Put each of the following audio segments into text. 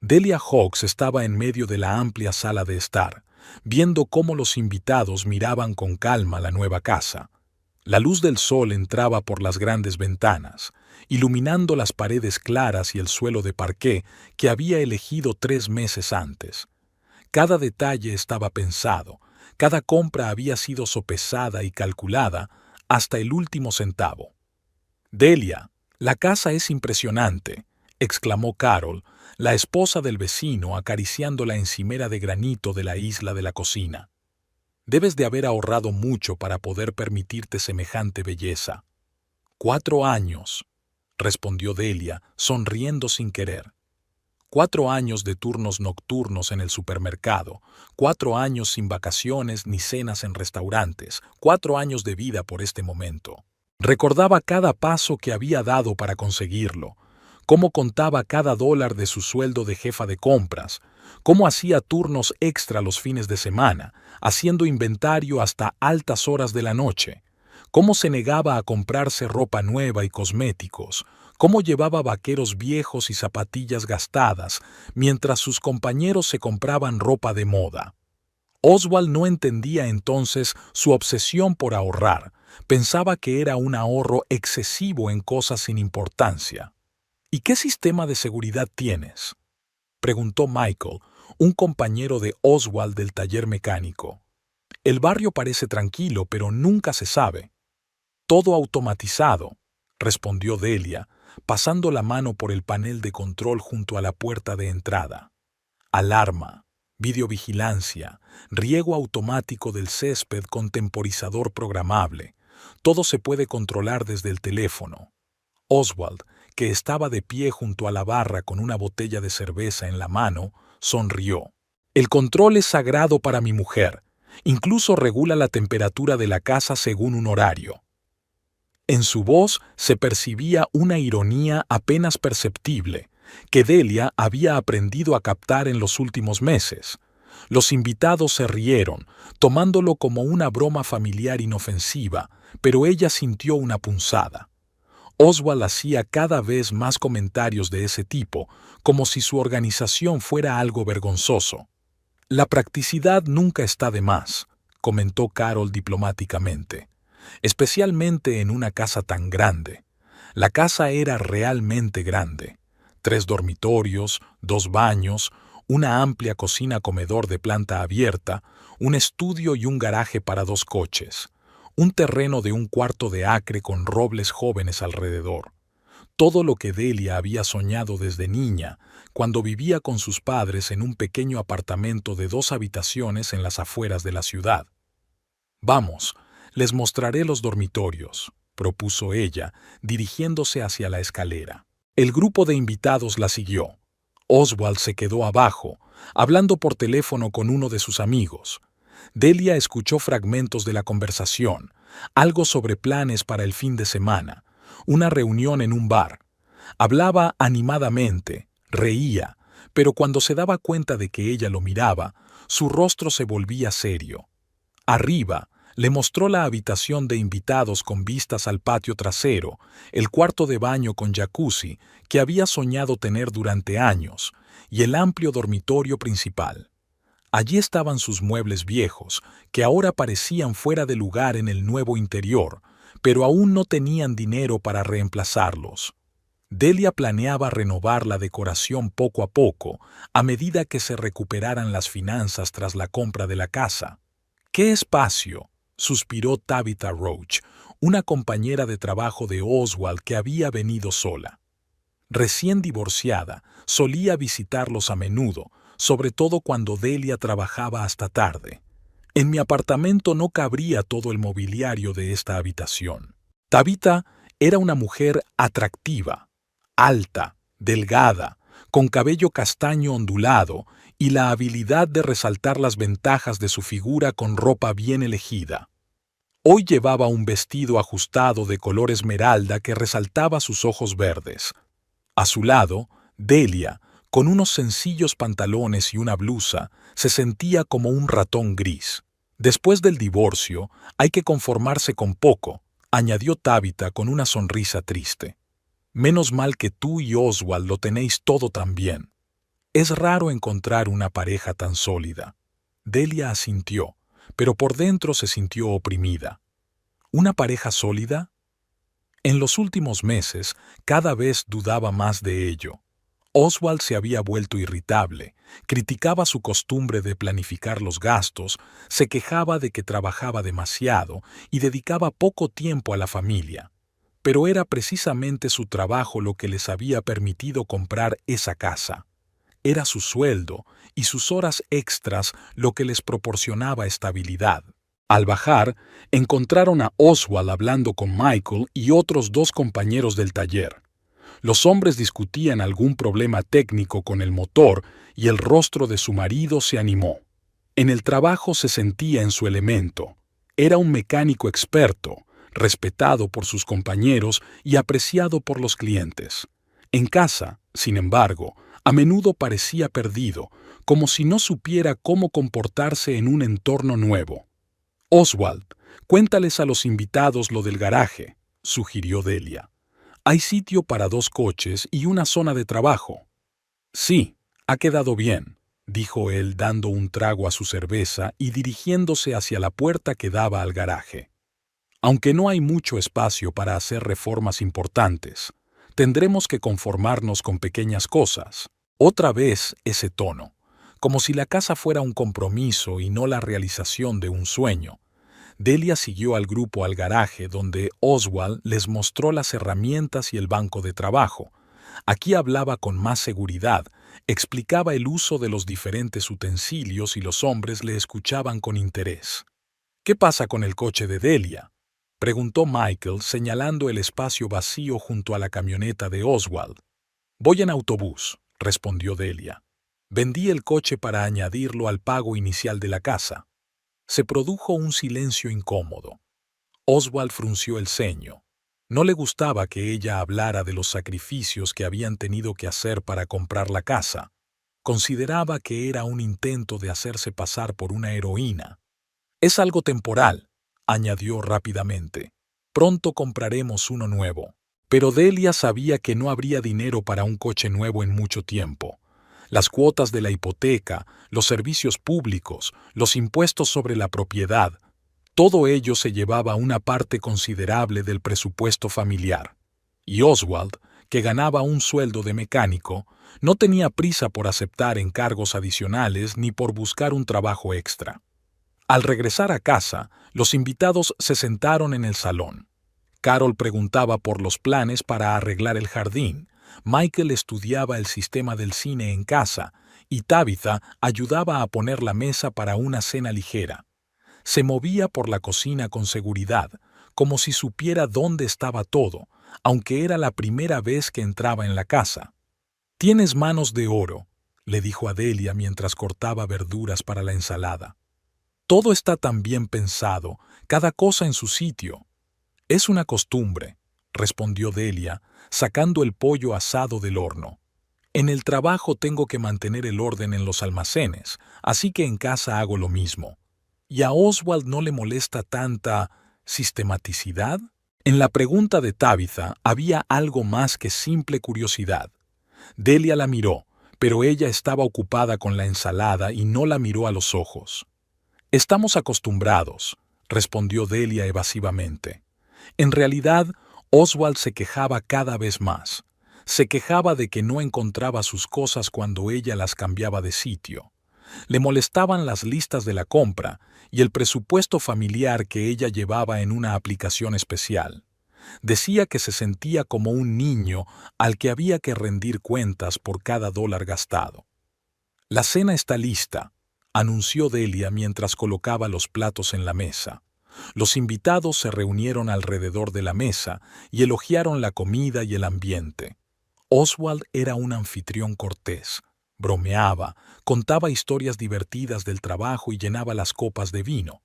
Delia Hawkes estaba en medio de la amplia sala de estar, viendo cómo los invitados miraban con calma la nueva casa. La luz del sol entraba por las grandes ventanas, iluminando las paredes claras y el suelo de parqué que había elegido 3 meses antes. Cada detalle estaba pensado, cada compra había sido sopesada y calculada hasta el último centavo. «Delia, la casa es impresionante», exclamó Carol, la esposa del vecino, acariciando la encimera de granito de la isla de la cocina. «Debes de haber ahorrado mucho para poder permitirte semejante belleza». «4 años», respondió Delia, sonriendo sin querer. 4 años de turnos nocturnos en el supermercado, 4 años sin vacaciones ni cenas en restaurantes, 4 años de vida por este momento. Recordaba cada paso que había dado para conseguirlo, cómo contaba cada dólar de su sueldo de jefa de compras, cómo hacía turnos extra los fines de semana, haciendo inventario hasta altas horas de la noche, cómo se negaba a comprarse ropa nueva y cosméticos, cómo llevaba vaqueros viejos y zapatillas gastadas, mientras sus compañeros se compraban ropa de moda. Oswald no entendía entonces su obsesión por ahorrar, pensaba que era un ahorro excesivo en cosas sin importancia. «¿Y qué sistema de seguridad tienes?», preguntó Michael, un compañero de Oswald del taller mecánico. «El barrio parece tranquilo, pero nunca se sabe». «Todo automatizado», respondió Delia, pasando la mano por el panel de control junto a la puerta de entrada. «Alarma, videovigilancia, riego automático del césped con temporizador programable. Todo se puede controlar desde el teléfono». Oswald, que estaba de pie junto a la barra con una botella de cerveza en la mano, sonrió. «El control es sagrado para mi mujer. Incluso regula la temperatura de la casa según un horario». En su voz se percibía una ironía apenas perceptible, que Delia había aprendido a captar en los últimos meses. Los invitados se rieron, tomándolo como una broma familiar inofensiva, pero ella sintió una punzada. Oswald hacía cada vez más comentarios de ese tipo, como si su organización fuera algo vergonzoso. «La practicidad nunca está de más», comentó Carol diplomáticamente, «especialmente en una casa tan grande». La casa era realmente grande. 3 dormitorios, 2 baños, una amplia cocina-comedor de planta abierta, un estudio y un garaje para 2 coches. Un terreno de 1/4 de acre con robles jóvenes alrededor. Todo lo que Delia había soñado desde niña, cuando vivía con sus padres en un pequeño apartamento de 2 habitaciones en las afueras de la ciudad. «Vamos, les mostraré los dormitorios», propuso ella, dirigiéndose hacia la escalera. El grupo de invitados la siguió. Oswald se quedó abajo, hablando por teléfono con uno de sus amigos. Delia escuchó fragmentos de la conversación, algo sobre planes para el fin de semana, una reunión en un bar. Hablaba animadamente, reía, pero cuando se daba cuenta de que ella lo miraba, su rostro se volvía serio. Arriba, le mostró la habitación de invitados con vistas al patio trasero, el cuarto de baño con jacuzzi que había soñado tener durante años, y el amplio dormitorio principal. Allí estaban sus muebles viejos, que ahora parecían fuera de lugar en el nuevo interior, pero aún no tenían dinero para reemplazarlos. Delia planeaba renovar la decoración poco a poco, a medida que se recuperaran las finanzas tras la compra de la casa. «¡Qué espacio!», suspiró Tabitha Roach, una compañera de trabajo de Oswald que había venido sola. Recién divorciada, solía visitarlos a menudo, sobre todo cuando Delia trabajaba hasta tarde. «En mi apartamento no cabría todo el mobiliario de esta habitación». Tabitha era una mujer atractiva, alta, delgada, con cabello castaño ondulado y la habilidad de resaltar las ventajas de su figura con ropa bien elegida. Hoy llevaba un vestido ajustado de color esmeralda que resaltaba sus ojos verdes. A su lado, Delia, con unos sencillos pantalones y una blusa, se sentía como un ratón gris. «Después del divorcio, hay que conformarse con poco», añadió Tabitha con una sonrisa triste. «Menos mal que tú y Oswald lo tenéis todo tan bien». Es raro encontrar una pareja tan sólida. Delia asintió, pero por dentro se sintió oprimida. ¿Una pareja sólida? En los últimos meses, cada vez dudaba más de ello. Oswald se había vuelto irritable, criticaba su costumbre de planificar los gastos, se quejaba de que trabajaba demasiado y dedicaba poco tiempo a la familia. Pero era precisamente su trabajo lo que les había permitido comprar esa casa. Era su sueldo y sus horas extras lo que les proporcionaba estabilidad. Al bajar, encontraron a Oswald hablando con Michael y otros 2 compañeros del taller. Los hombres discutían algún problema técnico con el motor y el rostro de su marido se animó. En el trabajo se sentía en su elemento. Era un mecánico experto, respetado por sus compañeros y apreciado por los clientes. En casa, sin embargo, a menudo parecía perdido, como si no supiera cómo comportarse en un entorno nuevo. Oswald, cuéntales a los invitados lo del garaje, sugirió Delia. Hay sitio para 2 coches y una zona de trabajo. Sí, ha quedado bien, dijo él dando un trago a su cerveza y dirigiéndose hacia la puerta que daba al garaje. Aunque no hay mucho espacio para hacer reformas importantes, tendremos que conformarnos con pequeñas cosas. Otra vez ese tono, como si la casa fuera un compromiso y no la realización de un sueño. Delia siguió al grupo al garaje donde Oswald les mostró las herramientas y el banco de trabajo. Aquí hablaba con más seguridad, explicaba el uso de los diferentes utensilios y los hombres le escuchaban con interés. ¿Qué pasa con el coche de Delia?, preguntó Michael señalando el espacio vacío junto a la camioneta de Oswald. Voy en autobús, respondió Delia. Vendí el coche para añadirlo al pago inicial de la casa. Se produjo un silencio incómodo. Oswald frunció el ceño. No le gustaba que ella hablara de los sacrificios que habían tenido que hacer para comprar la casa. Consideraba que era un intento de hacerse pasar por una heroína. Es algo temporal, añadió rápidamente. Pronto compraremos uno nuevo. Pero Delia sabía que no habría dinero para un coche nuevo en mucho tiempo. Las cuotas de la hipoteca, los servicios públicos, los impuestos sobre la propiedad, todo ello se llevaba una parte considerable del presupuesto familiar. Y Oswald, que ganaba un sueldo de mecánico, no tenía prisa por aceptar encargos adicionales ni por buscar un trabajo extra. Al regresar a casa, los invitados se sentaron en el salón. Carol preguntaba por los planes para arreglar el jardín, Michael estudiaba el sistema del cine en casa y Tabitha ayudaba a poner la mesa para una cena ligera. Se movía por la cocina con seguridad, como si supiera dónde estaba todo, aunque era la primera vez que entraba en la casa. «Tienes manos de oro», le dijo a Delia mientras cortaba verduras para la ensalada. «Todo está tan bien pensado, cada cosa en su sitio». «Es una costumbre», respondió Delia, sacando el pollo asado del horno. «En el trabajo tengo que mantener el orden en los almacenes, así que en casa hago lo mismo». ¿Y a Oswald no le molesta tanta sistematicidad? En la pregunta de Tabitha había algo más que simple curiosidad. Delia la miró, pero ella estaba ocupada con la ensalada y no la miró a los ojos. «Estamos acostumbrados», respondió Delia evasivamente. En realidad, Oswald se quejaba cada vez más. Se quejaba de que no encontraba sus cosas cuando ella las cambiaba de sitio. Le molestaban las listas de la compra y el presupuesto familiar que ella llevaba en una aplicación especial. Decía que se sentía como un niño al que había que rendir cuentas por cada dólar gastado. «La cena está lista», anunció Delia mientras colocaba los platos en la mesa. Los invitados se reunieron alrededor de la mesa y elogiaron la comida y el ambiente. Oswald era un anfitrión cortés. Bromeaba, contaba historias divertidas del trabajo y llenaba las copas de vino.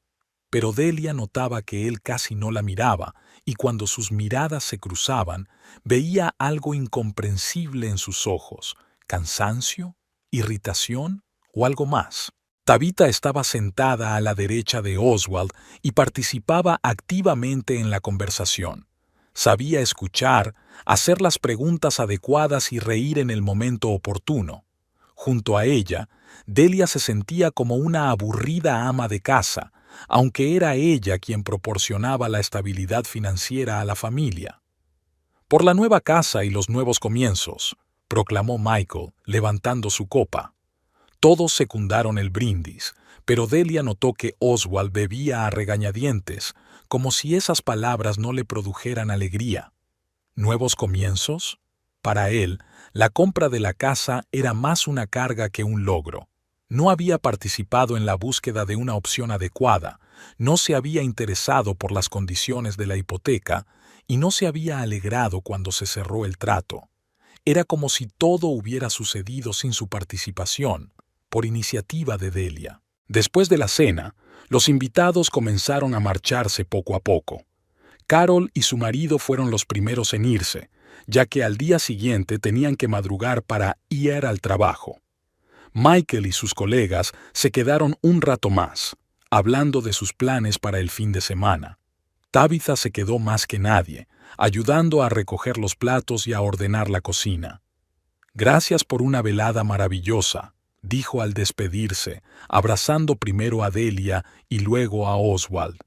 Pero Delia notaba que él casi no la miraba y cuando sus miradas se cruzaban, veía algo incomprensible en sus ojos, cansancio, irritación o algo más. Tabitha estaba sentada a la derecha de Oswald y participaba activamente en la conversación. Sabía escuchar, hacer las preguntas adecuadas y reír en el momento oportuno. Junto a ella, Delia se sentía como una aburrida ama de casa, aunque era ella quien proporcionaba la estabilidad financiera a la familia. «Por la nueva casa y los nuevos comienzos», proclamó Michael, levantando su copa. Todos secundaron el brindis, pero Delia notó que Oswald bebía a regañadientes, como si esas palabras no le produjeran alegría. ¿Nuevos comienzos? Para él, la compra de la casa era más una carga que un logro. No había participado en la búsqueda de una opción adecuada, no se había interesado por las condiciones de la hipoteca y no se había alegrado cuando se cerró el trato. Era como si todo hubiera sucedido sin su participación, por iniciativa de Delia. Después de la cena, los invitados comenzaron a marcharse poco a poco. Carol y su marido fueron los primeros en irse, ya que al día siguiente tenían que madrugar para ir al trabajo. Michael y sus colegas se quedaron un rato más, hablando de sus planes para el fin de semana. Tabitha se quedó más que nadie, ayudando a recoger los platos y a ordenar la cocina. «Gracias por una velada maravillosa», dijo al despedirse, abrazando primero a Delia y luego a Oswald.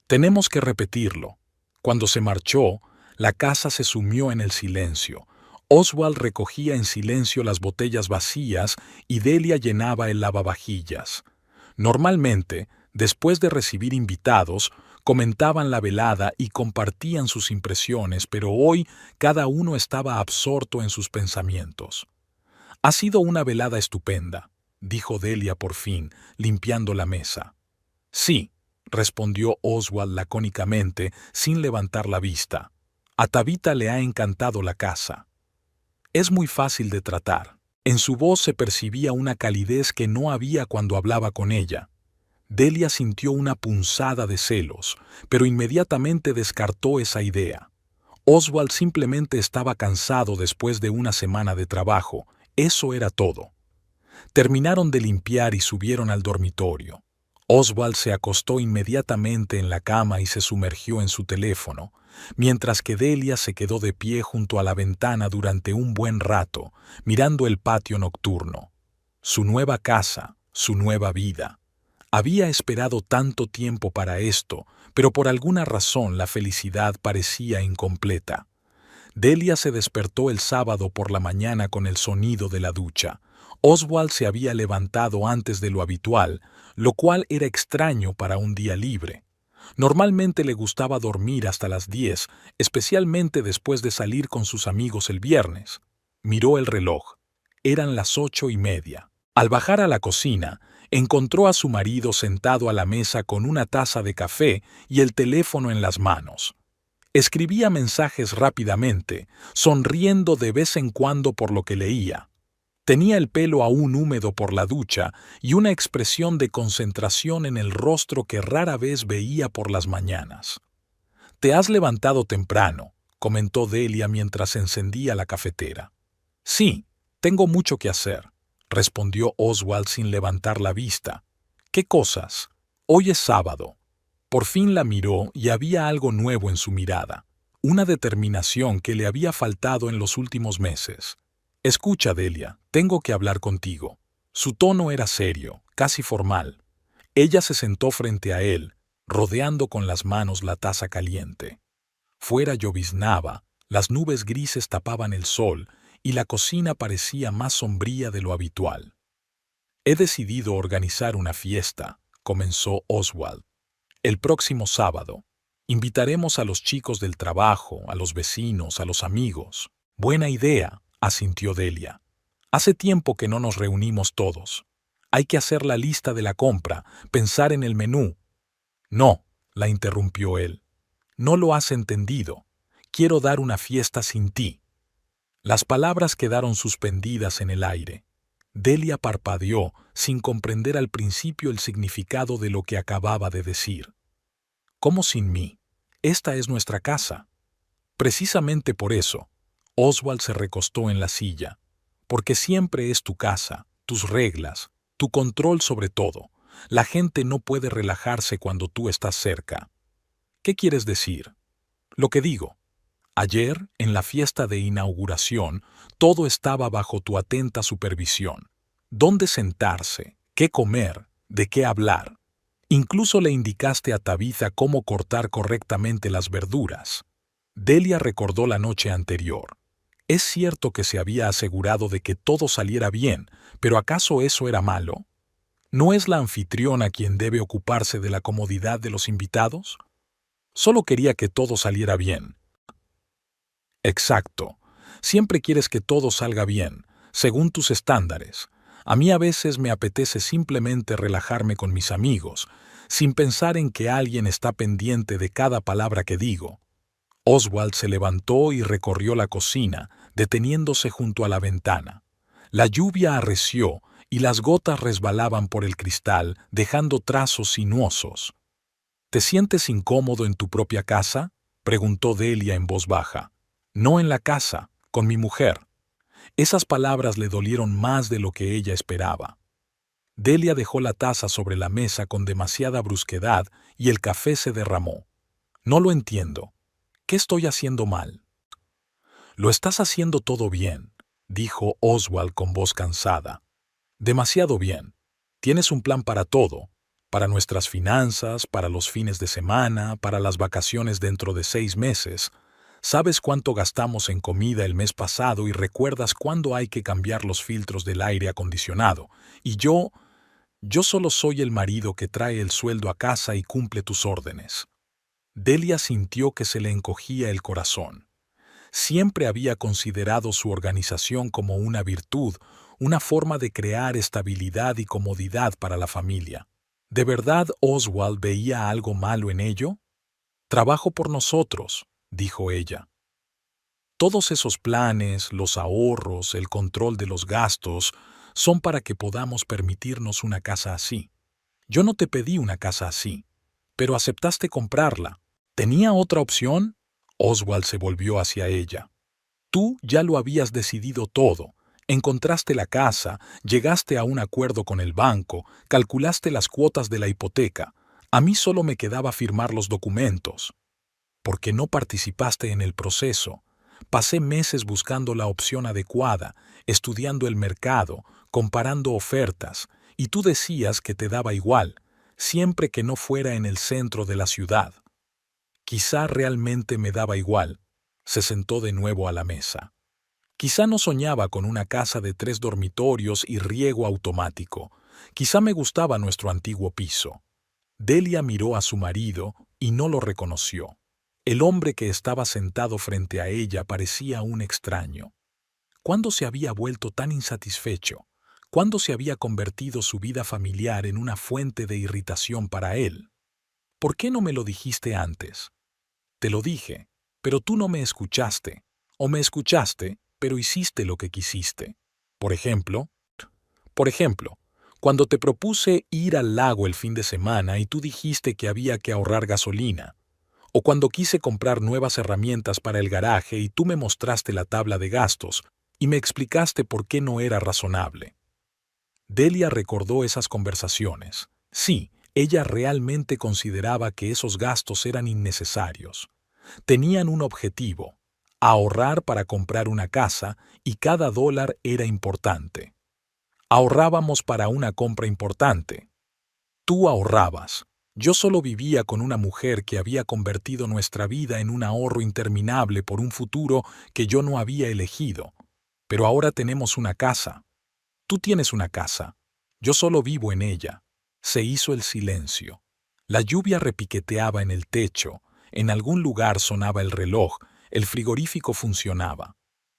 «Tenemos que repetirlo». Cuando se marchó, la casa se sumió en el silencio. Oswald recogía en silencio las botellas vacías y Delia llenaba el lavavajillas. Normalmente, después de recibir invitados, comentaban la velada y compartían sus impresiones, pero hoy cada uno estaba absorto en sus pensamientos. «Ha sido una velada estupenda», dijo Delia por fin, limpiando la mesa. «Sí», respondió Oswald lacónicamente, sin levantar la vista. «A Tabitha le ha encantado la casa. Es muy fácil de tratar». En su voz se percibía una calidez que no había cuando hablaba con ella. Delia sintió una punzada de celos, pero inmediatamente descartó esa idea. Oswald simplemente estaba cansado después de una semana de trabajo. Eso era todo. Terminaron de limpiar y subieron al dormitorio. Oswald se acostó inmediatamente en la cama y se sumergió en su teléfono, mientras que Delia se quedó de pie junto a la ventana durante un buen rato, mirando el patio nocturno. Su nueva casa, su nueva vida. Había esperado tanto tiempo para esto, pero por alguna razón la felicidad parecía incompleta. Delia se despertó el sábado por la mañana con el sonido de la ducha. Oswald se había levantado antes de lo habitual, lo cual era extraño para un día libre. Normalmente le gustaba dormir hasta las 10, especialmente después de salir con sus amigos el viernes. Miró el reloj. Eran las 8:30. Al bajar a la cocina, encontró a su marido sentado a la mesa con una taza de café y el teléfono en las manos. Escribía mensajes rápidamente, sonriendo de vez en cuando por lo que leía. Tenía el pelo aún húmedo por la ducha y una expresión de concentración en el rostro que rara vez veía por las mañanas. «Te has levantado temprano», comentó Delia mientras encendía la cafetera. «Sí, tengo mucho que hacer», respondió Oswald sin levantar la vista. «¿Qué cosas? Hoy es sábado». Por fin la miró y había algo nuevo en su mirada, una determinación que le había faltado en los últimos meses. «Escucha, Delia, tengo que hablar contigo». Su tono era serio, casi formal. Ella se sentó frente a él, rodeando con las manos la taza caliente. Fuera lloviznaba, las nubes grises tapaban el sol y la cocina parecía más sombría de lo habitual. «He decidido organizar una fiesta», comenzó Oswald. «El próximo sábado. Invitaremos a los chicos del trabajo, a los vecinos, a los amigos». «Buena idea», asintió Delia. «Hace tiempo que no nos reunimos todos. Hay que hacer la lista de la compra, pensar en el menú». «No», la interrumpió él. «No lo has entendido. Quiero dar una fiesta sin ti». Las palabras quedaron suspendidas en el aire. Delia parpadeó, sin comprender al principio el significado de lo que acababa de decir. «¿Cómo sin mí? Esta es nuestra casa». «Precisamente por eso». Oswald se recostó en la silla. «Porque siempre es tu casa, tus reglas, tu control sobre todo. La gente no puede relajarse cuando tú estás cerca». «¿Qué quieres decir?» «Lo que digo. Ayer, en la fiesta de inauguración, todo estaba bajo tu atenta supervisión. ¿Dónde sentarse? ¿Qué comer? ¿De qué hablar? Incluso le indicaste a Tabitha cómo cortar correctamente las verduras. Delia recordó la noche anterior. Es cierto que se había asegurado de que todo saliera bien, pero ¿acaso eso era malo? ¿No es la anfitriona quien debe ocuparse de la comodidad de los invitados? Solo quería que todo saliera bien. Exacto. Siempre quieres que todo salga bien, según tus estándares. A mí a veces me apetece simplemente relajarme con mis amigos, sin pensar en que alguien está pendiente de cada palabra que digo. Oswald se levantó y recorrió la cocina, deteniéndose junto a la ventana. La lluvia arreció y las gotas resbalaban por el cristal, dejando trazos sinuosos. ¿Te sientes incómodo en tu propia casa?, preguntó Delia en voz baja. No en la casa, con mi mujer. Esas palabras le dolieron más de lo que ella esperaba. Delia dejó la taza sobre la mesa con demasiada brusquedad y el café se derramó. No lo entiendo. ¿Qué estoy haciendo mal? Lo estás haciendo todo bien, dijo Oswald con voz cansada. Demasiado bien. Tienes un plan para todo, para nuestras finanzas, para los fines de semana, para las vacaciones dentro de 6 meses. Sabes cuánto gastamos en comida el mes pasado y recuerdas cuándo hay que cambiar los filtros del aire acondicionado. Y yo solo soy el marido que trae el sueldo a casa y cumple tus órdenes. Delia sintió que se le encogía el corazón. Siempre había considerado su organización como una virtud, una forma de crear estabilidad y comodidad para la familia. ¿De verdad Oswald veía algo malo en ello? Trabajo por nosotros, dijo ella. Todos esos planes, los ahorros, el control de los gastos, son para que podamos permitirnos una casa así. Yo no te pedí una casa así, pero aceptaste comprarla. ¿Tenía otra opción? Oswald se volvió hacia ella. Tú ya lo habías decidido todo. Encontraste la casa, llegaste a un acuerdo con el banco, calculaste las cuotas de la hipoteca. A mí solo me quedaba firmar los documentos. Porque no participaste en el proceso. Pasé meses buscando la opción adecuada, estudiando el mercado, comparando ofertas, y tú decías que te daba igual, siempre que no fuera en el centro de la ciudad. Quizá realmente me daba igual. Se sentó de nuevo a la mesa. Quizá no soñaba con una casa de 3 dormitorios y riego automático. Quizá me gustaba nuestro antiguo piso. Delia miró a su marido y no lo reconoció. El hombre que estaba sentado frente a ella parecía un extraño. ¿Cuándo se había vuelto tan insatisfecho? ¿Cuándo se había convertido su vida familiar en una fuente de irritación para él? ¿Por qué no me lo dijiste antes? Te lo dije, pero tú no me escuchaste. O me escuchaste, pero hiciste lo que quisiste. Por ejemplo, cuando te propuse ir al lago el fin de semana y tú dijiste que había que ahorrar gasolina. O cuando quise comprar nuevas herramientas para el garaje y tú me mostraste la tabla de gastos y me explicaste por qué no era razonable. Delia recordó esas conversaciones. Sí, ella realmente consideraba que esos gastos eran innecesarios. Tenían un objetivo: ahorrar para comprar una casa, y cada dólar era importante. Ahorrábamos para una compra importante. Tú ahorrabas. Yo solo vivía con una mujer que había convertido nuestra vida en un ahorro interminable por un futuro que yo no había elegido. Pero ahora tenemos una casa. Tú tienes una casa. Yo solo vivo en ella. Se hizo el silencio. La lluvia repiqueteaba en el techo. En algún lugar sonaba el reloj. El frigorífico funcionaba.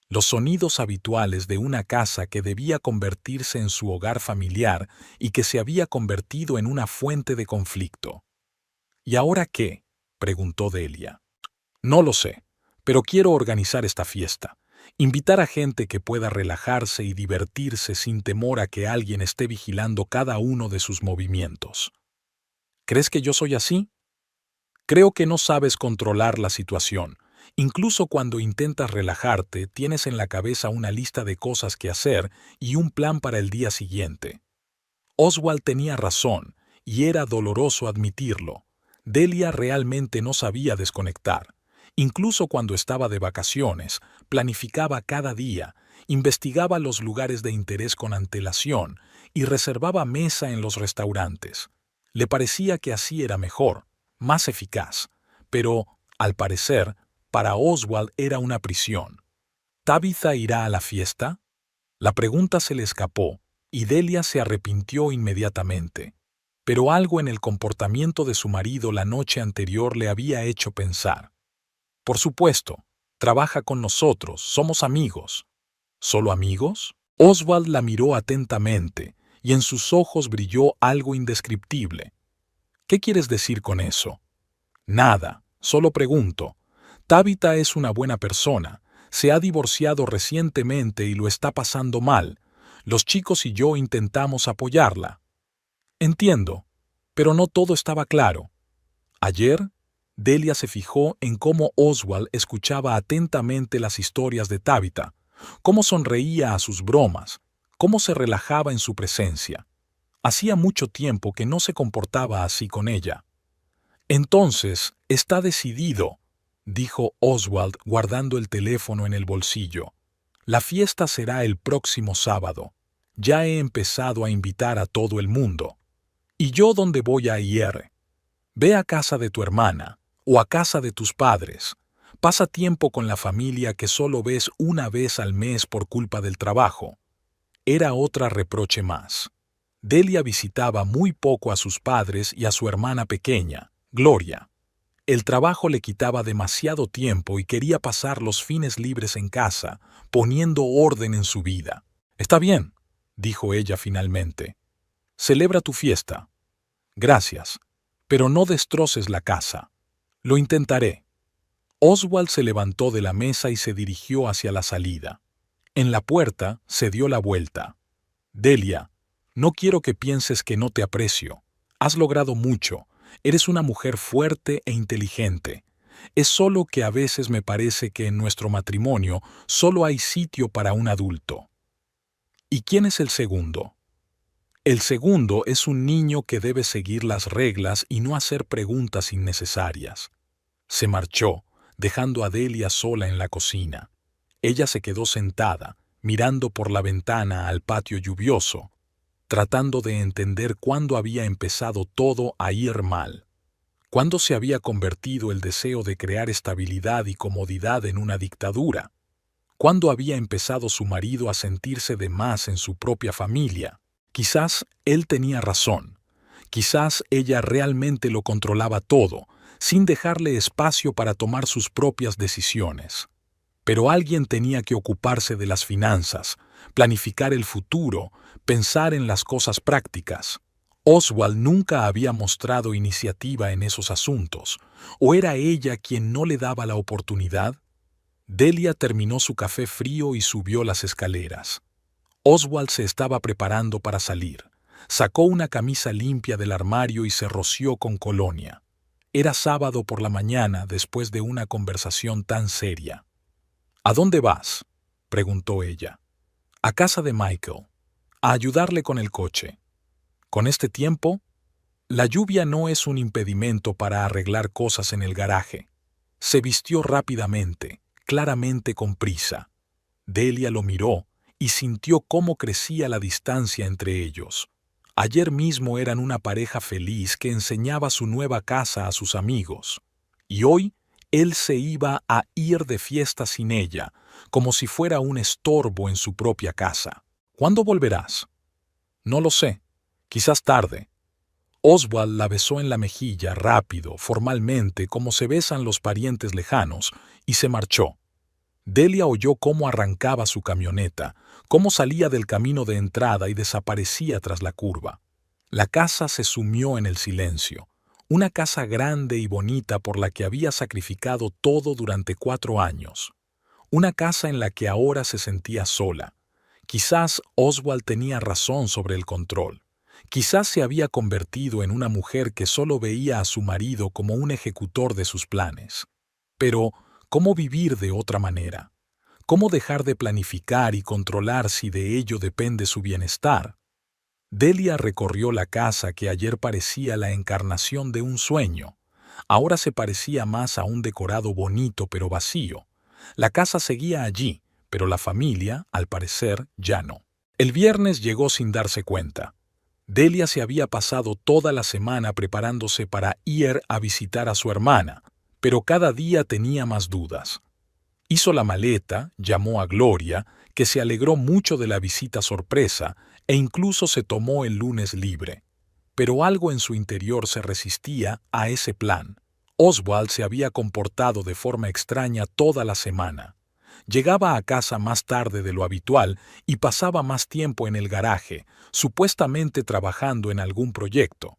Los sonidos habituales de una casa que debía convertirse en su hogar familiar y que se había convertido en una fuente de conflicto. ¿Y ahora qué?, preguntó Delia. No lo sé, pero quiero organizar esta fiesta. Invitar a gente que pueda relajarse y divertirse sin temor a que alguien esté vigilando cada uno de sus movimientos. ¿Crees que yo soy así? Creo que no sabes controlar la situación. Incluso cuando intentas relajarte, tienes en la cabeza una lista de cosas que hacer y un plan para el día siguiente. Oswald tenía razón, y era doloroso admitirlo. Delia realmente no sabía desconectar. Incluso cuando estaba de vacaciones, planificaba cada día, investigaba los lugares de interés con antelación y reservaba mesa en los restaurantes. Le parecía que así era mejor, más eficaz, pero, al parecer, para Oswald era una prisión. ¿Tabitha irá a la fiesta? La pregunta se le escapó, y Delia se arrepintió inmediatamente. Pero algo en el comportamiento de su marido la noche anterior le había hecho pensar. Por supuesto, trabaja con nosotros, somos amigos. ¿Solo amigos? Oswald la miró atentamente, y en sus ojos brilló algo indescriptible. ¿Qué quieres decir con eso? Nada, solo pregunto. Tabitha es una buena persona, se ha divorciado recientemente y lo está pasando mal. Los chicos y yo intentamos apoyarla. Entiendo, pero no todo estaba claro. Ayer, Delia se fijó en cómo Oswald escuchaba atentamente las historias de Tabitha, cómo sonreía a sus bromas, cómo se relajaba en su presencia. Hacía mucho tiempo que no se comportaba así con ella. Entonces, está decidido, dijo Oswald guardando el teléfono en el bolsillo. La fiesta será el próximo sábado. Ya he empezado a invitar a todo el mundo. ¿Y yo dónde voy a ir? Ve a casa de tu hermana o a casa de tus padres. Pasa tiempo con la familia que solo ves una vez al mes por culpa del trabajo. Era otra reproche más. Delia visitaba muy poco a sus padres y a su hermana pequeña, Gloria. El trabajo le quitaba demasiado tiempo y quería pasar los fines libres en casa, poniendo orden en su vida. Está bien, dijo ella finalmente. Celebra tu fiesta. Gracias, pero no destroces la casa. Lo intentaré. Oswald se levantó de la mesa y se dirigió hacia la salida. En la puerta se dio la vuelta. Delia, no quiero que pienses que no te aprecio. Has logrado mucho. Eres una mujer fuerte e inteligente. Es solo que a veces me parece que en nuestro matrimonio solo hay sitio para un adulto. ¿Y quién es el segundo? El segundo es un niño que debe seguir las reglas y no hacer preguntas innecesarias. Se marchó, dejando a Delia sola en la cocina. Ella se quedó sentada, mirando por la ventana al patio lluvioso, tratando de entender cuándo había empezado todo a ir mal. Cuándo se había convertido el deseo de crear estabilidad y comodidad en una dictadura. Cuándo había empezado su marido a sentirse de más en su propia familia. Quizás él tenía razón. Quizás ella realmente lo controlaba todo, sin dejarle espacio para tomar sus propias decisiones. Pero alguien tenía que ocuparse de las finanzas, planificar el futuro, pensar en las cosas prácticas. Oswald nunca había mostrado iniciativa en esos asuntos, ¿o era ella quien no le daba la oportunidad? Delia terminó su café frío y subió las escaleras. Oswald se estaba preparando para salir. Sacó una camisa limpia del armario y se roció con colonia. Era sábado por la mañana después de una conversación tan seria. ¿A dónde vas?, preguntó ella. A casa de Michael, a ayudarle con el coche. ¿Con este tiempo? La lluvia no es un impedimento para arreglar cosas en el garaje. Se vistió rápidamente, claramente con prisa. Delia lo miró y sintió cómo crecía la distancia entre ellos. Ayer mismo eran una pareja feliz que enseñaba su nueva casa a sus amigos. Y hoy él se iba a ir de fiesta sin ella, como si fuera un estorbo en su propia casa. ¿Cuándo volverás? No lo sé. Quizás tarde. Oswald la besó en la mejilla rápido, formalmente, como se besan los parientes lejanos, y se marchó. Delia oyó cómo arrancaba su camioneta, cómo salía del camino de entrada y desaparecía tras la curva. La casa se sumió en el silencio. Una casa grande y bonita por la que había sacrificado todo durante 4 años. Una casa en la que ahora se sentía sola. Quizás Oswald tenía razón sobre el control. Quizás se había convertido en una mujer que solo veía a su marido como un ejecutor de sus planes. Pero, ¿cómo vivir de otra manera? ¿Cómo dejar de planificar y controlar si de ello depende su bienestar? Delia recorrió la casa que ayer parecía la encarnación de un sueño. Ahora se parecía más a un decorado bonito pero vacío. La casa seguía allí, pero la familia, al parecer, ya no. El viernes llegó sin darse cuenta. Delia se había pasado toda la semana preparándose para ir a visitar a su hermana, pero cada día tenía más dudas. Hizo la maleta, llamó a Gloria, que se alegró mucho de la visita sorpresa, e incluso se tomó el lunes libre. Pero algo en su interior se resistía a ese plan. Oswald se había comportado de forma extraña toda la semana. Llegaba a casa más tarde de lo habitual y pasaba más tiempo en el garaje, supuestamente trabajando en algún proyecto.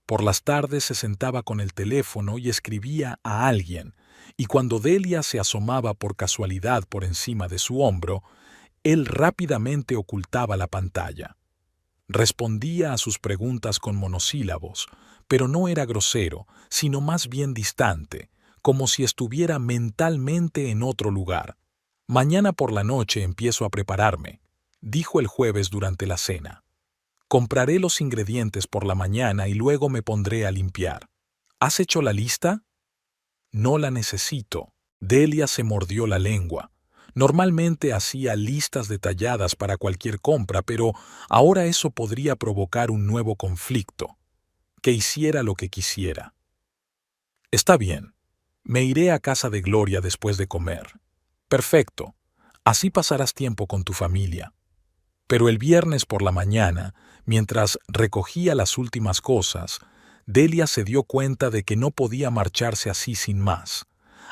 Por las tardes se sentaba con el teléfono y escribía a alguien, y cuando Delia se asomaba por casualidad por encima de su hombro, él rápidamente ocultaba la pantalla. Respondía a sus preguntas con monosílabos, pero no era grosero, sino más bien distante, como si estuviera mentalmente en otro lugar. «Mañana por la noche empiezo a prepararme», dijo el jueves durante la cena. «Compraré los ingredientes por la mañana y luego me pondré a limpiar. ¿Has hecho la lista?» «No la necesito». Delia se mordió la lengua. Normalmente hacía listas detalladas para cualquier compra, pero ahora eso podría provocar un nuevo conflicto. Que hiciera lo que quisiera. «Está bien. Me iré a casa de Gloria después de comer». «Perfecto. Así pasarás tiempo con tu familia». Pero el viernes por la mañana, mientras recogía las últimas cosas, Delia se dio cuenta de que no podía marcharse así sin más.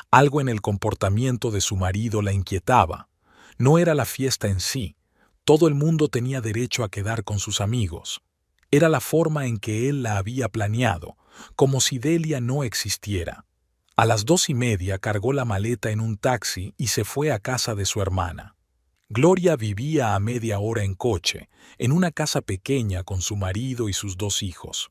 Algo en el comportamiento de su marido la inquietaba. No era la fiesta en sí. Todo el mundo tenía derecho a quedar con sus amigos. Era la forma en que él la había planeado, como si Delia no existiera. A las 2:30 cargó la maleta en un taxi y se fue a casa de su hermana. Gloria vivía a media hora en coche, en una casa pequeña con su marido y sus 2 hijos.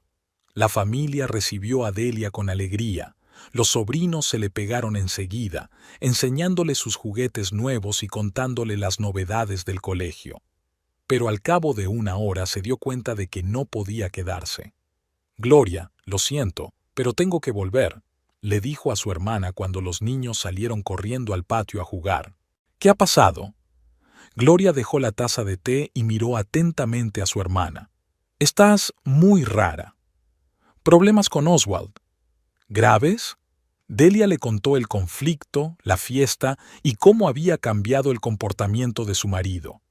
La familia recibió a Delia con alegría. Los sobrinos se le pegaron enseguida, enseñándole sus juguetes nuevos y contándole las novedades del colegio. Pero al cabo de 1 hora se dio cuenta de que no podía quedarse. «Gloria, lo siento, pero tengo que volver», le dijo a su hermana cuando los niños salieron corriendo al patio a jugar. «¿Qué ha pasado?» Gloria dejó la taza de té y miró atentamente a su hermana. «Estás muy rara». «¿Problemas con Oswald?» «¿Graves?» Delia le contó el conflicto, la fiesta y cómo había cambiado el comportamiento de su marido.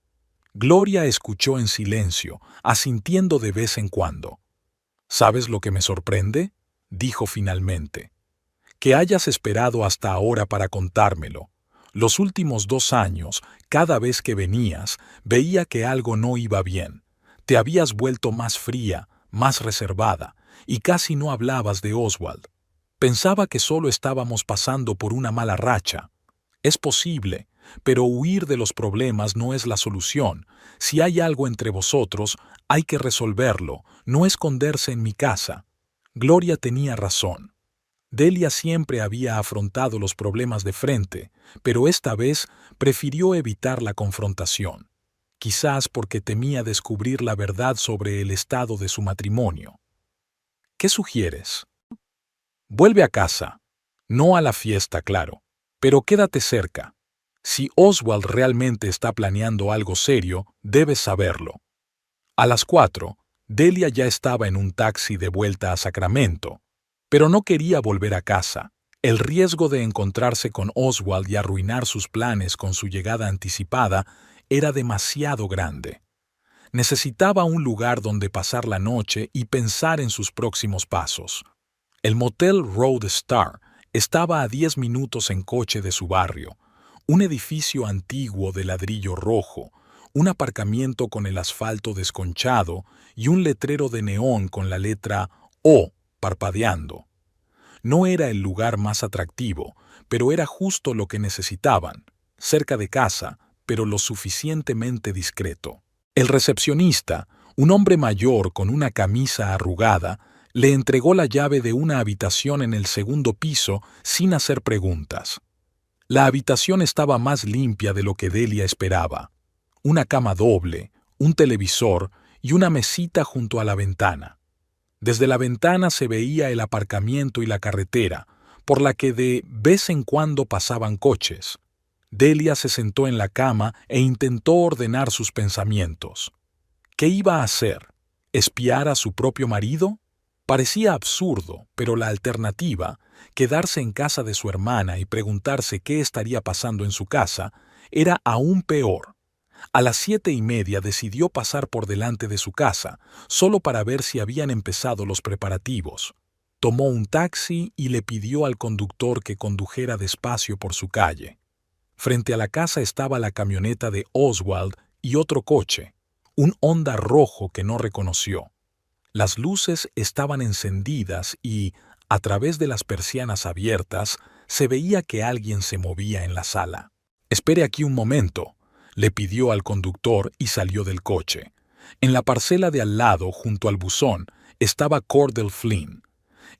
Gloria escuchó en silencio, asintiendo de vez en cuando. «¿Sabes lo que me sorprende?», dijo finalmente. «Que hayas esperado hasta ahora para contármelo. Los últimos 2 años, cada vez que venías, veía que algo no iba bien. Te habías vuelto más fría, más reservada, y casi no hablabas de Oswald. Pensaba que solo estábamos pasando por una mala racha. Es posible, pero huir de los problemas no es la solución. Si hay algo entre vosotros, hay que resolverlo, no esconderse en mi casa». Gloria tenía razón. Delia siempre había afrontado los problemas de frente, pero esta vez prefirió evitar la confrontación. Quizás porque temía descubrir la verdad sobre el estado de su matrimonio. «¿Qué sugieres?» «Vuelve a casa. No a la fiesta, claro, pero quédate cerca. Si Oswald realmente está planeando algo serio, debes saberlo». A las 4, Delia ya estaba en un taxi de vuelta a Sacramento, pero no quería volver a casa. El riesgo de encontrarse con Oswald y arruinar sus planes con su llegada anticipada era demasiado grande. Necesitaba un lugar donde pasar la noche y pensar en sus próximos pasos. El motel Road Star estaba a 10 minutos en coche de su barrio, un edificio antiguo de ladrillo rojo, un aparcamiento con el asfalto desconchado y un letrero de neón con la letra O parpadeando. No era el lugar más atractivo, pero era justo lo que necesitaban, cerca de casa, pero lo suficientemente discreto. El recepcionista, un hombre mayor con una camisa arrugada, le entregó la llave de una habitación en el 2º piso sin hacer preguntas. La habitación estaba más limpia de lo que Delia esperaba. Una cama doble, un televisor y una mesita junto a la ventana. Desde la ventana se veía el aparcamiento y la carretera, por la que de vez en cuando pasaban coches. Delia se sentó en la cama e intentó ordenar sus pensamientos. ¿Qué iba a hacer? ¿Espiar a su propio marido? Parecía absurdo, pero la alternativa, quedarse en casa de su hermana y preguntarse qué estaría pasando en su casa, era aún peor. A las 7:30 decidió pasar por delante de su casa, solo para ver si habían empezado los preparativos. Tomó un taxi y le pidió al conductor que condujera despacio por su calle. Frente a la casa estaba la camioneta de Oswald y otro coche, un Honda rojo que no reconoció. Las luces estaban encendidas y, a través de las persianas abiertas, se veía que alguien se movía en la sala. «Espere aquí un momento», le pidió al conductor y salió del coche. En la parcela de al lado, junto al buzón, estaba Cordell Flynn.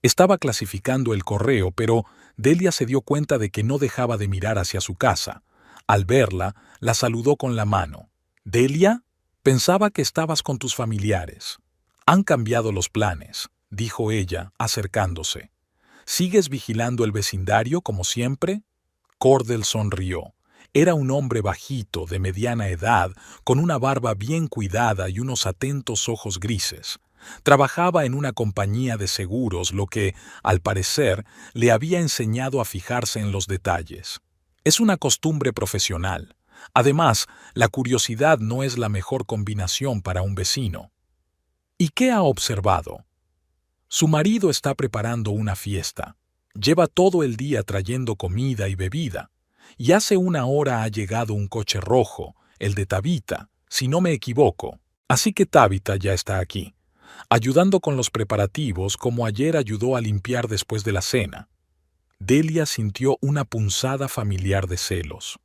Estaba clasificando el correo, pero Delia se dio cuenta de que no dejaba de mirar hacia su casa. Al verla, la saludó con la mano. «¿Delia? Pensaba que estabas con tus familiares». «Han cambiado los planes», dijo ella, acercándose. «¿Sigues vigilando el vecindario como siempre?» Cordell sonrió. Era un hombre bajito, de mediana edad, con una barba bien cuidada y unos atentos ojos grises. Trabajaba en una compañía de seguros, lo que, al parecer, le había enseñado a fijarse en los detalles. Es una costumbre profesional. Además, la curiosidad no es la mejor combinación para un vecino. ¿Y qué ha observado? Su marido está preparando una fiesta. Lleva todo el día trayendo comida y bebida. Y hace una hora ha llegado un coche rojo, el de Tabitha, si no me equivoco. Así que Tabitha ya está aquí, ayudando con los preparativos como ayer ayudó a limpiar después de la cena. Delia sintió una punzada familiar de celos.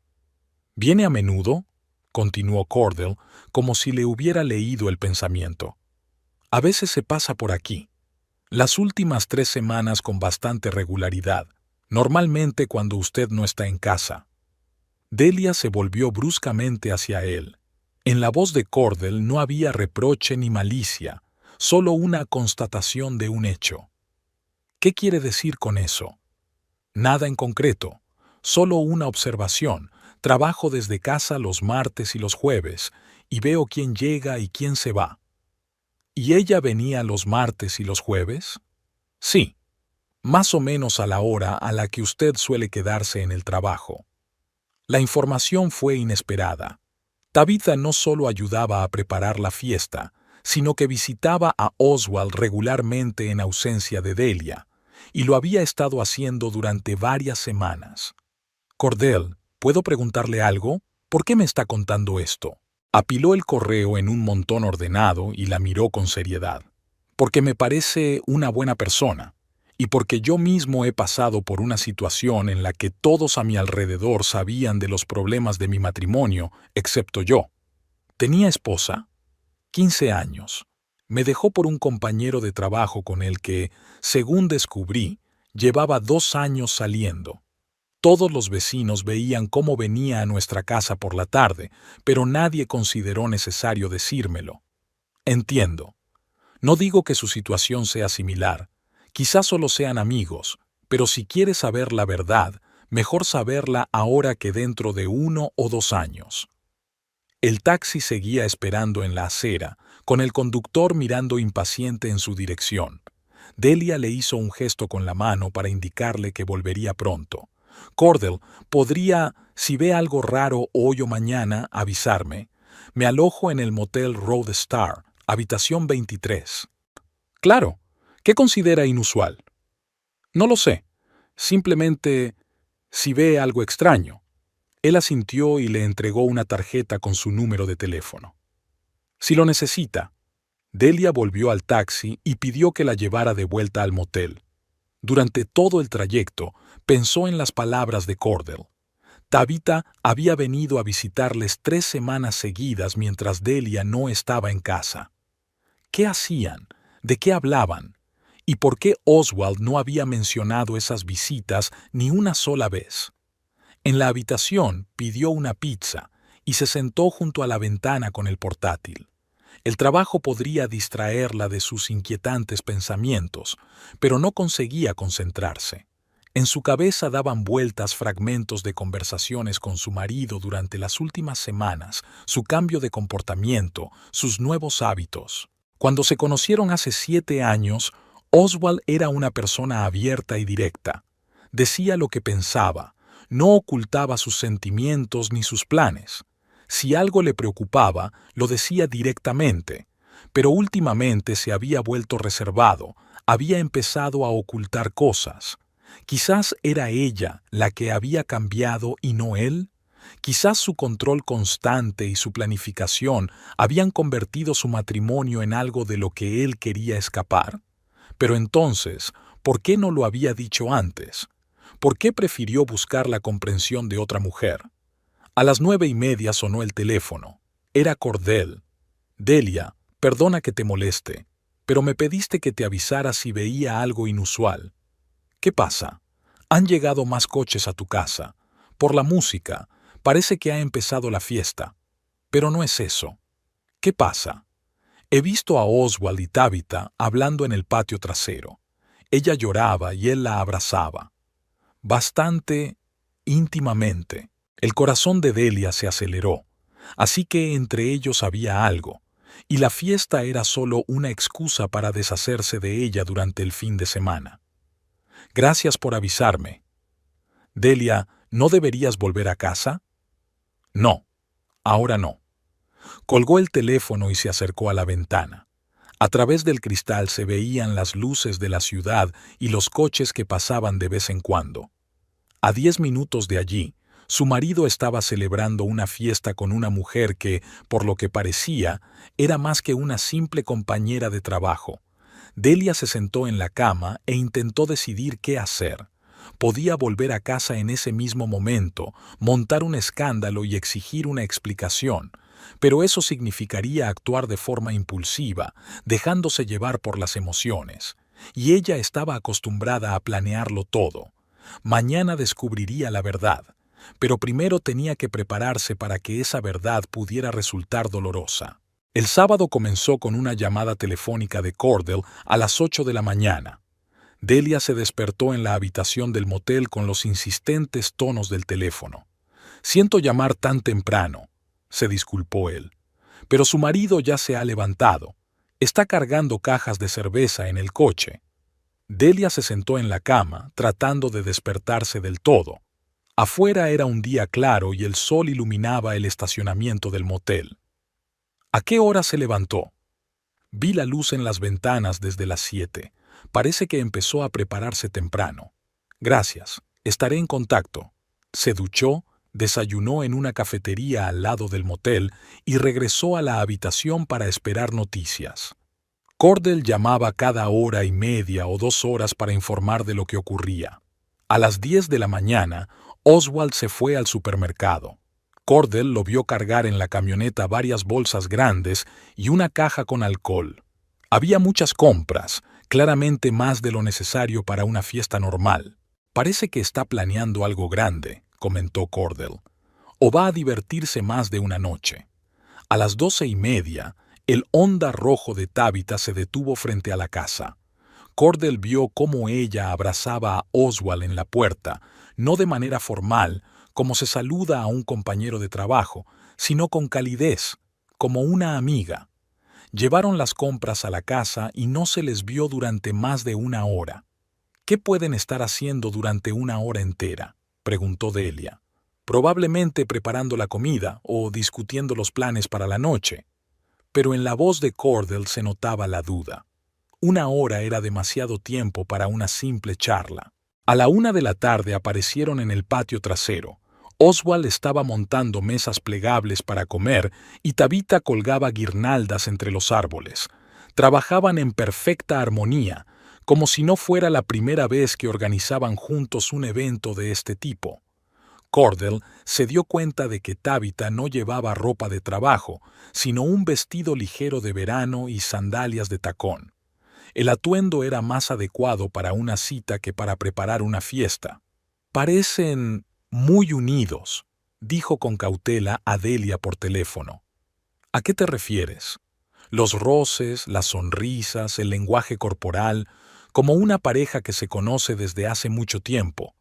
«¿Viene a menudo?», continuó Cordell, como si le hubiera leído el pensamiento. «A veces se pasa por aquí. Las últimas 3 semanas con bastante regularidad, normalmente cuando usted no está en casa». Delia se volvió bruscamente hacia él. En la voz de Cordell no había reproche ni malicia, solo una constatación de un hecho. «¿Qué quiere decir con eso?» «Nada en concreto, solo una observación. Trabajo desde casa los martes y los jueves, y veo quién llega y quién se va». «¿Y ella venía los martes y los jueves?» «Sí, más o menos a la hora a la que usted suele quedarse en el trabajo». La información fue inesperada. Tabitha no solo ayudaba a preparar la fiesta, sino que visitaba a Oswald regularmente en ausencia de Delia, y lo había estado haciendo durante varias semanas. «Cordell, ¿puedo preguntarle algo? ¿Por qué me está contando esto?» Apiló el correo en un montón ordenado y la miró con seriedad. «Porque me parece una buena persona, y porque yo mismo he pasado por una situación en la que todos a mi alrededor sabían de los problemas de mi matrimonio, excepto yo. Tenía esposa, 15 años. Me dejó por un compañero de trabajo con el que, según descubrí, llevaba 2 años saliendo. Todos los vecinos veían cómo venía a nuestra casa por la tarde, pero nadie consideró necesario decírmelo. Entiendo. No digo que su situación sea similar. Quizás solo sean amigos, pero si quiere saber la verdad, mejor saberla ahora que dentro de 1 o 2 años. El taxi seguía esperando en la acera, con el conductor mirando impaciente en su dirección. Delia le hizo un gesto con la mano para indicarle que volvería pronto. «Cordell, ¿podría, si ve algo raro hoy o mañana, avisarme? Me alojo en el motel Road Star, habitación 23». «Claro. ¿Qué considera inusual?» «No lo sé. Simplemente, si ve algo extraño». Él asintió y le entregó una tarjeta con su número de teléfono. «Si lo necesita». Delia volvió al taxi y pidió que la llevara de vuelta al motel. Durante todo el trayecto, pensó en las palabras de Cordell. Tabitha había venido a visitarles 3 semanas seguidas mientras Delia no estaba en casa. ¿Qué hacían? ¿De qué hablaban? ¿Y por qué Oswald no había mencionado esas visitas ni una sola vez? En la habitación pidió una pizza y se sentó junto a la ventana con el portátil. El trabajo podría distraerla de sus inquietantes pensamientos, pero no conseguía concentrarse. En su cabeza daban vueltas fragmentos de conversaciones con su marido durante las últimas semanas, su cambio de comportamiento, sus nuevos hábitos. Cuando se conocieron hace 7 años, Oswald era una persona abierta y directa. Decía lo que pensaba, no ocultaba sus sentimientos ni sus planes. Si algo le preocupaba, lo decía directamente, pero últimamente se había vuelto reservado, había empezado a ocultar cosas. Quizás era ella la que había cambiado y no él. Quizás su control constante y su planificación habían convertido su matrimonio en algo de lo que él quería escapar. Pero entonces, ¿por qué no lo había dicho antes? ¿Por qué prefirió buscar la comprensión de otra mujer? A las 9:30 sonó el teléfono. Era Cordell. Delia, perdona que te moleste, pero me pediste que te avisara si veía algo inusual. ¿Qué pasa? Han llegado más coches a tu casa. Por la música, parece que ha empezado la fiesta. Pero no es eso. ¿Qué pasa? He visto a Oswald y Tabitha hablando en el patio trasero. Ella lloraba y él la abrazaba. Bastante íntimamente. El corazón de Delia se aceleró, así que entre ellos había algo, y la fiesta era solo una excusa para deshacerse de ella durante el fin de semana. Gracias por avisarme. Delia, ¿no deberías volver a casa? No, ahora no. Colgó el teléfono y se acercó a la ventana. A través del cristal se veían las luces de la ciudad y los coches que pasaban de vez en cuando. A 10 minutos de allí, su marido estaba celebrando una fiesta con una mujer que, por lo que parecía, era más que una simple compañera de trabajo. Delia se sentó en la cama e intentó decidir qué hacer. Podía volver a casa en ese mismo momento, montar un escándalo y exigir una explicación, pero eso significaría actuar de forma impulsiva, dejándose llevar por las emociones. Y ella estaba acostumbrada a planearlo todo. Mañana descubriría la verdad, pero primero tenía que prepararse para que esa verdad pudiera resultar dolorosa. El sábado comenzó con una llamada telefónica de Cordell a las 8 de la mañana. Delia se despertó en la habitación del motel con los insistentes tonos del teléfono. «Siento llamar tan temprano», se disculpó él. «Pero su marido ya se ha levantado. Está cargando cajas de cerveza en el coche». Delia se sentó en la cama, tratando de despertarse del todo. Afuera era un día claro y el sol iluminaba el estacionamiento del motel. ¿A qué hora se levantó? Vi la luz en las ventanas desde las 7. Parece que empezó a prepararse temprano. Gracias, estaré en contacto. Se duchó, desayunó en una cafetería al lado del motel y regresó a la habitación para esperar noticias. Cordell llamaba cada 1:30 o 2 horas para informar de lo que ocurría. A las 10 de la mañana, Oswald se fue al supermercado. Cordell lo vio cargar en la camioneta varias bolsas grandes y una caja con alcohol. Había muchas compras, claramente más de lo necesario para una fiesta normal. «Parece que está planeando algo grande», comentó Cordell. «O va a divertirse más de una noche». A las 12:30, el Honda rojo de Tabitha se detuvo frente a la casa. Cordell vio cómo ella abrazaba a Oswald en la puerta, no de manera formal, como se saluda a un compañero de trabajo, sino con calidez, como una amiga. Llevaron las compras a la casa y no se les vio durante más de una hora. «¿Qué pueden estar haciendo durante una hora entera?», preguntó Delia. «Probablemente preparando la comida o discutiendo los planes para la noche». Pero en la voz de Cordell se notaba la duda. Una hora era demasiado tiempo para una simple charla. A la 1 de la tarde aparecieron en el patio trasero. Oswald estaba montando mesas plegables para comer y Tabitha colgaba guirnaldas entre los árboles. Trabajaban en perfecta armonía, como si no fuera la primera vez que organizaban juntos un evento de este tipo. Cordell se dio cuenta de que Tabitha no llevaba ropa de trabajo, sino un vestido ligero de verano y sandalias de tacón. El atuendo era más adecuado para una cita que para preparar una fiesta. «Parecen muy unidos», dijo con cautela a Delia por teléfono. «¿A qué te refieres?» Los roces, las sonrisas, el lenguaje corporal, como una pareja que se conoce desde hace mucho tiempo.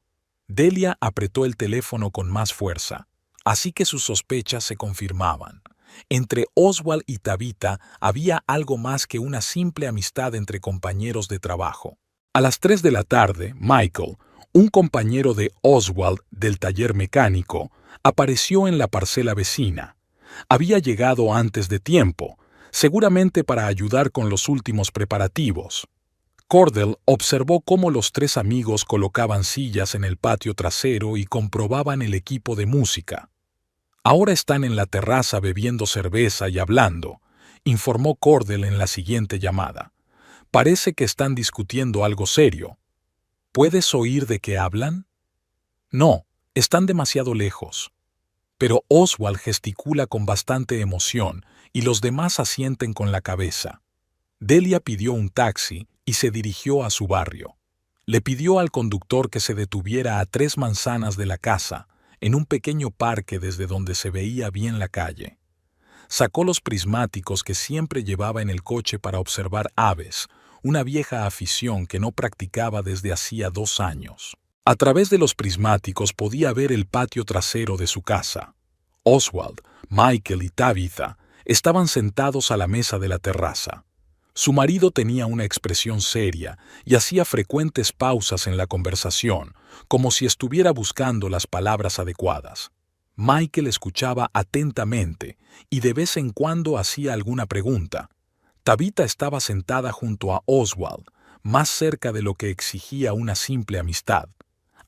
Delia apretó el teléfono con más fuerza, así que sus sospechas se confirmaban. Entre Oswald y Tabitha había algo más que una simple amistad entre compañeros de trabajo. A las 3 de la tarde, Michael, un compañero de Oswald del taller mecánico, apareció en la parcela vecina. Había llegado antes de tiempo, seguramente para ayudar con los últimos preparativos. Cordell observó cómo los tres amigos colocaban sillas en el patio trasero y comprobaban el equipo de música. Ahora están en la terraza bebiendo cerveza y hablando, informó Cordell en la siguiente llamada. Parece que están discutiendo algo serio. ¿Puedes oír de qué hablan? No, están demasiado lejos. Pero Oswald gesticula con bastante emoción y los demás asienten con la cabeza. Delia pidió un taxi y se dirigió a su barrio. Le pidió al conductor que se detuviera a 3 manzanas de la casa, en un pequeño parque desde donde se veía bien la calle. Sacó los prismáticos que siempre llevaba en el coche para observar aves, una vieja afición que no practicaba desde hacía 2 años. A través de los prismáticos podía ver el patio trasero de su casa. Oswald, Michael y Tabitha estaban sentados a la mesa de la terraza. Su marido tenía una expresión seria y hacía frecuentes pausas en la conversación, como si estuviera buscando las palabras adecuadas. Michael escuchaba atentamente y de vez en cuando hacía alguna pregunta. Tabitha estaba sentada junto a Oswald, más cerca de lo que exigía una simple amistad.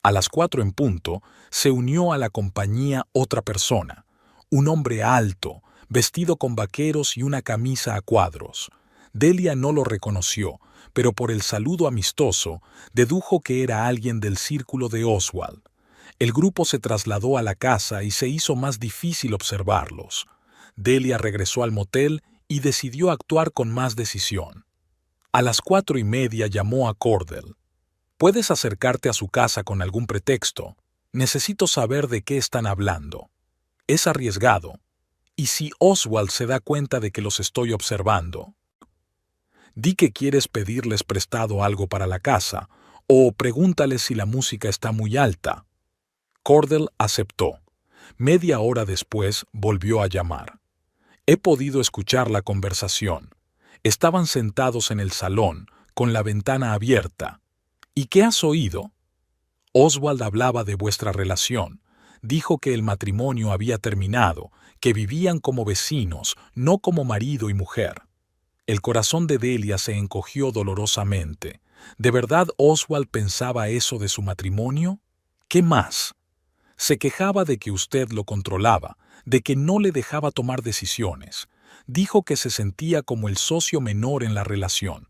A las 4 en punto, se unió a la compañía otra persona, un hombre alto, vestido con vaqueros y una camisa a cuadros. Delia no lo reconoció, pero por el saludo amistoso, dedujo que era alguien del círculo de Oswald. El grupo se trasladó a la casa y se hizo más difícil observarlos. Delia regresó al motel y decidió actuar con más decisión. A las 4:30 llamó a Cordell. «¿Puedes acercarte a su casa con algún pretexto? Necesito saber de qué están hablando. Es arriesgado. ¿Y si Oswald se da cuenta de que los estoy observando? Di que quieres pedirles prestado algo para la casa, o pregúntales si la música está muy alta». Cordell aceptó. Media hora después volvió a llamar. «He podido escuchar la conversación. Estaban sentados en el salón, con la ventana abierta. ¿Y qué has oído?» «Oswald hablaba de vuestra relación. Dijo que el matrimonio había terminado, que vivían como vecinos, no como marido y mujer». El corazón de Delia se encogió dolorosamente. ¿De verdad Oswald pensaba eso de su matrimonio? ¿Qué más? Se quejaba de que usted lo controlaba, de que no le dejaba tomar decisiones. Dijo que se sentía como el socio menor en la relación.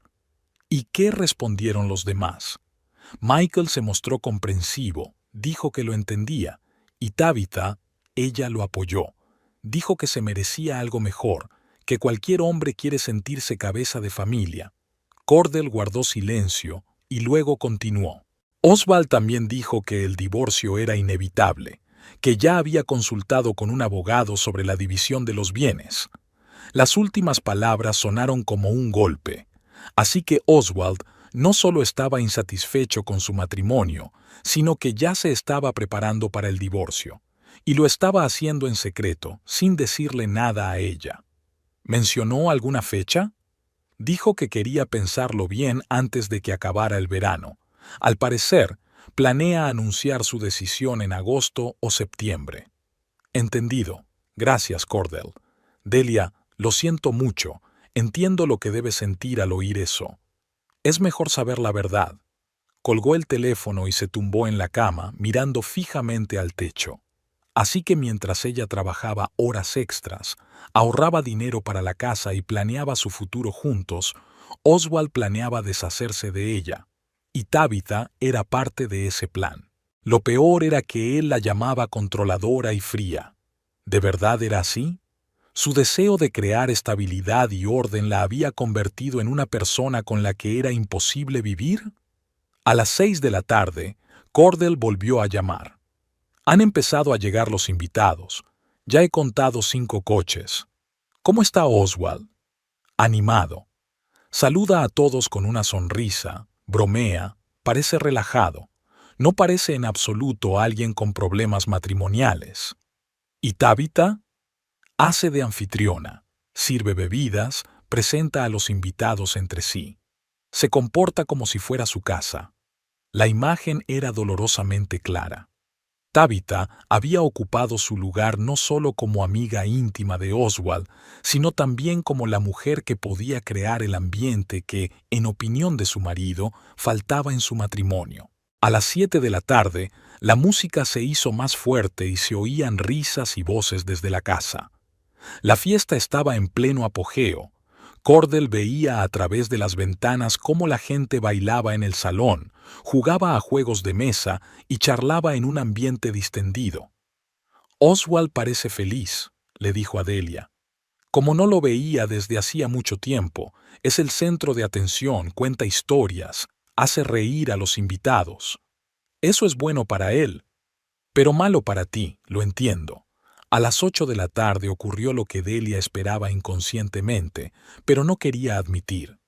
¿Y qué respondieron los demás? Michael se mostró comprensivo, dijo que lo entendía, y Tabitha, ella lo apoyó. Dijo que se merecía algo mejor, que cualquier hombre quiere sentirse cabeza de familia. Cordell guardó silencio y luego continuó. Oswald también dijo que el divorcio era inevitable, que ya había consultado con un abogado sobre la división de los bienes. Las últimas palabras sonaron como un golpe, así que Oswald no solo estaba insatisfecho con su matrimonio, sino que ya se estaba preparando para el divorcio, y lo estaba haciendo en secreto, sin decirle nada a ella. ¿Mencionó alguna fecha? Dijo que quería pensarlo bien antes de que acabara el verano. Al parecer, planea anunciar su decisión en agosto o septiembre. Entendido. Gracias, Cordell. Delia, lo siento mucho. Entiendo lo que debes sentir al oír eso. Es mejor saber la verdad. Colgó el teléfono y se tumbó en la cama, mirando fijamente al techo. Así que mientras ella trabajaba horas extras, ahorraba dinero para la casa y planeaba su futuro juntos, Oswald planeaba deshacerse de ella. Y Tabitha era parte de ese plan. Lo peor era que él la llamaba controladora y fría. ¿De verdad era así? Su deseo de crear estabilidad y orden la había convertido en una persona con la que era imposible vivir. A las 6 de la tarde, Cordell volvió a llamar. Han empezado a llegar los invitados. Ya he contado 5 coches. ¿Cómo está Oswald? animado. Saluda a todos con una sonrisa, bromea, parece relajado. No parece en absoluto alguien con problemas matrimoniales. Y Tabitha hace de anfitriona, sirve bebidas, presenta a los invitados entre sí. Se comporta como si fuera su casa. La imagen era dolorosamente clara. Tabitha había ocupado su lugar no solo como amiga íntima de Oswald, sino también como la mujer que podía crear el ambiente que, en opinión de su marido, faltaba en su matrimonio. A las 7 de la tarde, la música se hizo más fuerte y se oían risas y voces desde la casa. La fiesta estaba en pleno apogeo. Cordell veía a través de las ventanas cómo la gente bailaba en el salón, jugaba a juegos de mesa y charlaba en un ambiente distendido. «Oswald parece feliz», le dijo a Delia. Como no lo veía desde hacía mucho tiempo, es el centro de atención, cuenta historias, hace reír a los invitados. Eso es bueno para él, pero malo para ti, lo entiendo. A las 8 de la tarde ocurrió lo que Delia esperaba inconscientemente, pero no quería admitir.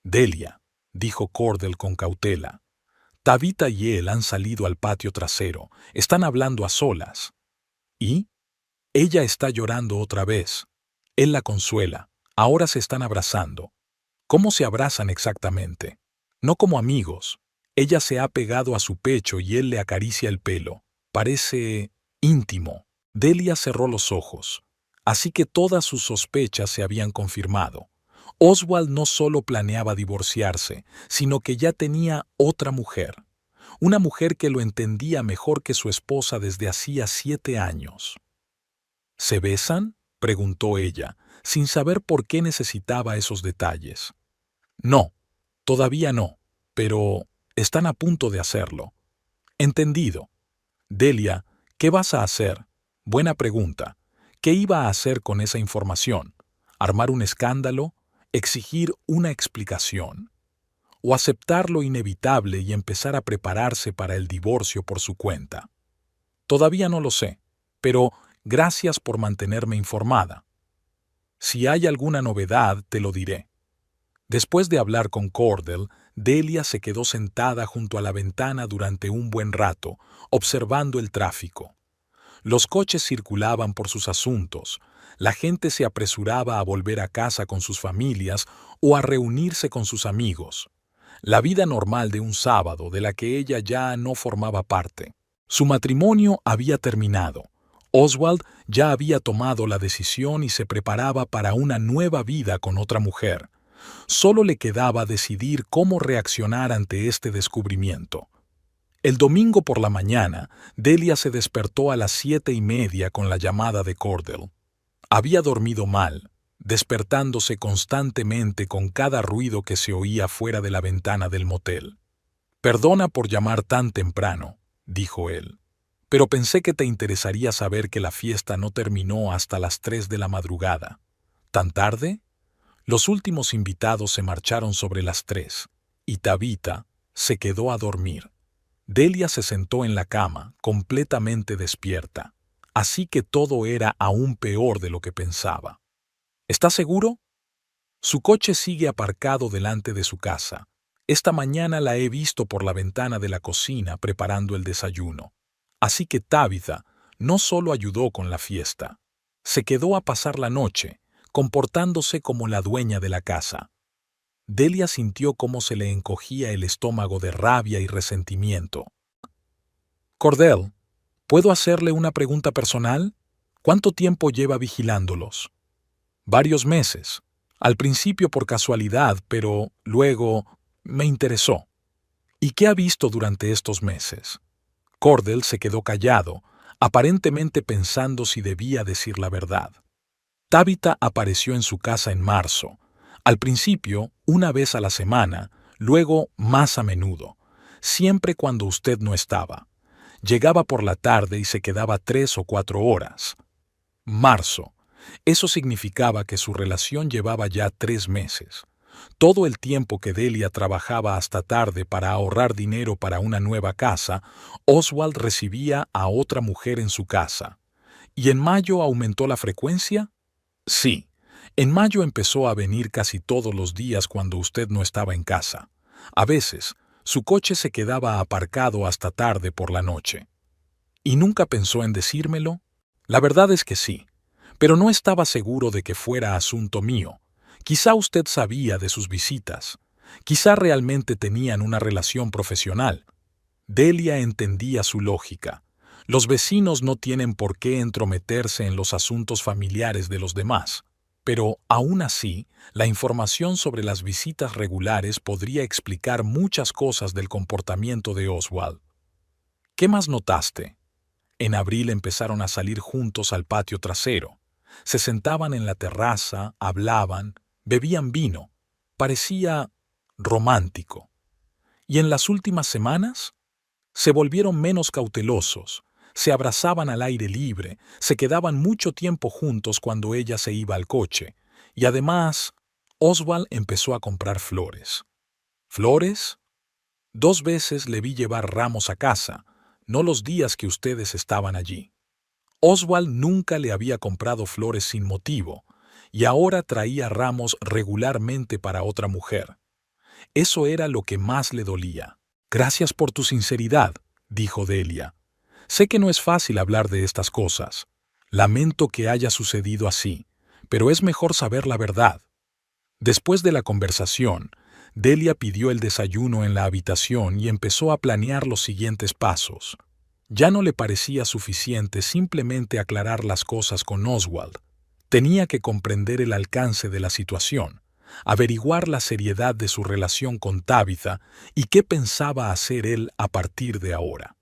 «Delia», dijo Cordell con cautela, «Tabitha y él han salido al patio trasero, están hablando a solas». ¿Y? Ella está llorando otra vez. Él la consuela. Ahora se están abrazando. ¿Cómo se abrazan exactamente? No como amigos. Ella se ha pegado a su pecho y él le acaricia el pelo. Parece íntimo. Delia cerró los ojos. Así que todas sus sospechas se habían confirmado. Oswald no solo planeaba divorciarse, sino que ya tenía otra mujer. Una mujer que lo entendía mejor que su esposa desde hacía 7 años. ¿Se besan?, preguntó ella, sin saber por qué necesitaba esos detalles. No, todavía no, pero están a punto de hacerlo. Entendido. Delia, ¿qué vas a hacer? Buena pregunta. ¿Qué iba a hacer con esa información? ¿Armar un escándalo? ¿Exigir una explicación? ¿O aceptar lo inevitable y empezar a prepararse para el divorcio por su cuenta? Todavía no lo sé, pero gracias por mantenerme informada. Si hay alguna novedad, te lo diré. Después de hablar con Cordell, Delia se quedó sentada junto a la ventana durante un buen rato, observando el tráfico. Los coches circulaban por sus asuntos, la gente se apresuraba a volver a casa con sus familias o a reunirse con sus amigos. La vida normal de un sábado de la que ella ya no formaba parte. Su matrimonio había terminado. Oswald ya había tomado la decisión y se preparaba para una nueva vida con otra mujer. Solo le quedaba decidir cómo reaccionar ante este descubrimiento. El domingo por la mañana, Delia se despertó a las 7:30 con la llamada de Cordell. Había dormido mal, despertándose constantemente con cada ruido que se oía fuera de la ventana del motel. «Perdona por llamar tan temprano», dijo él, «pero pensé que te interesaría saber que la fiesta no terminó hasta las 3 de la madrugada. ¿Tan tarde?» Los últimos invitados se marcharon sobre las 3, y Tabitha se quedó a dormir. Delia se sentó en la cama, completamente despierta, así que todo era aún peor de lo que pensaba. ¿Está seguro? Su coche sigue aparcado delante de su casa. Esta mañana la he visto por la ventana de la cocina preparando el desayuno. Así que Tabitha no solo ayudó con la fiesta, se quedó a pasar la noche, comportándose como la dueña de la casa. Delia sintió cómo se le encogía el estómago de rabia y resentimiento. «Cordell, ¿puedo hacerle una pregunta personal? ¿Cuánto tiempo lleva vigilándolos?» «Varios meses. Al principio por casualidad, pero luego me interesó». «¿Y qué ha visto durante estos meses?» Cordell se quedó callado, aparentemente pensando si debía decir la verdad. Tabitha apareció en su casa en marzo. Al principio, una vez a la semana, luego más a menudo, siempre cuando usted no estaba. Llegaba por la tarde y se quedaba 3 o 4 horas. Marzo. Eso significaba que su relación llevaba ya 3 meses. Todo el tiempo que Delia trabajaba hasta tarde para ahorrar dinero para una nueva casa, Oswald recibía a otra mujer en su casa. ¿Y en mayo aumentó la frecuencia? Sí. En mayo empezó a venir casi todos los días cuando usted no estaba en casa. A veces, su coche se quedaba aparcado hasta tarde por la noche. ¿Y nunca pensó en decírmelo? La verdad es que sí, pero no estaba seguro de que fuera asunto mío. Quizá usted sabía de sus visitas. Quizá realmente tenían una relación profesional. Delia entendía su lógica. Los vecinos no tienen por qué entrometerse en los asuntos familiares de los demás. Pero, aún así, la información sobre las visitas regulares podría explicar muchas cosas del comportamiento de Oswald. ¿Qué más notaste? En abril empezaron a salir juntos al patio trasero. Se sentaban en la terraza, hablaban, bebían vino. Parecía romántico. ¿Y en las últimas semanas? Se volvieron menos cautelosos. Se abrazaban al aire libre, se quedaban mucho tiempo juntos cuando ella se iba al coche. Y además, Oswald empezó a comprar flores. ¿Flores? 2 veces le vi llevar ramos a casa, no los días que ustedes estaban allí. Oswald nunca le había comprado flores sin motivo, y ahora traía ramos regularmente para otra mujer. Eso era lo que más le dolía. Gracias por tu sinceridad, dijo Delia. Sé que no es fácil hablar de estas cosas. Lamento que haya sucedido así, pero es mejor saber la verdad. Después de la conversación, Delia pidió el desayuno en la habitación y empezó a planear los siguientes pasos. Ya no le parecía suficiente simplemente aclarar las cosas con Oswald. Tenía que comprender el alcance de la situación, averiguar la seriedad de su relación con Tabitha y qué pensaba hacer él a partir de ahora.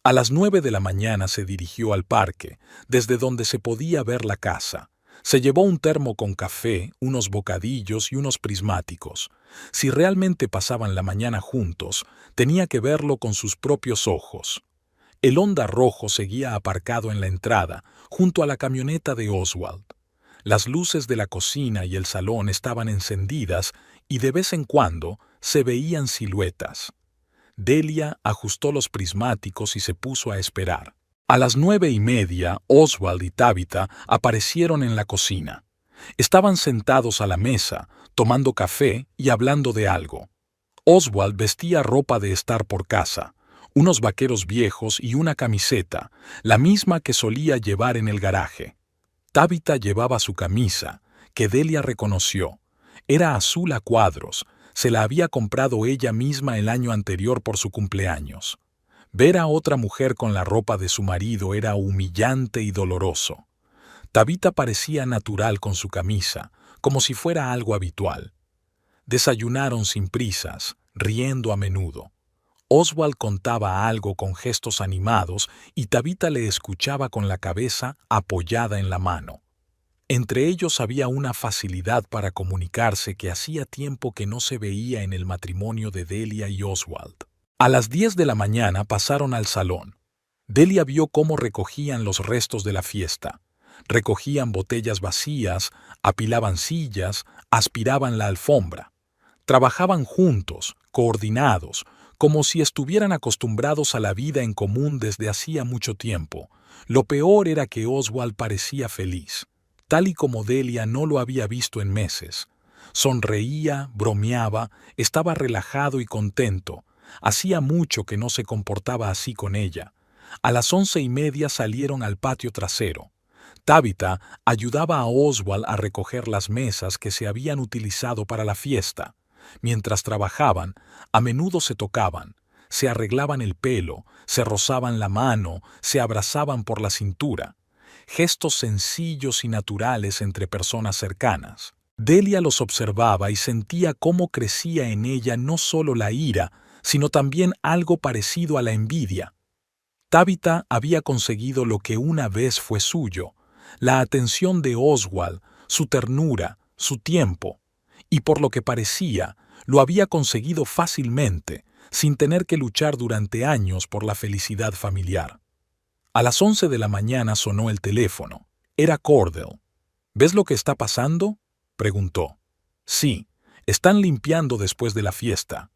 A las 9 de la mañana se dirigió al parque, desde donde se podía ver la casa. Se llevó un termo con café, unos bocadillos y unos prismáticos. Si realmente pasaban la mañana juntos, tenía que verlo con sus propios ojos. El Honda rojo seguía aparcado en la entrada, junto a la camioneta de Oswald. Las luces de la cocina y el salón estaban encendidas y de vez en cuando se veían siluetas. Delia ajustó los prismáticos y se puso a esperar. A las 9:30, Oswald y Tabitha aparecieron en la cocina. Estaban sentados a la mesa, tomando café y hablando de algo. Oswald vestía ropa de estar por casa, unos vaqueros viejos y una camiseta, la misma que solía llevar en el garaje. Tabitha llevaba su camisa, que Delia reconoció. Era azul a cuadros. Se la había comprado ella misma el año anterior por su cumpleaños. Ver a otra mujer con la ropa de su marido era humillante y doloroso. Tabitha parecía natural con su camisa, como si fuera algo habitual. Desayunaron sin prisas, riendo a menudo. Oswald contaba algo con gestos animados y Tabitha le escuchaba con la cabeza apoyada en la mano. Entre ellos había una facilidad para comunicarse que hacía tiempo que no se veía en el matrimonio de Delia y Oswald. A las 10 de la mañana pasaron al salón. Delia vio cómo recogían los restos de la fiesta. Recogían botellas vacías, apilaban sillas, aspiraban la alfombra. Trabajaban juntos, coordinados, como si estuvieran acostumbrados a la vida en común desde hacía mucho tiempo. Lo peor era que Oswald parecía feliz, tal y como Delia no lo había visto en meses. Sonreía, bromeaba, estaba relajado y contento. Hacía mucho que no se comportaba así con ella. A las 11:30 salieron al patio trasero. Tabitha ayudaba a Oswald a recoger las mesas que se habían utilizado para la fiesta. Mientras trabajaban, a menudo se tocaban, se arreglaban el pelo, se rozaban la mano, se abrazaban por la cintura. Gestos sencillos y naturales entre personas cercanas. Delia los observaba y sentía cómo crecía en ella no solo la ira, sino también algo parecido a la envidia. Tabitha había conseguido lo que una vez fue suyo, la atención de Oswald, su ternura, su tiempo, y por lo que parecía, lo había conseguido fácilmente, sin tener que luchar durante años por la felicidad familiar. A las 11 de la mañana sonó el teléfono. Era Cordell. ¿Ves lo que está pasando?, preguntó. Sí, están limpiando después de la fiesta.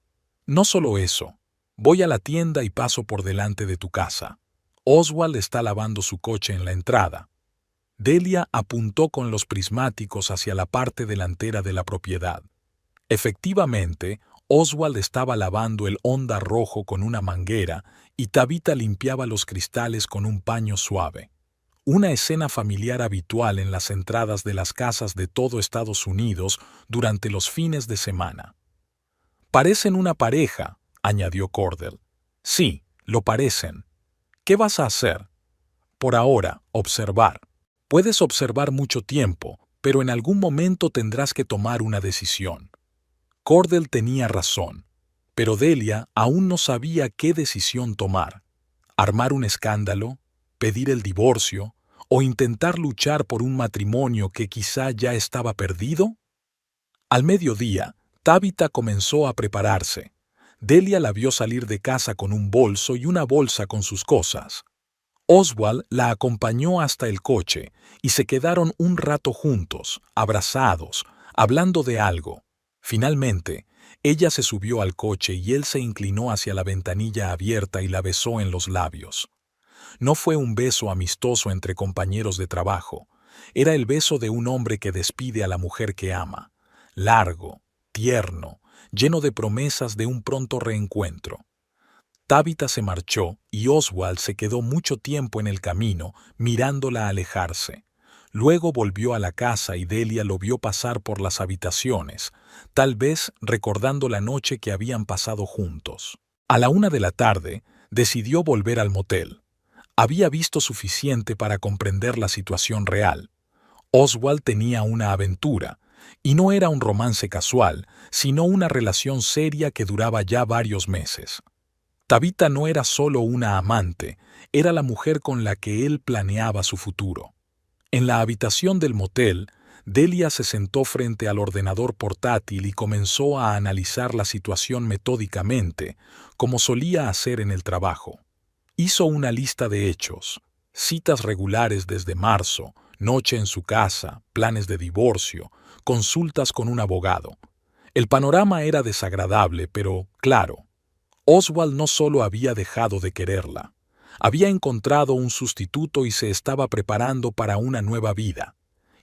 No solo eso, voy a la tienda y paso por delante de tu casa. Oswald está lavando su coche en la entrada. Delia apuntó con los prismáticos hacia la parte delantera de la propiedad. Efectivamente, Oswald estaba lavando el Honda rojo con una manguera y Tabitha limpiaba los cristales con un paño suave. Una escena familiar habitual en las entradas de las casas de todo Estados Unidos durante los fines de semana. «Parecen una pareja», añadió Cordell. «Sí, lo parecen. ¿Qué vas a hacer?» «Por ahora, observar. Puedes observar mucho tiempo, pero en algún momento tendrás que tomar una decisión». Cordell tenía razón, pero Delia aún no sabía qué decisión tomar. ¿Armar un escándalo? ¿Pedir el divorcio? ¿O intentar luchar por un matrimonio que quizá ya estaba perdido? Al mediodía, Tabitha comenzó a prepararse. Delia la vio salir de casa con un bolso y una bolsa con sus cosas. Oswald la acompañó hasta el coche y se quedaron un rato juntos, abrazados, hablando de algo. Finalmente, ella se subió al coche y él se inclinó hacia la ventanilla abierta y la besó en los labios. No fue un beso amistoso entre compañeros de trabajo. Era el beso de un hombre que despide a la mujer que ama. Largo, tierno, lleno de promesas de un pronto reencuentro. Tabitha se marchó y Oswald se quedó mucho tiempo en el camino, mirándola alejarse. Luego volvió a la casa y Delia lo vio pasar por las habitaciones, tal vez recordando la noche que habían pasado juntos. A la 1 de la tarde, decidió volver al motel. Había visto suficiente para comprender la situación real. Oswald tenía una aventura, y no era un romance casual, sino una relación seria que duraba ya varios meses. Tabitha no era solo una amante, era la mujer con la que él planeaba su futuro. En la habitación del motel, Delia se sentó frente al ordenador portátil y comenzó a analizar la situación metódicamente, como solía hacer en el trabajo. Hizo una lista de hechos, citas regulares desde marzo, noche en su casa, planes de divorcio, consultas con un abogado. El panorama era desagradable, pero claro, Oswald no solo había dejado de quererla, había encontrado un sustituto y se estaba preparando para una nueva vida.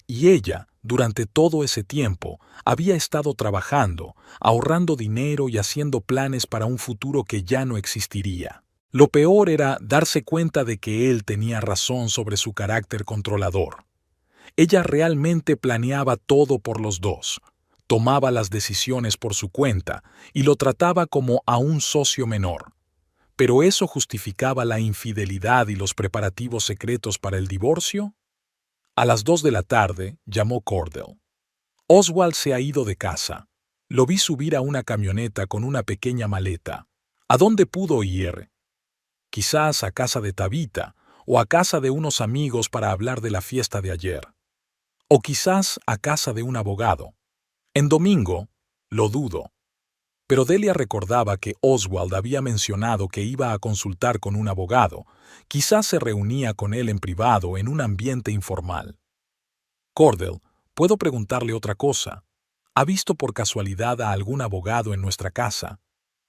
Y ella, durante todo ese tiempo, había estado trabajando, ahorrando dinero y haciendo planes para un futuro que ya no existiría. Lo peor era darse cuenta de que él tenía razón sobre su carácter controlador. Ella realmente planeaba todo por los dos, tomaba las decisiones por su cuenta y lo trataba como a un socio menor. ¿Pero eso justificaba la infidelidad y los preparativos secretos para el divorcio? A las 2 de la tarde llamó Cordell. Oswald se ha ido de casa. Lo vi subir a una camioneta con una pequeña maleta. ¿A dónde pudo ir? Quizás a casa de Tabitha o a casa de unos amigos para hablar de la fiesta de ayer. O quizás a casa de un abogado. En domingo, lo dudo. Pero Delia recordaba que Oswald había mencionado que iba a consultar con un abogado. Quizás se reunía con él en privado en un ambiente informal. Cordell, ¿puedo preguntarle otra cosa? ¿Ha visto por casualidad a algún abogado en nuestra casa?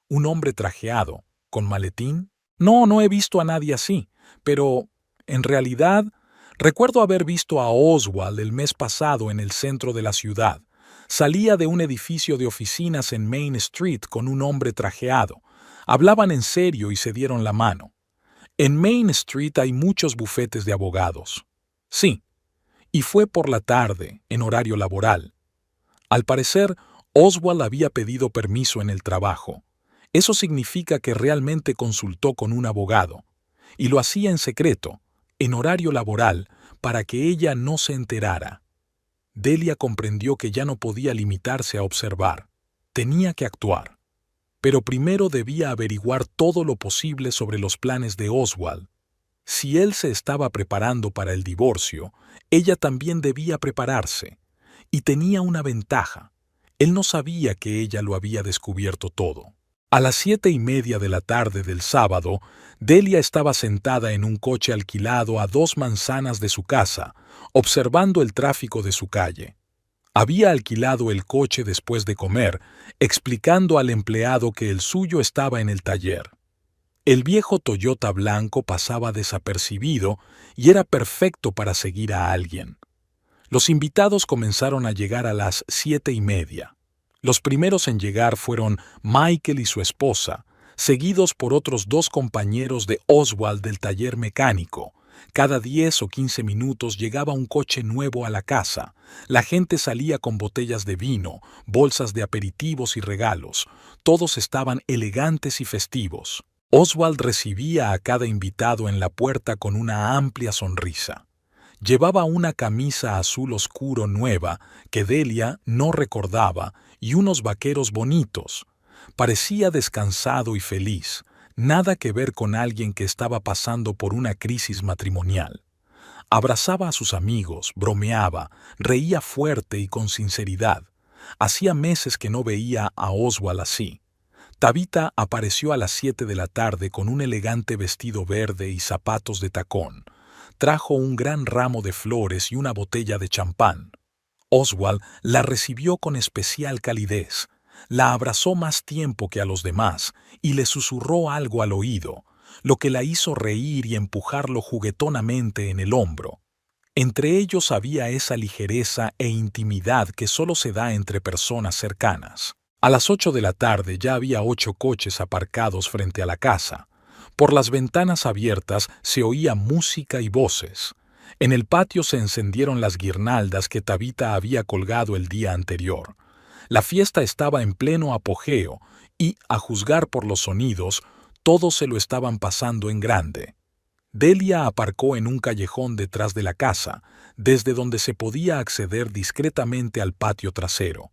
¿Un hombre trajeado, con maletín? No, no he visto a nadie así, pero, en realidad, recuerdo haber visto a Oswald el mes pasado en el centro de la ciudad. Salía de un edificio de oficinas en Main Street con un hombre trajeado. Hablaban en serio y se dieron la mano. En Main Street hay muchos bufetes de abogados. Sí, y fue por la tarde, en horario laboral. Al parecer, Oswald había pedido permiso en el trabajo. Eso significa que realmente consultó con un abogado. Y lo hacía en secreto, en horario laboral, para que ella no se enterara. Delia comprendió que ya no podía limitarse a observar. Tenía que actuar. Pero primero debía averiguar todo lo posible sobre los planes de Oswald. Si él se estaba preparando para el divorcio, ella también debía prepararse. Y tenía una ventaja. Él no sabía que ella lo había descubierto todo. A las 7:30 de la tarde del sábado, Delia estaba sentada en un coche alquilado a 2 manzanas de su casa, observando el tráfico de su calle. Había alquilado el coche después de comer, explicando al empleado que el suyo estaba en el taller. El viejo Toyota blanco pasaba desapercibido y era perfecto para seguir a alguien. Los invitados comenzaron a llegar a las 7:30. Los primeros en llegar fueron Michael y su esposa, seguidos por otros 2 compañeros de Oswald del taller mecánico. Cada 10 o 15 minutos llegaba un coche nuevo a la casa. La gente salía con botellas de vino, bolsas de aperitivos y regalos. Todos estaban elegantes y festivos. Oswald recibía a cada invitado en la puerta con una amplia sonrisa. Llevaba una camisa azul oscuro nueva que Delia no recordaba y unos vaqueros bonitos. Parecía descansado y feliz, nada que ver con alguien que estaba pasando por una crisis matrimonial. Abrazaba a sus amigos, bromeaba, reía fuerte y con sinceridad. Hacía meses que no veía a Oswald así. Tabitha apareció a las 7 de la tarde con un elegante vestido verde y zapatos de tacón. Trajo un gran ramo de flores y una botella de champán. Oswald la recibió con especial calidez. La abrazó más tiempo que a los demás y le susurró algo al oído, lo que la hizo reír y empujarlo juguetonamente en el hombro. Entre ellos había esa ligereza e intimidad que solo se da entre personas cercanas. A las 8 de la tarde ya había 8 coches aparcados frente a la casa. Por las ventanas abiertas se oía música y voces. En el patio se encendieron las guirnaldas que Tabitha había colgado el día anterior. La fiesta estaba en pleno apogeo y, a juzgar por los sonidos, todos se lo estaban pasando en grande. Delia aparcó en un callejón detrás de la casa, desde donde se podía acceder discretamente al patio trasero.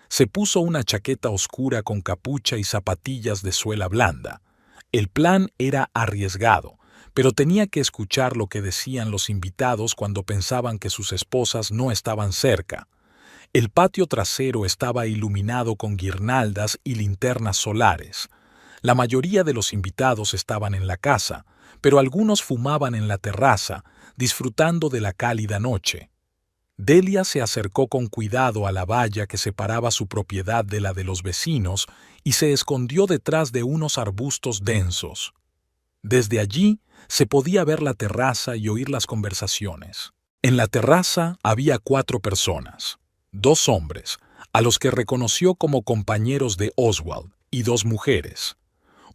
Se puso una chaqueta oscura con capucha y zapatillas de suela blanda. El plan era arriesgado, pero tenía que escuchar lo que decían los invitados cuando pensaban que sus esposas no estaban cerca. El patio trasero estaba iluminado con guirnaldas y linternas solares. La mayoría de los invitados estaban en la casa, pero algunos fumaban en la terraza, disfrutando de la cálida noche. Delia se acercó con cuidado a la valla que separaba su propiedad de la de los vecinos y se escondió detrás de unos arbustos densos. Desde allí se podía ver la terraza y oír las conversaciones. En la terraza había 4 personas, 2 hombres, a los que reconoció como compañeros de Oswald, y 2 mujeres.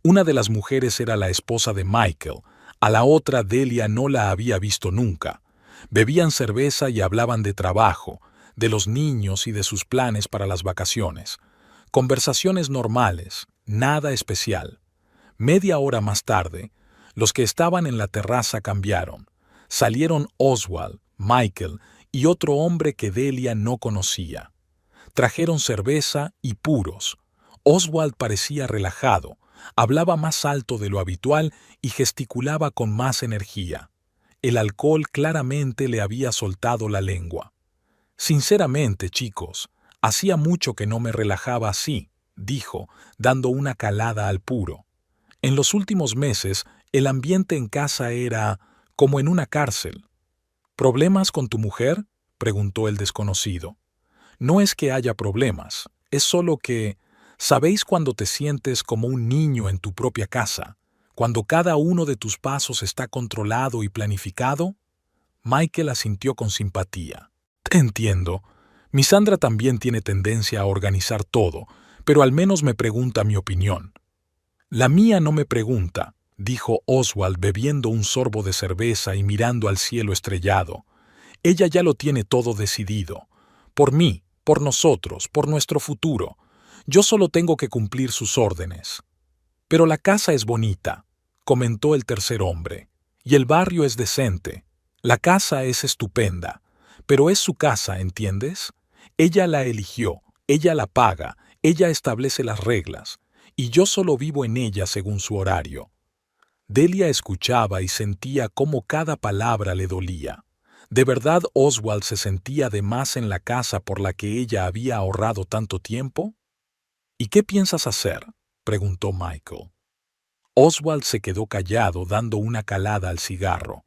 Una de las mujeres era la esposa de Michael, a la otra Delia no la había visto nunca. Bebían cerveza y hablaban de trabajo, de los niños y de sus planes para las vacaciones. Conversaciones normales, nada especial. Media hora más tarde, los que estaban en la terraza cambiaron. Salieron Oswald, Michael y otro hombre que Delia no conocía. Trajeron cerveza y puros. Oswald parecía relajado, hablaba más alto de lo habitual y gesticulaba con más energía. El alcohol claramente le había soltado la lengua. Sinceramente, chicos, hacía mucho que no me relajaba así, dijo, dando una calada al puro. En los últimos meses, el ambiente en casa era como en una cárcel. ¿Problemas con tu mujer?, preguntó el desconocido. No es que haya problemas, es solo que, ¿sabéis cuando te sientes como un niño en tu propia casa? Cuando cada uno de tus pasos está controlado y planificado. Michael asintió con simpatía. Te entiendo. Mi Sandra también tiene tendencia a organizar todo, pero al menos me pregunta mi opinión. La mía no me pregunta, dijo Oswald bebiendo un sorbo de cerveza y mirando al cielo estrellado. Ella ya lo tiene todo decidido. Por mí, por nosotros, por nuestro futuro. Yo solo tengo que cumplir sus órdenes. Pero la casa es bonita, comentó el tercer hombre, y el barrio es decente. La casa es estupenda, pero es su casa, ¿entiendes? Ella la eligió, ella la paga, ella establece las reglas, y yo solo vivo en ella según su horario. Delia escuchaba y sentía cómo cada palabra le dolía. ¿De verdad Oswald se sentía de más en la casa por la que ella había ahorrado tanto tiempo? ¿Y qué piensas hacer?, preguntó Michael. Oswald se quedó callado dando una calada al cigarro.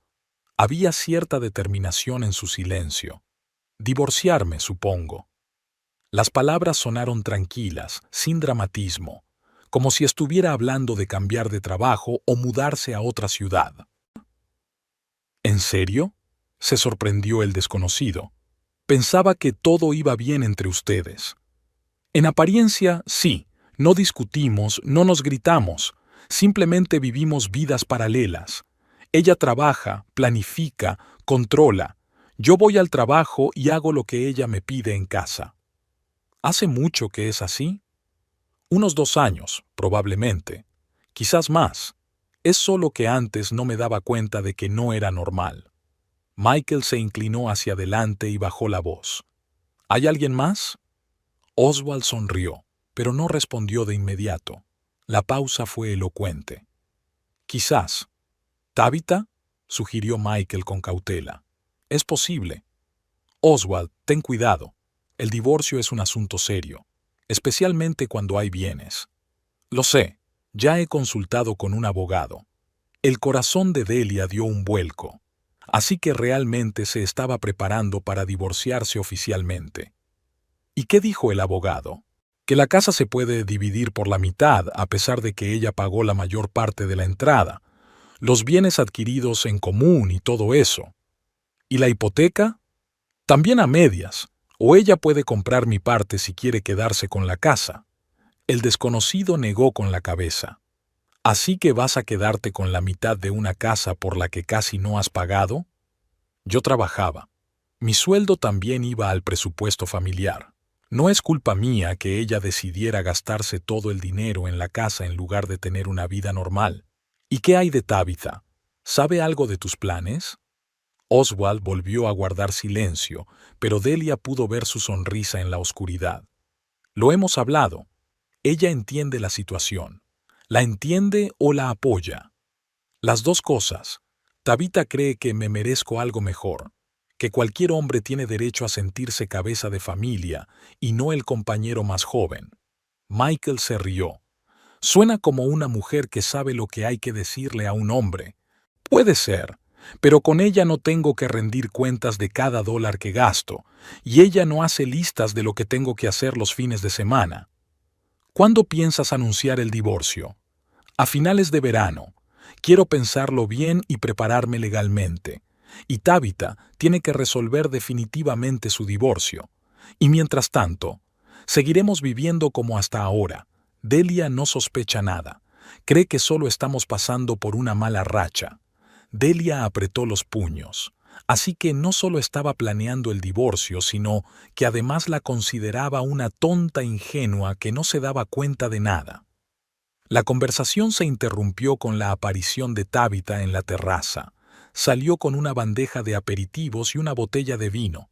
Había cierta determinación en su silencio. Divorciarme, supongo. Las palabras sonaron tranquilas, sin dramatismo, como si estuviera hablando de cambiar de trabajo o mudarse a otra ciudad. ¿En serio?, se sorprendió el desconocido. Pensaba que todo iba bien entre ustedes. En apariencia, sí, no discutimos, no nos gritamos, simplemente vivimos vidas paralelas. Ella trabaja, planifica, controla. Yo voy al trabajo y hago lo que ella me pide en casa. ¿Hace mucho que es así? Unos 2 años, probablemente. Quizás más. Es solo que antes no me daba cuenta de que no era normal. Michael se inclinó hacia adelante y bajó la voz. ¿Hay alguien más? Oswald sonrió, pero no respondió de inmediato. La pausa fue elocuente. Quizás. ¿Tabitha?, sugirió Michael con cautela. Es posible. Oswald, ten cuidado. El divorcio es un asunto serio, especialmente cuando hay bienes. Lo sé, ya he consultado con un abogado. El corazón de Delia dio un vuelco, así que realmente se estaba preparando para divorciarse oficialmente. ¿Y qué dijo el abogado? Que la casa se puede dividir por la mitad a pesar de que ella pagó la mayor parte de la entrada, los bienes adquiridos en común y todo eso. ¿Y la hipoteca? También a medias, o ella puede comprar mi parte si quiere quedarse con la casa. El desconocido negó con la cabeza. ¿Así que vas a quedarte con la mitad de una casa por la que casi no has pagado? Yo trabajaba. Mi sueldo también iba al presupuesto familiar. No es culpa mía que ella decidiera gastarse todo el dinero en la casa en lugar de tener una vida normal. ¿Y qué hay de Tabitha? ¿Sabe algo de tus planes? Oswald volvió a guardar silencio, pero Delia pudo ver su sonrisa en la oscuridad. Lo hemos hablado. Ella entiende la situación. ¿La entiende o la apoya? Las dos cosas. Tabitha cree que me merezco algo mejor, que cualquier hombre tiene derecho a sentirse cabeza de familia y no el compañero más joven. Michael se rió. Suena como una mujer que sabe lo que hay que decirle a un hombre. Puede ser, pero con ella no tengo que rendir cuentas de cada dólar que gasto, y ella no hace listas de lo que tengo que hacer los fines de semana. ¿Cuándo piensas anunciar el divorcio? A finales de verano. Quiero pensarlo bien y prepararme legalmente. Y Tabitha tiene que resolver definitivamente su divorcio. Y mientras tanto, seguiremos viviendo como hasta ahora. Delia no sospecha nada. Cree que solo estamos pasando por una mala racha. Delia apretó los puños. Así que no solo estaba planeando el divorcio, sino que además la consideraba una tonta ingenua que no se daba cuenta de nada. La conversación se interrumpió con la aparición de Tabitha en la terraza. Salió con una bandeja de aperitivos y una botella de vino.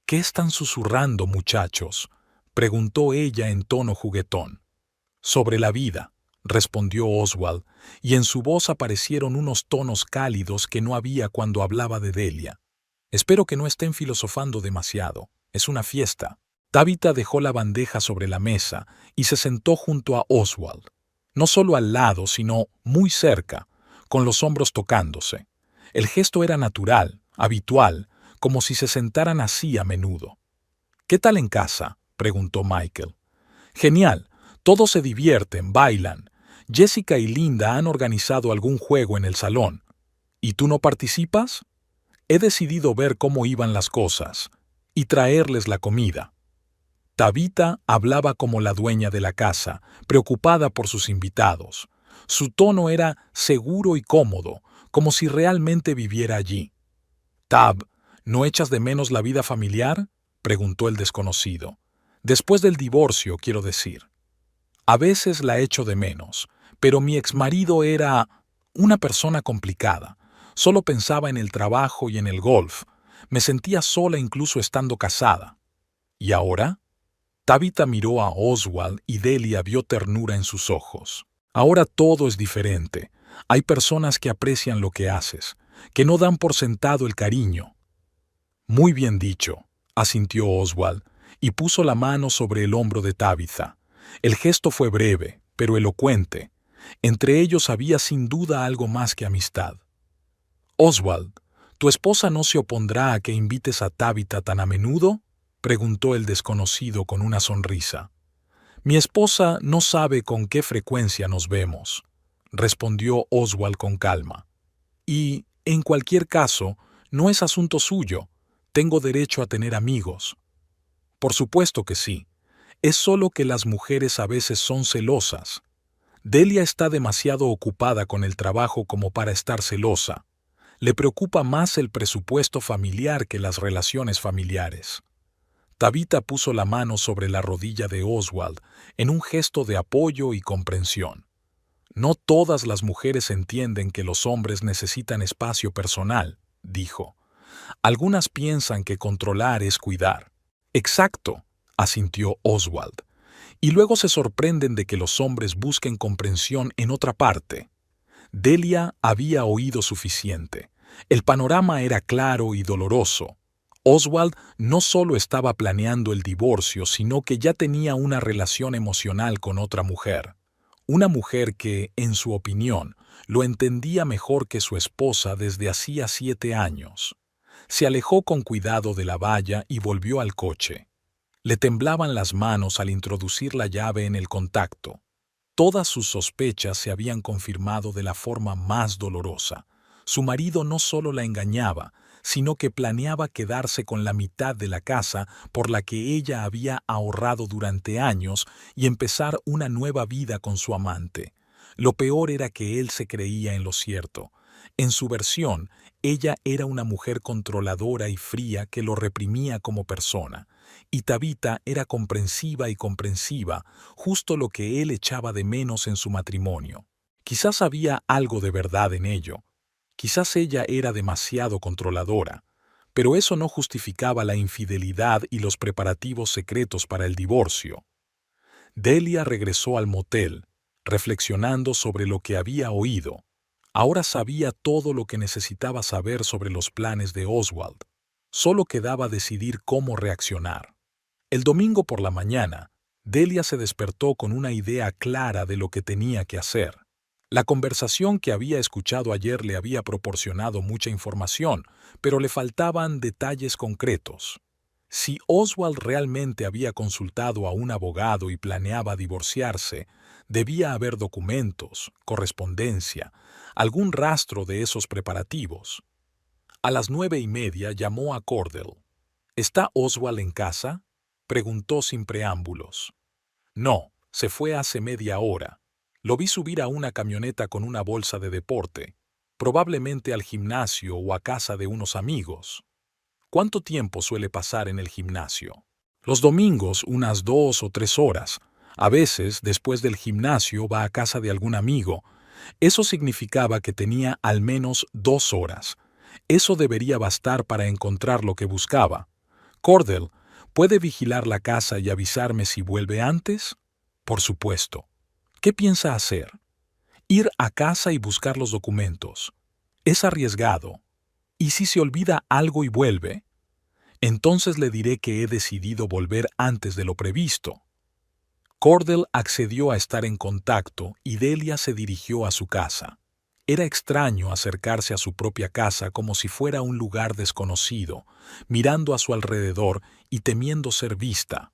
¿Qué están susurrando, muchachos?, preguntó ella en tono juguetón. Sobre la vida, respondió Oswald, y en su voz aparecieron unos tonos cálidos que no había cuando hablaba de Delia. Espero que no estén filosofando demasiado. Es una fiesta. Tabitha dejó la bandeja sobre la mesa y se sentó junto a Oswald. No solo al lado, sino muy cerca, con los hombros tocándose. El gesto era natural, habitual, como si se sentaran así a menudo. ¿Qué tal en casa?, preguntó Michael. Genial. Todos se divierten, bailan. Jessica y Linda han organizado algún juego en el salón. ¿Y tú no participas? He decidido ver cómo iban las cosas y traerles la comida. Tabitha hablaba como la dueña de la casa, preocupada por sus invitados. Su tono era seguro y cómodo, como si realmente viviera allí. «Tab, ¿no echas de menos la vida familiar?», preguntó el desconocido. «Después del divorcio, quiero decir». «A veces la echo de menos, pero mi exmarido era una persona complicada. Solo pensaba en el trabajo y en el golf. Me sentía sola incluso estando casada». «¿Y ahora?». Tabitha miró a Oswald y Delia vio ternura en sus ojos. «Ahora todo es diferente. Hay personas que aprecian lo que haces, que no dan por sentado el cariño». «Muy bien dicho», asintió Oswald, y puso la mano sobre el hombro de Tabitha. El gesto fue breve, pero elocuente. Entre ellos había sin duda algo más que amistad. «Oswald, ¿tu esposa no se opondrá a que invites a Tabitha tan a menudo?», preguntó el desconocido con una sonrisa. Mi esposa no sabe con qué frecuencia nos vemos, respondió Oswald con calma. Y, en cualquier caso, no es asunto suyo. Tengo derecho a tener amigos. Por supuesto que sí. Es solo que las mujeres a veces son celosas. Delia está demasiado ocupada con el trabajo como para estar celosa. Le preocupa más el presupuesto familiar que las relaciones familiares. Tabitha puso la mano sobre la rodilla de Oswald en un gesto de apoyo y comprensión. No todas las mujeres entienden que los hombres necesitan espacio personal, dijo. Algunas piensan que controlar es cuidar. Exacto, asintió Oswald. Y luego se sorprenden de que los hombres busquen comprensión en otra parte. Delia había oído suficiente. El panorama era claro y doloroso. Oswald no solo estaba planeando el divorcio, sino que ya tenía una relación emocional con otra mujer. Una mujer que, en su opinión, lo entendía mejor que su esposa desde hacía 7 años. Se alejó con cuidado de la valla y volvió al coche. Le temblaban las manos al introducir la llave en el contacto. Todas sus sospechas se habían confirmado de la forma más dolorosa. Su marido no solo la engañaba, sino que planeaba quedarse con la mitad de la casa por la que ella había ahorrado durante años y empezar una nueva vida con su amante. Lo peor era que él se creía en lo cierto. En su versión, ella era una mujer controladora y fría que lo reprimía como persona. Y Tabitha era comprensiva y comprensiva, justo lo que él echaba de menos en su matrimonio. Quizás había algo de verdad en ello. Quizás ella era demasiado controladora, pero eso no justificaba la infidelidad y los preparativos secretos para el divorcio. Delia regresó al motel, reflexionando sobre lo que había oído. Ahora sabía todo lo que necesitaba saber sobre los planes de Oswald. Solo quedaba decidir cómo reaccionar. El domingo por la mañana, Delia se despertó con una idea clara de lo que tenía que hacer. La conversación que había escuchado ayer le había proporcionado mucha información, pero le faltaban detalles concretos. Si Oswald realmente había consultado a un abogado y planeaba divorciarse, debía haber documentos, correspondencia, algún rastro de esos preparativos. A las 9:30 llamó a Cordell. ¿Está Oswald en casa?, preguntó sin preámbulos. No, se fue hace media hora. Lo vi subir a una camioneta con una bolsa de deporte, probablemente al gimnasio o a casa de unos amigos. ¿Cuánto tiempo suele pasar en el gimnasio? Los domingos, unas 2 o 3 horas. A veces, después del gimnasio, va a casa de algún amigo. Eso significaba que tenía al menos 2 horas. Eso debería bastar para encontrar lo que buscaba. Cordell, ¿puede vigilar la casa y avisarme si vuelve antes? Por supuesto. ¿Qué piensa hacer? Ir a casa y buscar los documentos. Es arriesgado. ¿Y si se olvida algo y vuelve? Entonces le diré que he decidido volver antes de lo previsto. Cordell accedió a estar en contacto y Delia se dirigió a su casa. Era extraño acercarse a su propia casa como si fuera un lugar desconocido, mirando a su alrededor y temiendo ser vista.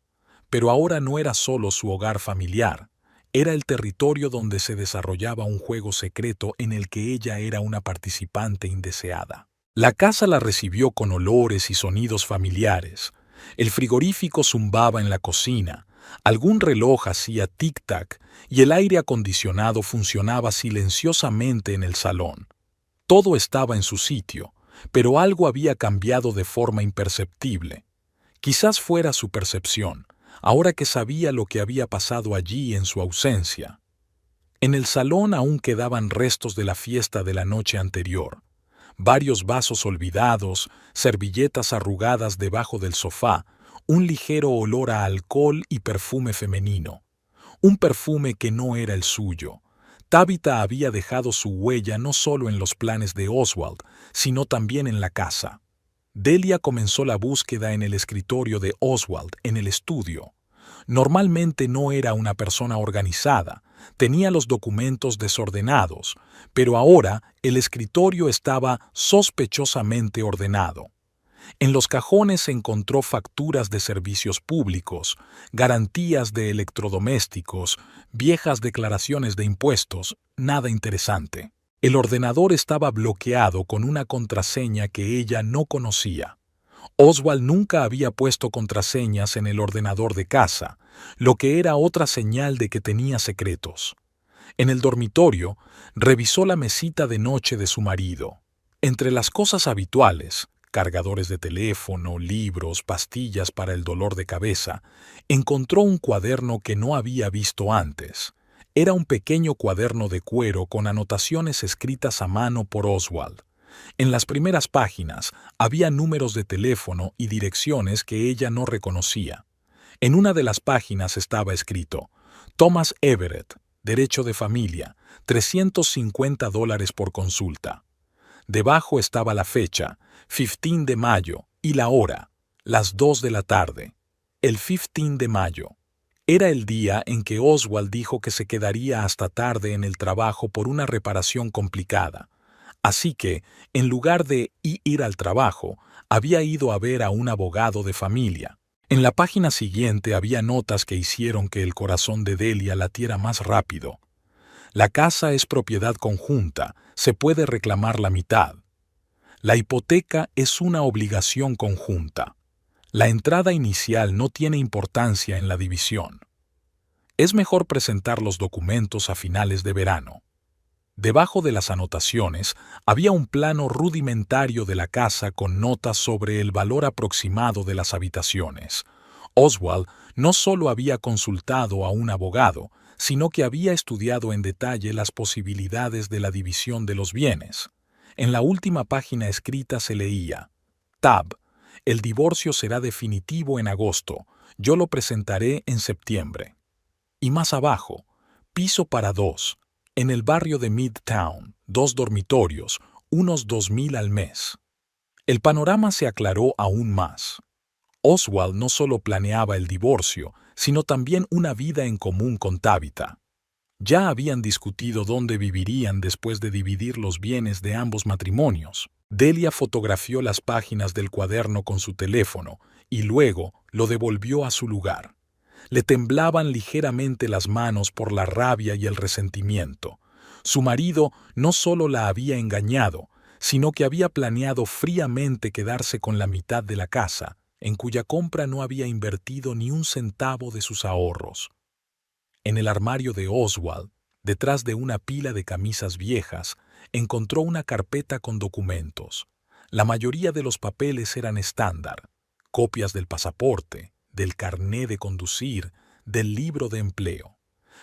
Pero ahora no era solo su hogar familiar. Era el territorio donde se desarrollaba un juego secreto en el que ella era una participante indeseada. La casa la recibió con olores y sonidos familiares. El frigorífico zumbaba en la cocina, algún reloj hacía tic-tac y el aire acondicionado funcionaba silenciosamente en el salón. Todo estaba en su sitio, pero algo había cambiado de forma imperceptible. Quizás fuera su percepción, ahora que sabía lo que había pasado allí en su ausencia. En el salón aún quedaban restos de la fiesta de la noche anterior. Varios vasos olvidados, servilletas arrugadas debajo del sofá, un ligero olor a alcohol y perfume femenino. Un perfume que no era el suyo. Tabitha había dejado su huella no solo en los planes de Oswald, sino también en la casa. Delia comenzó la búsqueda en el escritorio de Oswald, en el estudio. Normalmente no era una persona organizada, tenía los documentos desordenados, pero ahora el escritorio estaba sospechosamente ordenado. En los cajones encontró facturas de servicios públicos, garantías de electrodomésticos, viejas declaraciones de impuestos, nada interesante. El ordenador estaba bloqueado con una contraseña que ella no conocía. Oswald nunca había puesto contraseñas en el ordenador de casa, lo que era otra señal de que tenía secretos. En el dormitorio, revisó la mesita de noche de su marido. Entre las cosas habituales, cargadores de teléfono, libros, pastillas para el dolor de cabeza, encontró un cuaderno que no había visto antes. Era un pequeño cuaderno de cuero con anotaciones escritas a mano por Oswald. En las primeras páginas había números de teléfono y direcciones que ella no reconocía. En una de las páginas estaba escrito: Thomas Everett, derecho de familia, $350 por consulta. Debajo estaba la fecha, 15 de mayo, y la hora, las 2 de la tarde. El 15 de mayo. Era el día en que Oswald dijo que se quedaría hasta tarde en el trabajo por una reparación complicada. Así que, en lugar de ir al trabajo, había ido a ver a un abogado de familia. En la página siguiente había notas que hicieron que el corazón de Delia latiera más rápido. La casa es propiedad conjunta, se puede reclamar la mitad. La hipoteca es una obligación conjunta. La entrada inicial no tiene importancia en la división. Es mejor presentar los documentos a finales de verano. Debajo de las anotaciones había un plano rudimentario de la casa con notas sobre el valor aproximado de las habitaciones. Oswald no solo había consultado a un abogado, sino que había estudiado en detalle las posibilidades de la división de los bienes. En la última página escrita se leía: Tab, el divorcio será definitivo en agosto, yo lo presentaré en septiembre. Y más abajo, piso para 2. En el barrio de Midtown, 2 dormitorios, unos $2,000 al mes. El panorama se aclaró aún más. Oswald no solo planeaba el divorcio, sino también una vida en común con Tabitha. Ya habían discutido dónde vivirían después de dividir los bienes de ambos matrimonios. Delia fotografió las páginas del cuaderno con su teléfono y luego lo devolvió a su lugar. Le temblaban ligeramente las manos por la rabia y el resentimiento. Su marido no solo la había engañado, sino que había planeado fríamente quedarse con la mitad de la casa, en cuya compra no había invertido ni un centavo de sus ahorros. En el armario de Oswald, detrás de una pila de camisas viejas, encontró una carpeta con documentos. La mayoría de los papeles eran estándar: copias del pasaporte, del carné de conducir, del libro de empleo.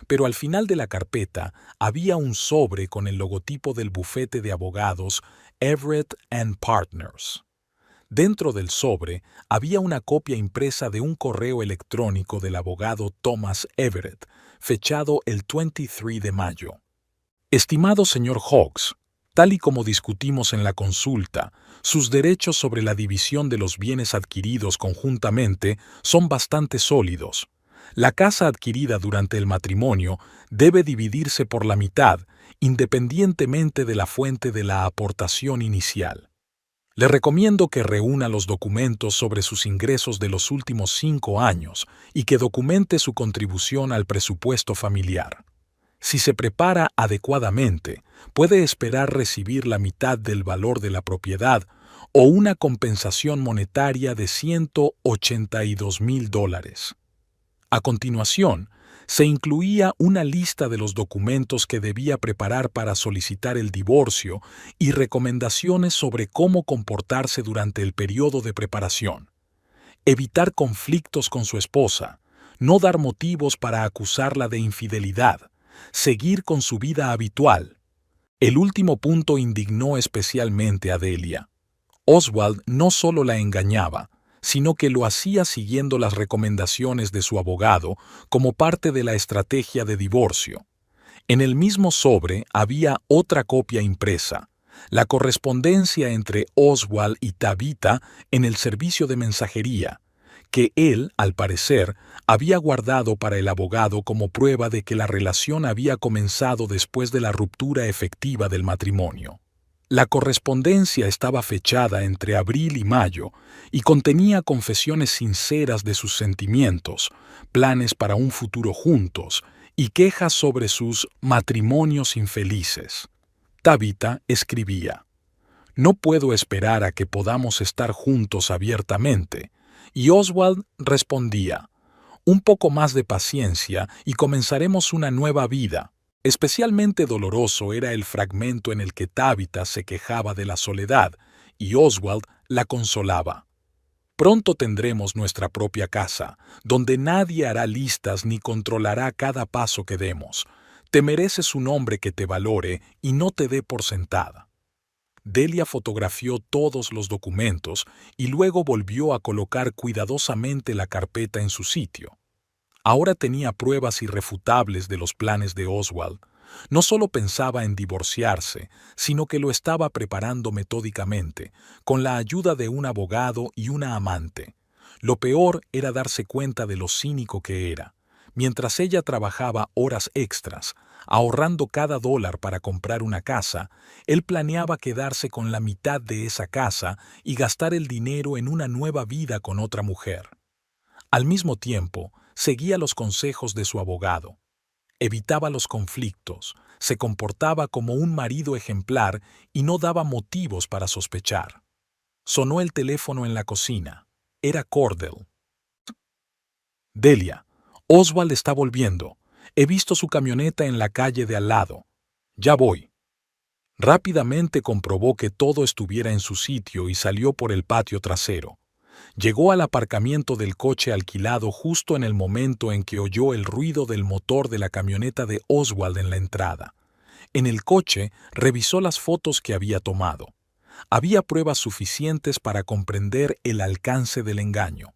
Pero al final de la carpeta había un sobre con el logotipo del bufete de abogados Everett & Partners. Dentro del sobre había una copia impresa de un correo electrónico del abogado Thomas Everett, fechado el 23 de mayo. Estimado señor Hawkes, tal y como discutimos en la consulta, sus derechos sobre la división de los bienes adquiridos conjuntamente son bastante sólidos. La casa adquirida durante el matrimonio debe dividirse por la mitad, independientemente de la fuente de la aportación inicial. Le recomiendo que reúna los documentos sobre sus ingresos de los últimos 5 años y que documente su contribución al presupuesto familiar. Si se prepara adecuadamente, puede esperar recibir la mitad del valor de la propiedad o una compensación monetaria de $182,000. A continuación, se incluía una lista de los documentos que debía preparar para solicitar el divorcio y recomendaciones sobre cómo comportarse durante el periodo de preparación. Evitar conflictos con su esposa, no dar motivos para acusarla de infidelidad, seguir con su vida habitual. El último punto indignó especialmente a Delia. Oswald no solo la engañaba, sino que lo hacía siguiendo las recomendaciones de su abogado como parte de la estrategia de divorcio. En el mismo sobre había otra copia impresa, la correspondencia entre Oswald y Tabitha en el servicio de mensajería, que él, al parecer, había guardado para el abogado como prueba de que la relación había comenzado después de la ruptura efectiva del matrimonio. La correspondencia estaba fechada entre abril y mayo y contenía confesiones sinceras de sus sentimientos, planes para un futuro juntos y quejas sobre sus matrimonios infelices. Tabitha escribía: «No puedo esperar a que podamos estar juntos abiertamente», y Oswald respondía: «Un poco más de paciencia y comenzaremos una nueva vida». Especialmente doloroso era el fragmento en el que Tabitha se quejaba de la soledad y Oswald la consolaba. «Pronto tendremos nuestra propia casa, donde nadie hará listas ni controlará cada paso que demos. Te mereces un hombre que te valore y no te dé por sentada». Delia fotografió todos los documentos y luego volvió a colocar cuidadosamente la carpeta en su sitio. Ahora tenía pruebas irrefutables de los planes de Oswald. No solo pensaba en divorciarse, sino que lo estaba preparando metódicamente, con la ayuda de un abogado y una amante. Lo peor era darse cuenta de lo cínico que era. Mientras ella trabajaba horas extras, ahorrando cada dólar para comprar una casa, él planeaba quedarse con la mitad de esa casa y gastar el dinero en una nueva vida con otra mujer. Al mismo tiempo, seguía los consejos de su abogado. Evitaba los conflictos, se comportaba como un marido ejemplar y no daba motivos para sospechar. Sonó el teléfono en la cocina. Era Cordell. «Delia, Oswald está volviendo. He visto su camioneta en la calle de al lado. Ya voy». Rápidamente comprobó que todo estuviera en su sitio y salió por el patio trasero. Llegó al aparcamiento del coche alquilado justo en el momento en que oyó el ruido del motor de la camioneta de Oswald en la entrada. En el coche revisó las fotos que había tomado. Había pruebas suficientes para comprender el alcance del engaño.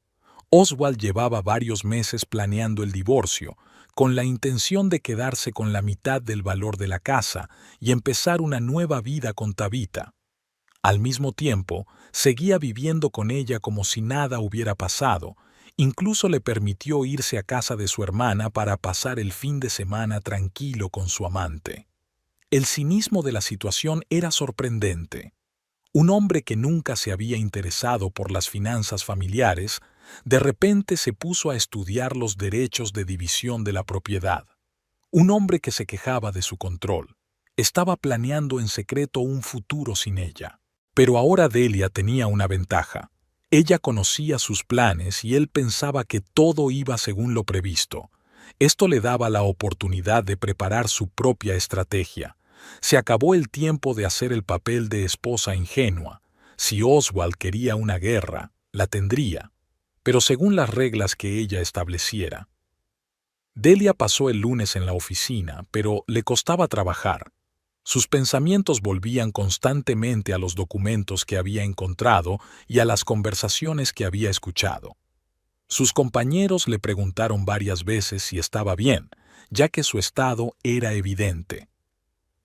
Oswald llevaba varios meses planeando el divorcio, con la intención de quedarse con la mitad del valor de la casa y empezar una nueva vida con Tabitha. Al mismo tiempo, seguía viviendo con ella como si nada hubiera pasado. Incluso le permitió irse a casa de su hermana para pasar el fin de semana tranquilo con su amante. El cinismo de la situación era sorprendente. Un hombre que nunca se había interesado por las finanzas familiares, de repente se puso a estudiar los derechos de división de la propiedad. Un hombre que se quejaba de su control. Estaba planeando en secreto un futuro sin ella. Pero ahora Delia tenía una ventaja. Ella conocía sus planes y él pensaba que todo iba según lo previsto. Esto le daba la oportunidad de preparar su propia estrategia. Se acabó el tiempo de hacer el papel de esposa ingenua. Si Oswald quería una guerra, la tendría, pero según las reglas que ella estableciera. Delia pasó el lunes en la oficina, pero le costaba trabajar. Sus pensamientos volvían constantemente a los documentos que había encontrado y a las conversaciones que había escuchado. Sus compañeros le preguntaron varias veces si estaba bien, ya que su estado era evidente.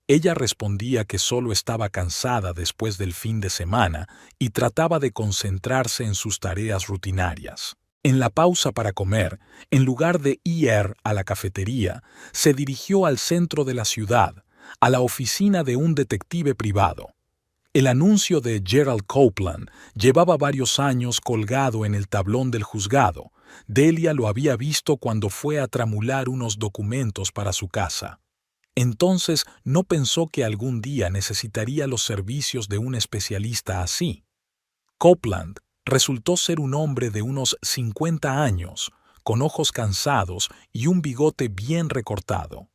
Ella respondía que solo estaba cansada después del fin de semana y trataba de concentrarse en sus tareas rutinarias. En la pausa para comer, en lugar de ir a la cafetería, se dirigió al centro de la ciudad, a la oficina de un detective privado. El anuncio de Gerald Copeland llevaba varios años colgado en el tablón del juzgado. Delia lo había visto cuando fue a tramular unos documentos para su casa. Entonces no pensó que algún día necesitaría los servicios de un especialista así. Copeland resultó ser un hombre de unos 50 años, con ojos cansados y un bigote bien recortado.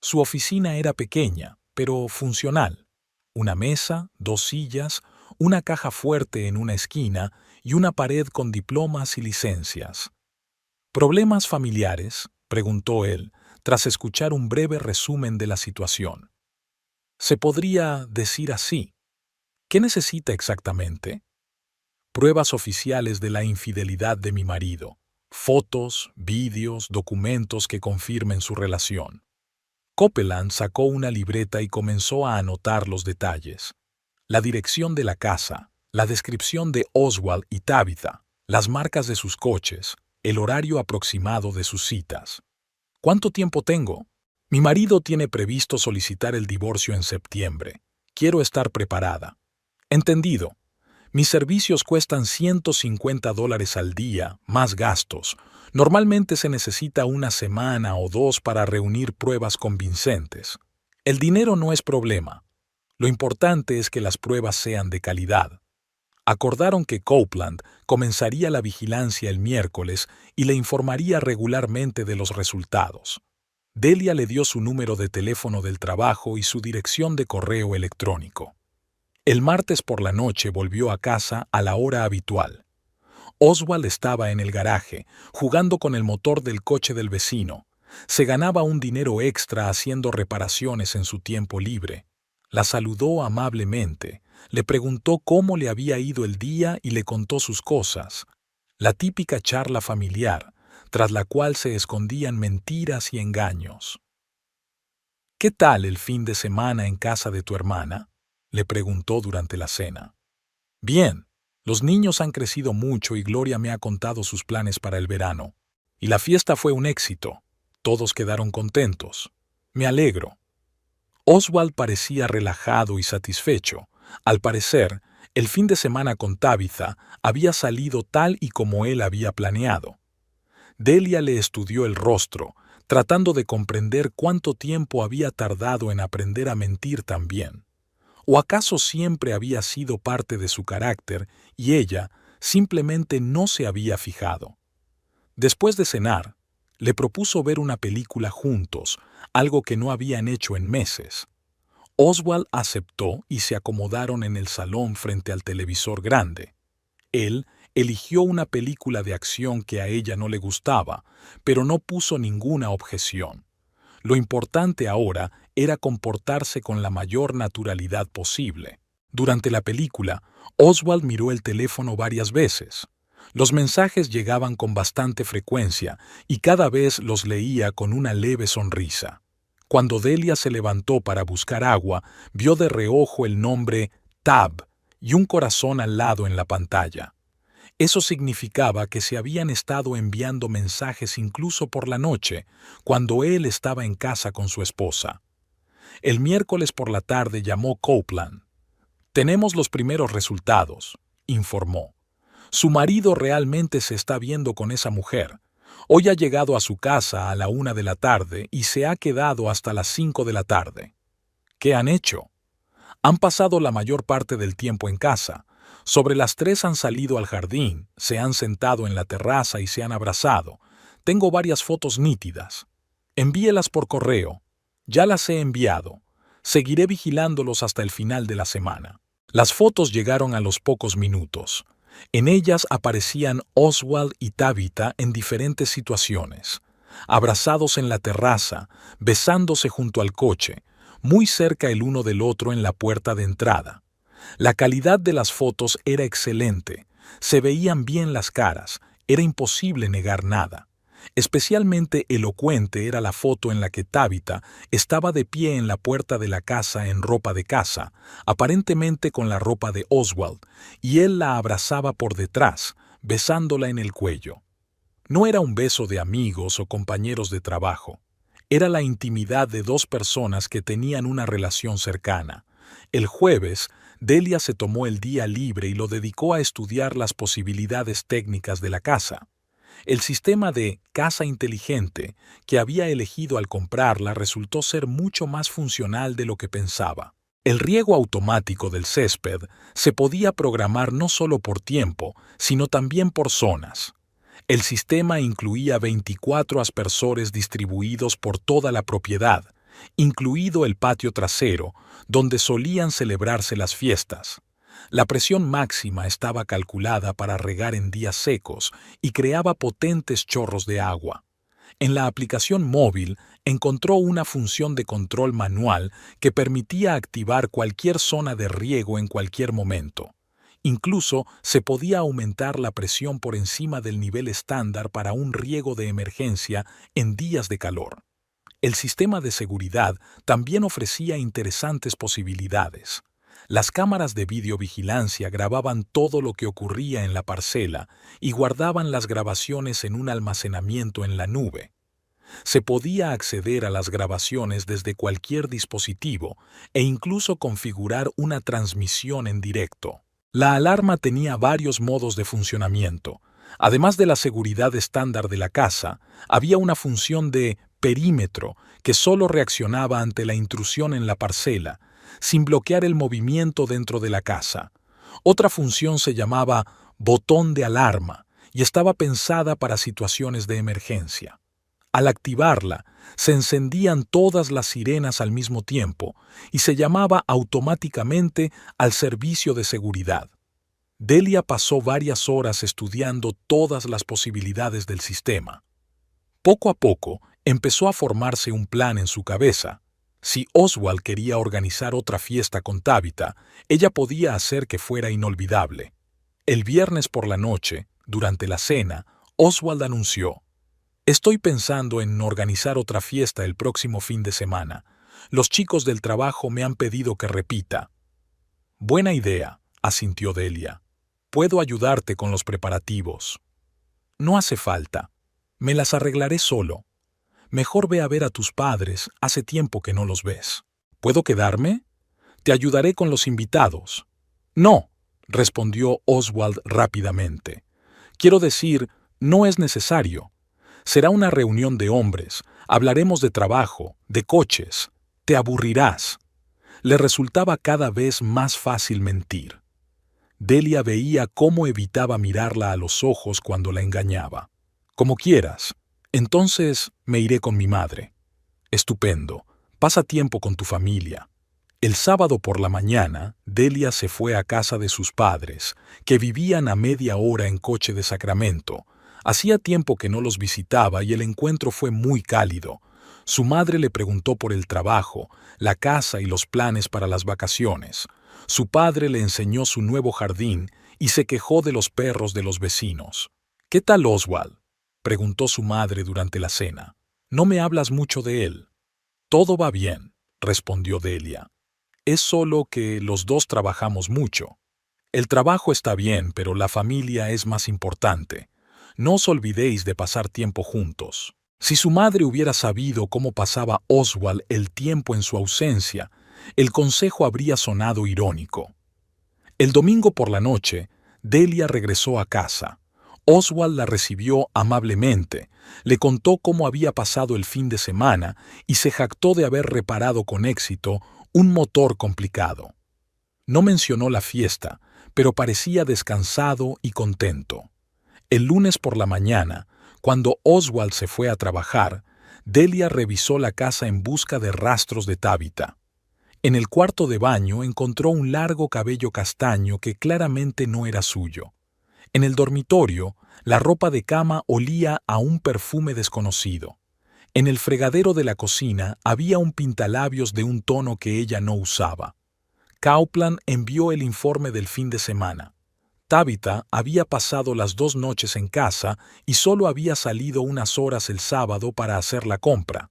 Su oficina era pequeña, pero funcional. Una mesa, 2 sillas, una caja fuerte en una esquina y una pared con diplomas y licencias. ¿Problemas familiares?, preguntó él, tras escuchar un breve resumen de la situación. Se podría decir así. ¿Qué necesita exactamente? Pruebas oficiales de la infidelidad de mi marido. Fotos, vídeos, documentos que confirmen su relación. Copeland sacó una libreta y comenzó a anotar los detalles. La dirección de la casa, la descripción de Oswald y Tabitha, las marcas de sus coches, el horario aproximado de sus citas. ¿Cuánto tiempo tengo? Mi marido tiene previsto solicitar el divorcio en septiembre. Quiero estar preparada. Entendido. Mis servicios cuestan $150 al día, más gastos. Normalmente se necesita una semana o dos para reunir pruebas convincentes. El dinero no es problema. Lo importante es que las pruebas sean de calidad. Acordaron que Copeland comenzaría la vigilancia el miércoles y le informaría regularmente de los resultados. Delia le dio su número de teléfono del trabajo y su dirección de correo electrónico. El martes por la noche volvió a casa a la hora habitual. Oswald estaba en el garaje, jugando con el motor del coche del vecino. Se ganaba un dinero extra haciendo reparaciones en su tiempo libre. La saludó amablemente, le preguntó cómo le había ido el día y le contó sus cosas. La típica charla familiar, tras la cual se escondían mentiras y engaños. ¿Qué tal el fin de semana en casa de tu hermana?, le preguntó durante la cena. Bien, los niños han crecido mucho y Gloria me ha contado sus planes para el verano. Y la fiesta fue un éxito. Todos quedaron contentos. Me alegro. Oswald parecía relajado y satisfecho. Al parecer, el fin de semana con Tabitha había salido tal y como él había planeado. Delia le estudió el rostro, tratando de comprender cuánto tiempo había tardado en aprender a mentir tan bien. ¿O acaso siempre había sido parte de su carácter y ella simplemente no se había fijado? Después de cenar, le propuso ver una película juntos, algo que no habían hecho en meses. Oswald aceptó y se acomodaron en el salón frente al televisor grande. Él eligió una película de acción que a ella no le gustaba, pero no puso ninguna objeción. Lo importante ahora era comportarse con la mayor naturalidad posible. Durante la película, Oswald miró el teléfono varias veces. Los mensajes llegaban con bastante frecuencia y cada vez los leía con una leve sonrisa. Cuando Delia se levantó para buscar agua, vio de reojo el nombre Tab y un corazón al lado en la pantalla. Eso significaba que se habían estado enviando mensajes incluso por la noche, cuando él estaba en casa con su esposa. El miércoles por la tarde llamó Copeland. «Tenemos los primeros resultados», informó. «Su marido realmente se está viendo con esa mujer. Hoy ha llegado a su casa a la 1 de la tarde y se ha quedado hasta las 5 de la tarde». «¿Qué han hecho?» «Han pasado la mayor parte del tiempo en casa. Sobre las 3 han salido al jardín, se han sentado en la terraza y se han abrazado. Tengo varias fotos nítidas. Envíelas por correo. Ya las he enviado. Seguiré vigilándolos hasta el final de la semana». Las fotos llegaron a los pocos minutos. En ellas aparecían Oswald y Tabitha en diferentes situaciones. Abrazados en la terraza, besándose junto al coche, muy cerca el uno del otro en la puerta de entrada. La calidad de las fotos era excelente, se veían bien las caras, era imposible negar nada. Especialmente elocuente era la foto en la que Tabitha estaba de pie en la puerta de la casa en ropa de casa, aparentemente con la ropa de Oswald, y él la abrazaba por detrás, besándola en el cuello. No era un beso de amigos o compañeros de trabajo. Era la intimidad de dos personas que tenían una relación cercana. El jueves, Delia se tomó el día libre y lo dedicó a estudiar las posibilidades técnicas de la casa. El sistema de casa inteligente que había elegido al comprarla resultó ser mucho más funcional de lo que pensaba. El riego automático del césped se podía programar no solo por tiempo, sino también por zonas. El sistema incluía 24 aspersores distribuidos por toda la propiedad, incluido el patio trasero, donde solían celebrarse las fiestas. La presión máxima estaba calculada para regar en días secos y creaba potentes chorros de agua. En la aplicación móvil encontró una función de control manual que permitía activar cualquier zona de riego en cualquier momento. Incluso se podía aumentar la presión por encima del nivel estándar para un riego de emergencia en días de calor. El sistema de seguridad también ofrecía interesantes posibilidades. Las cámaras de videovigilancia grababan todo lo que ocurría en la parcela y guardaban las grabaciones en un almacenamiento en la nube. Se podía acceder a las grabaciones desde cualquier dispositivo e incluso configurar una transmisión en directo. La alarma tenía varios modos de funcionamiento. Además de la seguridad estándar de la casa, había una función de perímetro que solo reaccionaba ante la intrusión en la parcela, sin bloquear el movimiento dentro de la casa. Otra función se llamaba botón de alarma y estaba pensada para situaciones de emergencia. Al activarla, se encendían todas las sirenas al mismo tiempo y se llamaba automáticamente al servicio de seguridad. Delia pasó varias horas estudiando todas las posibilidades del sistema. Poco a poco empezó a formarse un plan en su cabeza. Si Oswald quería organizar otra fiesta con Tabitha, ella podía hacer que fuera inolvidable. El viernes por la noche, durante la cena, Oswald anunció: «Estoy pensando en organizar otra fiesta el próximo fin de semana. Los chicos del trabajo me han pedido que repita». «Buena idea», asintió Delia. «Puedo ayudarte con los preparativos». «No hace falta. Me las arreglaré solo. Mejor ve a ver a tus padres, hace tiempo que no los ves». «¿Puedo quedarme? Te ayudaré con los invitados». «No», respondió Oswald rápidamente. «Quiero decir, no es necesario. Será una reunión de hombres, hablaremos de trabajo, de coches. Te aburrirás». Le resultaba cada vez más fácil mentir. Delia veía cómo evitaba mirarla a los ojos cuando la engañaba. «Como quieras. Entonces me iré con mi madre». «Estupendo. Pasa tiempo con tu familia». El sábado por la mañana, Delia se fue a casa de sus padres, que vivían a media hora en coche de Sacramento. Hacía tiempo que no los visitaba y el encuentro fue muy cálido. Su madre le preguntó por el trabajo, la casa y los planes para las vacaciones. Su padre le enseñó su nuevo jardín y se quejó de los perros de los vecinos. «¿Qué tal Oswald?», preguntó su madre durante la cena. «No me hablas mucho de él». «Todo va bien», respondió Delia. «Es solo que los dos trabajamos mucho. El trabajo está bien, pero la familia es más importante. No os olvidéis de pasar tiempo juntos». Si su madre hubiera sabido cómo pasaba Oswald el tiempo en su ausencia, el consejo habría sonado irónico. El domingo por la noche, Delia regresó a casa. Oswald la recibió amablemente, le contó cómo había pasado el fin de semana y se jactó de haber reparado con éxito un motor complicado. No mencionó la fiesta, pero parecía descansado y contento. El lunes por la mañana, cuando Oswald se fue a trabajar, Delia revisó la casa en busca de rastros de Tabitha. En el cuarto de baño encontró un largo cabello castaño que claramente no era suyo. En el dormitorio, la ropa de cama olía a un perfume desconocido. En el fregadero de la cocina había un pintalabios de un tono que ella no usaba. Kaupland envió el informe del fin de semana. Tabitha había pasado las 2 noches en casa y solo había salido unas horas el sábado para hacer la compra.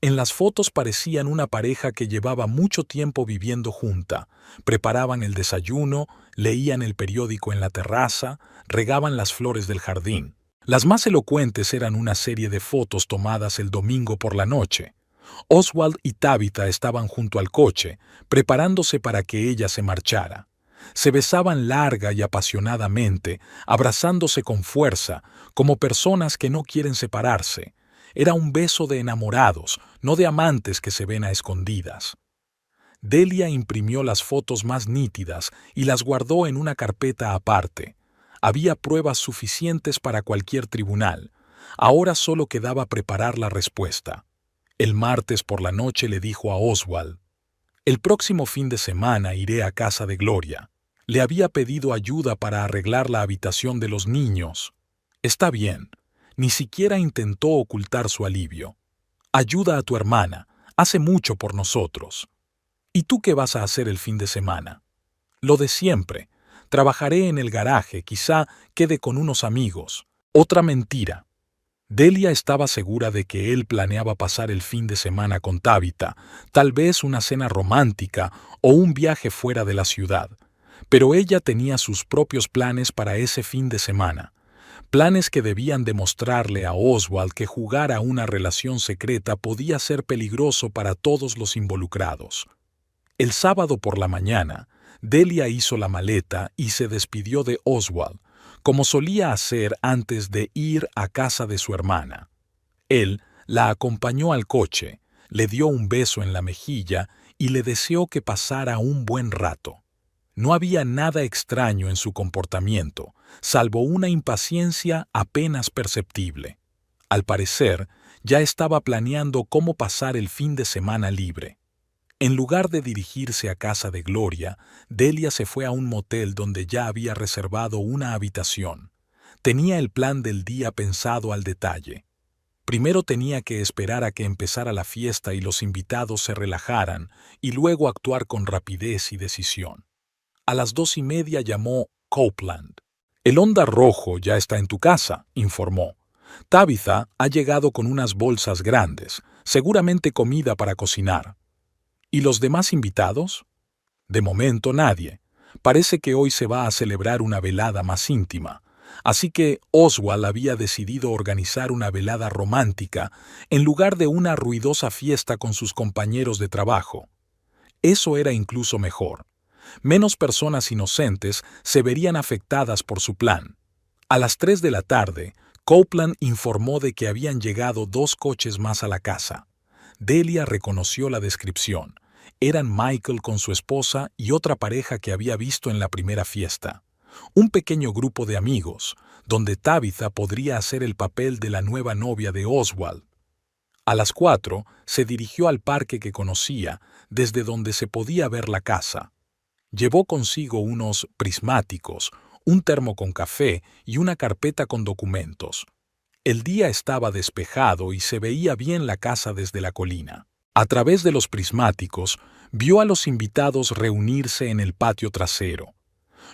En las fotos parecían una pareja que llevaba mucho tiempo viviendo junta. Preparaban el desayuno, leían el periódico en la terraza, regaban las flores del jardín. Las más elocuentes eran una serie de fotos tomadas el domingo por la noche. Oswald y Tabitha estaban junto al coche, preparándose para que ella se marchara. Se besaban larga y apasionadamente, abrazándose con fuerza, como personas que no quieren separarse. Era un beso de enamorados, no de amantes que se ven a escondidas. Delia imprimió las fotos más nítidas y las guardó en una carpeta aparte. Había pruebas suficientes para cualquier tribunal. Ahora solo quedaba preparar la respuesta. El martes por la noche le dijo a Oswald: «El próximo fin de semana iré a casa de Gloria. Le había pedido ayuda para arreglar la habitación de los niños. Está bien». Ni siquiera intentó ocultar su alivio. «Ayuda a tu hermana. Hace mucho por nosotros». «¿Y tú qué vas a hacer el fin de semana?» «Lo de siempre. Trabajaré en el garaje, quizá quede con unos amigos». Otra mentira. Delia estaba segura de que él planeaba pasar el fin de semana con Tabitha, tal vez una cena romántica o un viaje fuera de la ciudad. Pero ella tenía sus propios planes para ese fin de semana. Planes que debían demostrarle a Oswald que jugar a una relación secreta podía ser peligroso para todos los involucrados. El sábado por la mañana, Delia hizo la maleta y se despidió de Oswald, como solía hacer antes de ir a casa de su hermana. Él la acompañó al coche, le dio un beso en la mejilla y le deseó que pasara un buen rato. No había nada extraño en su comportamiento, salvo una impaciencia apenas perceptible. Al parecer, ya estaba planeando cómo pasar el fin de semana libre. En lugar de dirigirse a casa de Gloria, Delia se fue a un motel donde ya había reservado una habitación. Tenía el plan del día pensado al detalle. Primero tenía que esperar a que empezara la fiesta y los invitados se relajaran, y luego actuar con rapidez y decisión. A las 2:30 llamó Copeland. «El Honda Rojo ya está en tu casa», informó. «Tabitha ha llegado con unas bolsas grandes, seguramente comida para cocinar». «¿Y los demás invitados?» «De momento nadie. Parece que hoy se va a celebrar una velada más íntima. Así que Oswald había decidido organizar una velada romántica en lugar de una ruidosa fiesta con sus compañeros de trabajo. Eso era incluso mejor. Menos personas inocentes se verían afectadas por su plan. A las 3 de la tarde, Copeland informó de que habían llegado 2 coches más a la casa. Delia reconoció la descripción. Eran Michael con su esposa y otra pareja que había visto en la primera fiesta. Un pequeño grupo de amigos, donde Tabitha podría hacer el papel de la nueva novia de Oswald. A las 4 se dirigió al parque que conocía, desde donde se podía ver la casa. Llevó consigo unos prismáticos, un termo con café y una carpeta con documentos. El día estaba despejado y se veía bien la casa desde la colina. A través de los prismáticos, vio a los invitados reunirse en el patio trasero.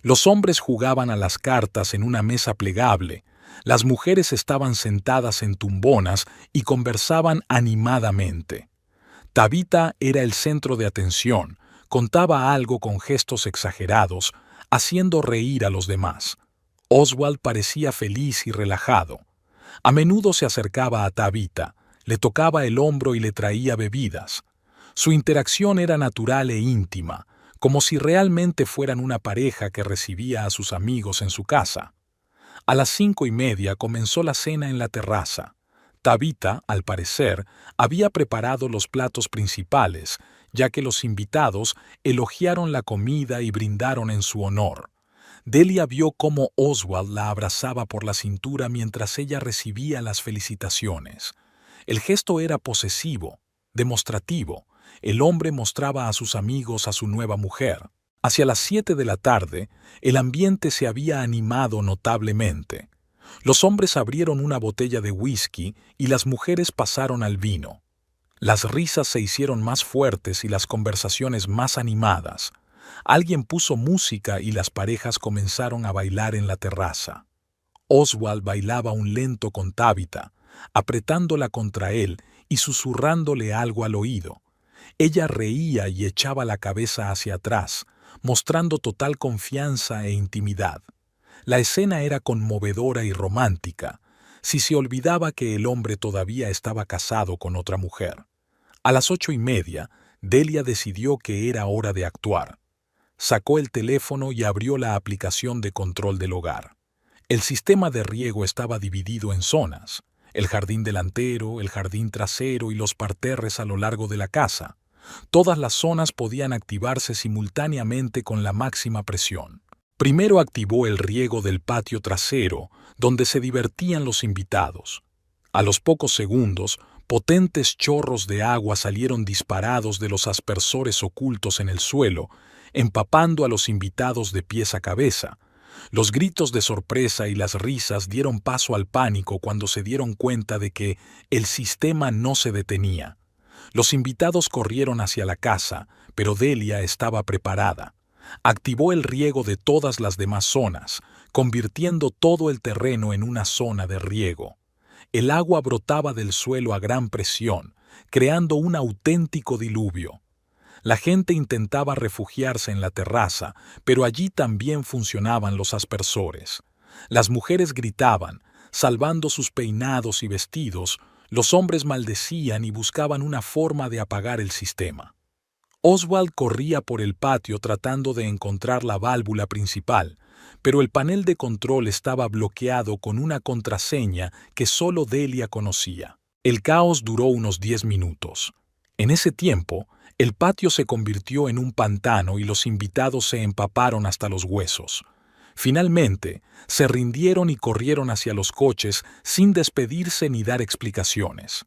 Los hombres jugaban a las cartas en una mesa plegable, las mujeres estaban sentadas en tumbonas y conversaban animadamente. Tabitha era el centro de atención, contaba algo con gestos exagerados, haciendo reír a los demás. Oswald parecía feliz y relajado. A menudo se acercaba a Tabitha, le tocaba el hombro y le traía bebidas. Su interacción era natural e íntima, como si realmente fueran una pareja que recibía a sus amigos en su casa. A las 5:30 comenzó la cena en la terraza. Tabitha, al parecer, había preparado los platos principales, ya que los invitados elogiaron la comida y brindaron en su honor. Delia vio cómo Oswald la abrazaba por la cintura mientras ella recibía las felicitaciones. El gesto era posesivo, demostrativo. El hombre mostraba a sus amigos a su nueva mujer. Hacia las 7 de la tarde, el ambiente se había animado notablemente. Los hombres abrieron una botella de whisky y las mujeres pasaron al vino. Las risas se hicieron más fuertes y las conversaciones más animadas. Alguien puso música y las parejas comenzaron a bailar en la terraza. Oswald bailaba un lento con Tabitha, apretándola contra él y susurrándole algo al oído. Ella reía y echaba la cabeza hacia atrás, mostrando total confianza e intimidad. La escena era conmovedora y romántica, si se olvidaba que el hombre todavía estaba casado con otra mujer. A las 8:30, Delia decidió que era hora de actuar. Sacó el teléfono y abrió la aplicación de control del hogar. El sistema de riego estaba dividido en zonas: el jardín delantero, el jardín trasero y los parterres a lo largo de la casa. Todas las zonas podían activarse simultáneamente con la máxima presión. Primero activó el riego del patio trasero, donde se divertían los invitados. A los pocos segundos, potentes chorros de agua salieron disparados de los aspersores ocultos en el suelo, empapando a los invitados de pies a cabeza. Los gritos de sorpresa y las risas dieron paso al pánico cuando se dieron cuenta de que el sistema no se detenía. Los invitados corrieron hacia la casa, pero Delia estaba preparada. Activó el riego de todas las demás zonas, convirtiendo todo el terreno en una zona de riego. El agua brotaba del suelo a gran presión, creando un auténtico diluvio. La gente intentaba refugiarse en la terraza, pero allí también funcionaban los aspersores. Las mujeres gritaban, salvando sus peinados y vestidos, los hombres maldecían y buscaban una forma de apagar el sistema. Oswald corría por el patio tratando de encontrar la válvula principal, pero el panel de control estaba bloqueado con una contraseña que solo Delia conocía. El caos duró unos 10 minutos. En ese tiempo, el patio se convirtió en un pantano y los invitados se empaparon hasta los huesos. Finalmente, se rindieron y corrieron hacia los coches sin despedirse ni dar explicaciones.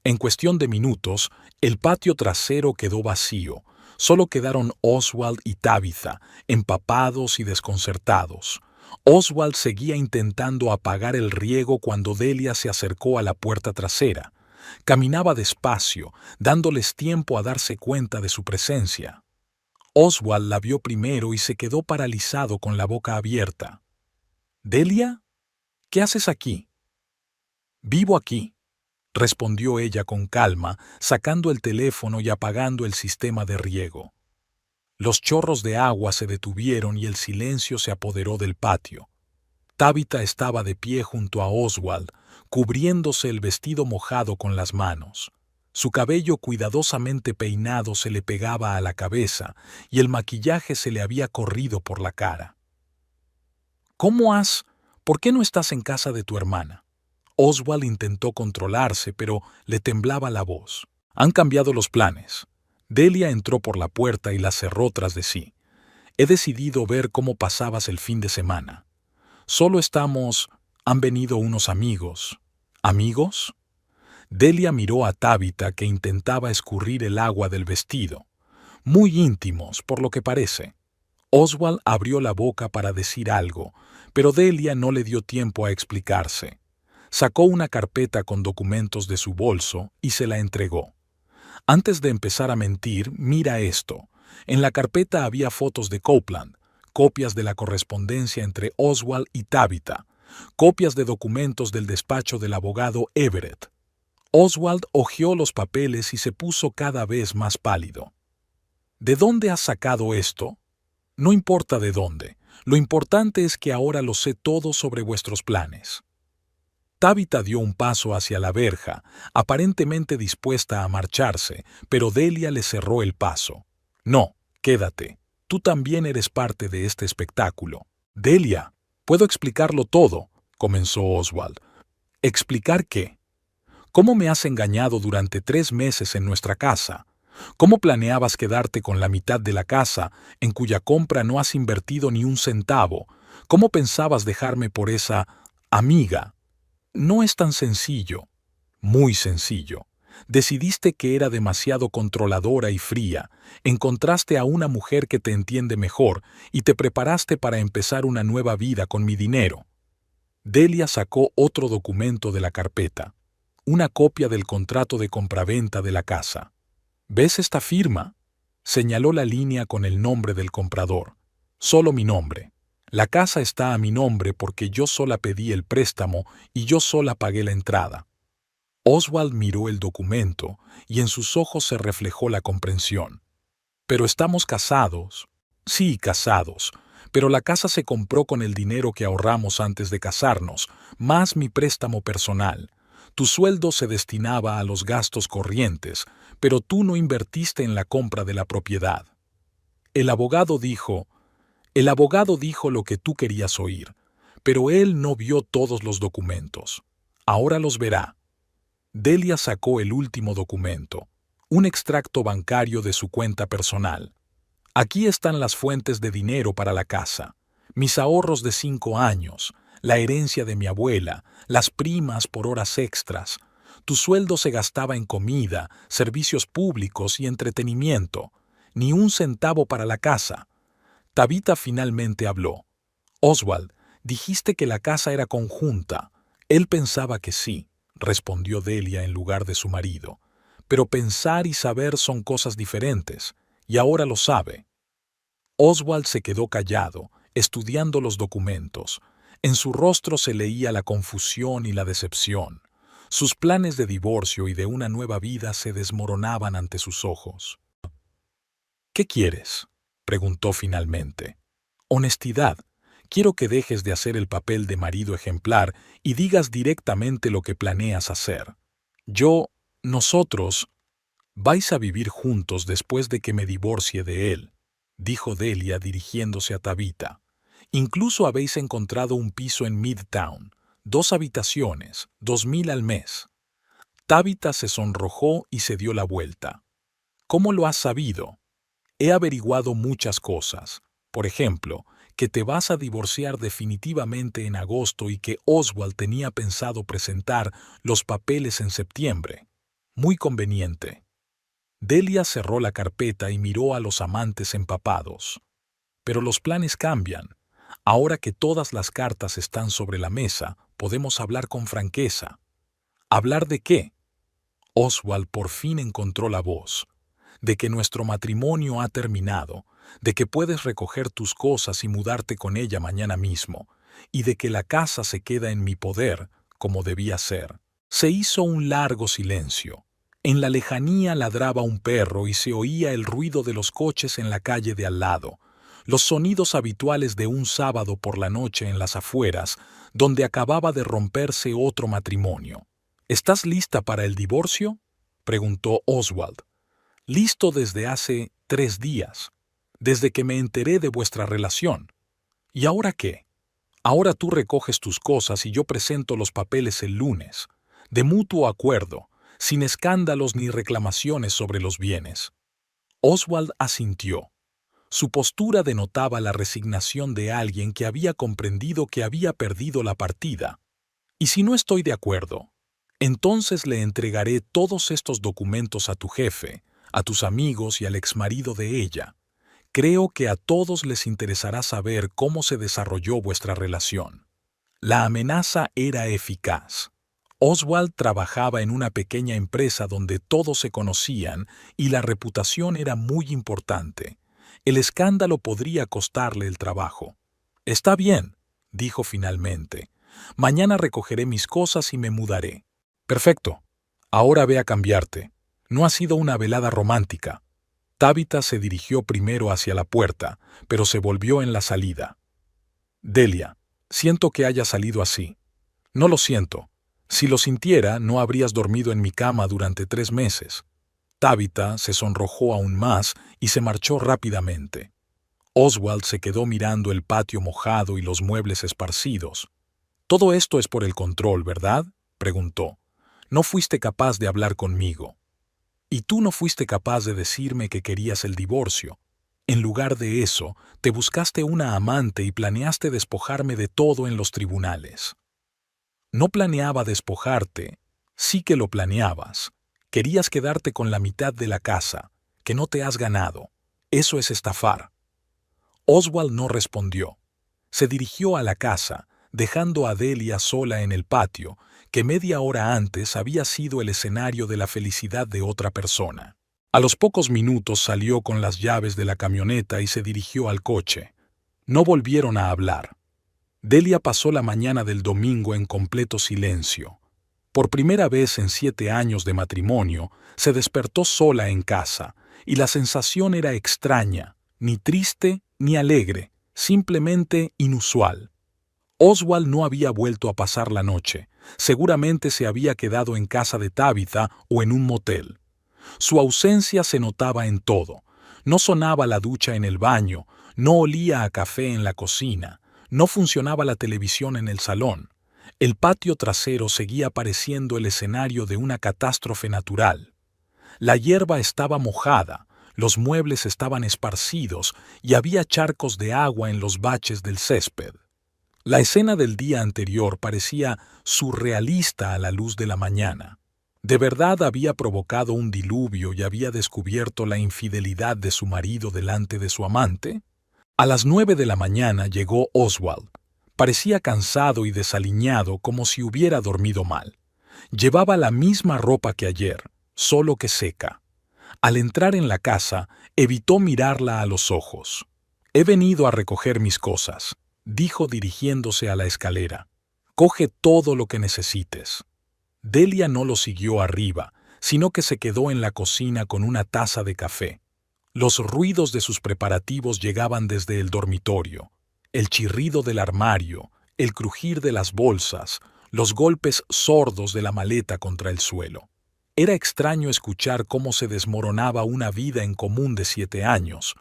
En cuestión de minutos, el patio trasero quedó vacío. Solo quedaron Oswald y Tabitha, empapados y desconcertados. Oswald seguía intentando apagar el riego cuando Delia se acercó a la puerta trasera. Caminaba despacio, dándoles tiempo a darse cuenta de su presencia. Oswald la vio primero y se quedó paralizado con la boca abierta. «¿Delia? ¿Qué haces aquí?» «Vivo aquí», respondió ella con calma, sacando el teléfono y apagando el sistema de riego. Los chorros de agua se detuvieron y el silencio se apoderó del patio. Tabitha estaba de pie junto a Oswald, cubriéndose el vestido mojado con las manos. Su cabello cuidadosamente peinado se le pegaba a la cabeza y el maquillaje se le había corrido por la cara. ¿Por qué no estás en casa de tu hermana?» Oswald intentó controlarse, pero le temblaba la voz. «Han cambiado los planes». Delia entró por la puerta y la cerró tras de sí. «He decidido ver cómo pasabas el fin de semana. Solo han venido unos amigos». «¿Amigos?» Delia miró a Tabitha, que intentaba escurrir el agua del vestido. «Muy íntimos, por lo que parece». Oswald abrió la boca para decir algo, pero Delia no le dio tiempo a explicarse. Sacó una carpeta con documentos de su bolso y se la entregó. «Antes de empezar a mentir, mira esto». En la carpeta había fotos de Copeland, copias de la correspondencia entre Oswald y Tabitha, copias de documentos del despacho del abogado Everett. Oswald hojeó los papeles y se puso cada vez más pálido. «¿De dónde has sacado esto?» «No importa de dónde. Lo importante es que ahora lo sé todo sobre vuestros planes». Tabitha dio un paso hacia la verja, aparentemente dispuesta a marcharse, pero Delia le cerró el paso. «No, quédate. Tú también eres parte de este espectáculo». «Delia, puedo explicarlo todo», comenzó Oswald. «¿Explicar qué?» «¿Cómo me has engañado durante 3 meses en nuestra casa? ¿Cómo planeabas quedarte con la mitad de la casa, en cuya compra no has invertido ni un centavo? ¿Cómo pensabas dejarme por esa amiga?» «No es tan sencillo». «Muy sencillo. Decidiste que era demasiado controladora y fría, encontraste a una mujer que te entiende mejor y te preparaste para empezar una nueva vida con mi dinero». Delia sacó otro documento de la carpeta, una copia del contrato de compraventa de la casa. «¿Ves esta firma?» Señaló la línea con el nombre del comprador. «Solo mi nombre. La casa está a mi nombre porque yo sola pedí el préstamo y yo sola pagué la entrada». Oswald miró el documento y en sus ojos se reflejó la comprensión. «¿Pero estamos casados?» «Sí, casados. Pero la casa se compró con el dinero que ahorramos antes de casarnos, más mi préstamo personal. Tu sueldo se destinaba a los gastos corrientes, pero tú no invertiste en la compra de la propiedad». El abogado dijo lo que tú querías oír, pero él no vio todos los documentos. Ahora los verá. Delia sacó el último documento, un extracto bancario de su cuenta personal. «Aquí están las fuentes de dinero para la casa, mis ahorros de 5 años, la herencia de mi abuela, las primas por horas extras. Tu sueldo se gastaba en comida, servicios públicos y entretenimiento. Ni un centavo para la casa». Tabitha finalmente habló. «Oswald, dijiste que la casa era conjunta». «Él pensaba que sí», respondió Delia en lugar de su marido. «Pero pensar y saber son cosas diferentes, y ahora lo sabe». Oswald se quedó callado, estudiando los documentos. En su rostro se leía la confusión y la decepción. Sus planes de divorcio y de una nueva vida se desmoronaban ante sus ojos. «¿Qué quieres?», preguntó finalmente. «Honestidad. Quiero que dejes de hacer el papel de marido ejemplar y digas directamente lo que planeas hacer. Nosotros, vais a vivir juntos después de que me divorcie de él, dijo Delia dirigiéndose a Tabitha. Incluso habéis encontrado un piso en Midtown, 2 habitaciones, 2.000 al mes. Tabitha se sonrojó y se dio la vuelta. ¿Cómo lo has sabido? He averiguado muchas cosas. Por ejemplo, que te vas a divorciar definitivamente en agosto y que Oswald tenía pensado presentar los papeles en septiembre. Muy conveniente. Delia cerró la carpeta y miró a los amantes empapados. Pero los planes cambian. Ahora que todas las cartas están sobre la mesa, podemos hablar con franqueza. ¿Hablar de qué? Oswald por fin encontró la voz. De que nuestro matrimonio ha terminado, de que puedes recoger tus cosas y mudarte con ella mañana mismo, y de que la casa se queda en mi poder, como debía ser. Se hizo un largo silencio. En la lejanía ladraba un perro y se oía el ruido de los coches en la calle de al lado, los sonidos habituales de un sábado por la noche en las afueras, donde acababa de romperse otro matrimonio. ¿Estás lista para el divorcio?, preguntó Oswald. Listo desde hace 3 días, desde que me enteré de vuestra relación. ¿Y ahora qué? Ahora tú recoges tus cosas y yo presento los papeles el lunes, de mutuo acuerdo, sin escándalos ni reclamaciones sobre los bienes. Oswald asintió. Su postura denotaba la resignación de alguien que había comprendido que había perdido la partida. ¿Y si no estoy de acuerdo? Entonces le entregaré todos estos documentos a tu jefe, a tus amigos y al exmarido de ella. Creo que a todos les interesará saber cómo se desarrolló vuestra relación. La amenaza era eficaz. Oswald trabajaba en una pequeña empresa donde todos se conocían y la reputación era muy importante. El escándalo podría costarle el trabajo. Está bien, dijo finalmente. Mañana recogeré mis cosas y me mudaré. Perfecto. Ahora ve a cambiarte. No ha sido una velada romántica. Tabitha se dirigió primero hacia la puerta, pero se volvió en la salida. Delia, siento que haya salido así. No lo siento. Si lo sintiera, no habrías dormido en mi cama durante 3 meses. Tabitha se sonrojó aún más y se marchó rápidamente. Oswald se quedó mirando el patio mojado y los muebles esparcidos. «Todo esto es por el control, ¿verdad?», preguntó. «No fuiste capaz de hablar conmigo. Y tú no fuiste capaz de decirme que querías el divorcio. En lugar de eso, te buscaste una amante y planeaste despojarme de todo en los tribunales». No planeaba despojarte, sí que lo planeabas. Querías quedarte con la mitad de la casa, que no te has ganado. Eso es estafar. Oswald no respondió. Se dirigió a la casa, dejando a Delia sola en el patio, que media hora antes había sido el escenario de la felicidad de otra persona. A los pocos minutos salió con las llaves de la camioneta y se dirigió al coche. No volvieron a hablar. Delia pasó la mañana del domingo en completo silencio. Por primera vez en 7 años de matrimonio, se despertó sola en casa, y la sensación era extraña, ni triste ni alegre, simplemente inusual. Oswald no había vuelto a pasar la noche, seguramente se había quedado en casa de Tabitha o en un motel. Su ausencia se notaba en todo. No sonaba la ducha en el baño, no olía a café en la cocina, no funcionaba la televisión en el salón. El patio trasero seguía pareciendo el escenario de una catástrofe natural. La hierba estaba mojada, los muebles estaban esparcidos y había charcos de agua en los baches del césped. La escena del día anterior parecía surrealista a la luz de la mañana. ¿De verdad había provocado un diluvio y había descubierto la infidelidad de su marido delante de su amante? A las 9 de la mañana llegó Oswald. Parecía cansado y desaliñado como si hubiera dormido mal. Llevaba la misma ropa que ayer, solo que seca. Al entrar en la casa, evitó mirarla a los ojos. «He venido a recoger mis cosas», dijo dirigiéndose a la escalera. «Coge todo lo que necesites». Delia no lo siguió arriba, sino que se quedó en la cocina con una taza de café. Los ruidos de sus preparativos llegaban desde el dormitorio. el chirrido del armario, el crujir de las bolsas, los golpes sordos de la maleta contra el suelo. Era extraño escuchar cómo se desmoronaba una vida en común de 7 años.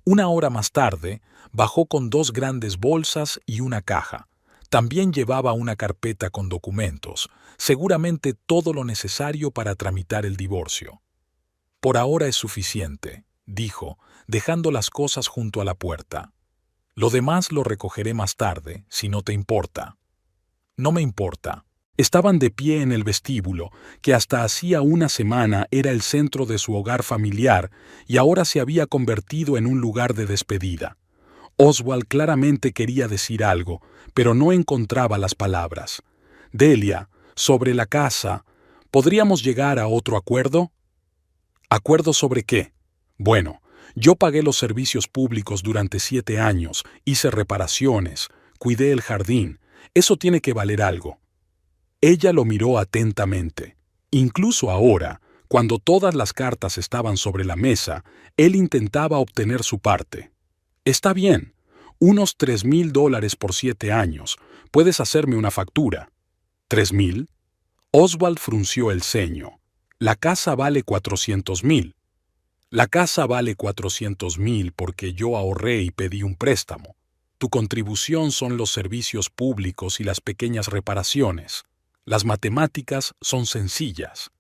Una hora más tarde, bajó con 2 grandes bolsas y una caja. También llevaba una carpeta con documentos, seguramente todo lo necesario para tramitar el divorcio. Por ahora es suficiente, dijo, dejando las cosas junto a la puerta. Lo demás lo recogeré más tarde, si no te importa. No me importa. Estaban de pie en el vestíbulo, que hasta hacía una semana era el centro de su hogar familiar y ahora se había convertido en un lugar de despedida. Oswald claramente quería decir algo, pero no encontraba las palabras. Delia, sobre la casa, ¿podríamos llegar a otro acuerdo? ¿Acuerdo sobre qué? Bueno, yo pagué los servicios públicos durante 7 años, hice reparaciones, cuidé el jardín. Eso tiene que valer algo. Ella lo miró atentamente. Incluso ahora, cuando todas las cartas estaban sobre la mesa, él intentaba obtener su parte. Está bien, unos $3,000 por 7 años. Puedes hacerme una factura. ¿3,000? Oswald frunció el ceño. La casa vale 400,000. La casa vale 400,000 porque yo ahorré y pedí un préstamo. Tu contribución son los servicios públicos y las pequeñas reparaciones. Las matemáticas son sencillas.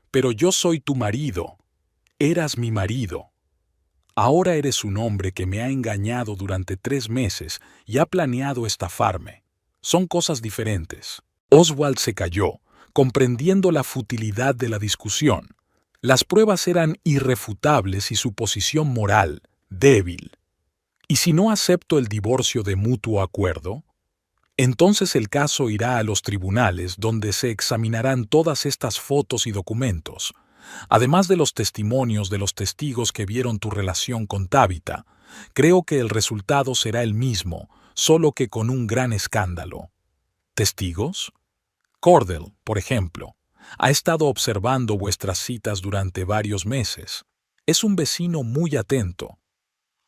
Pero yo soy tu marido. Eras mi marido. Ahora eres un hombre que me ha engañado durante 3 meses y ha planeado estafarme. Son cosas diferentes. Oswald se calló, comprendiendo la futilidad de la discusión. Las pruebas eran irrefutables y su posición moral, débil. ¿Y si no acepto el divorcio de mutuo acuerdo? Entonces el caso irá a los tribunales donde se examinarán todas estas fotos y documentos, además de los testimonios de los testigos que vieron tu relación con Tabitha. Creo que el resultado será el mismo, solo que con un gran escándalo. ¿Testigos? Cordell, por ejemplo, ha estado observando vuestras citas durante varios meses. Es un vecino muy atento.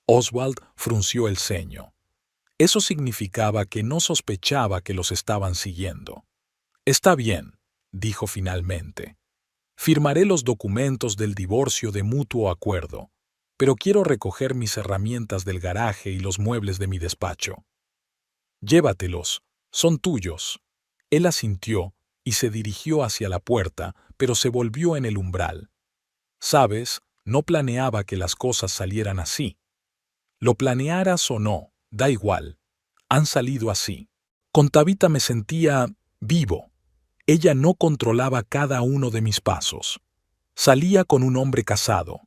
Oswald frunció el ceño. Eso significaba que no sospechaba que los estaban siguiendo. Está bien, dijo finalmente. Firmaré los documentos del divorcio de mutuo acuerdo, pero quiero recoger mis herramientas del garaje y los muebles de mi despacho. Llévatelos, son tuyos. Él asintió y se dirigió hacia la puerta, pero se volvió en el umbral. Sabes, no planeaba que las cosas salieran así. Lo planearas o no, da igual. Han salido así. Con Tabitha me sentía vivo. Ella no controlaba cada uno de mis pasos. Salía con un hombre casado.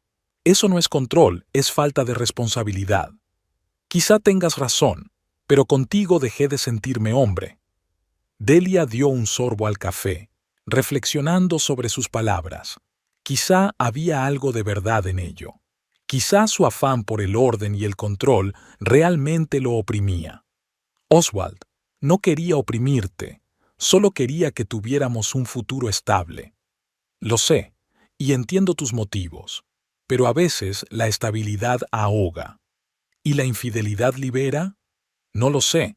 Eso no es control, es falta de responsabilidad. Quizá tengas razón, pero contigo dejé de sentirme hombre. Delia dio un sorbo al café, reflexionando sobre sus palabras. Quizá había algo de verdad en ello. Quizá su afán por el orden y el control realmente lo oprimía. Oswald, no quería oprimirte, solo quería que tuviéramos un futuro estable. Lo sé, y entiendo tus motivos, pero a veces la estabilidad ahoga. ¿Y la infidelidad libera? No lo sé,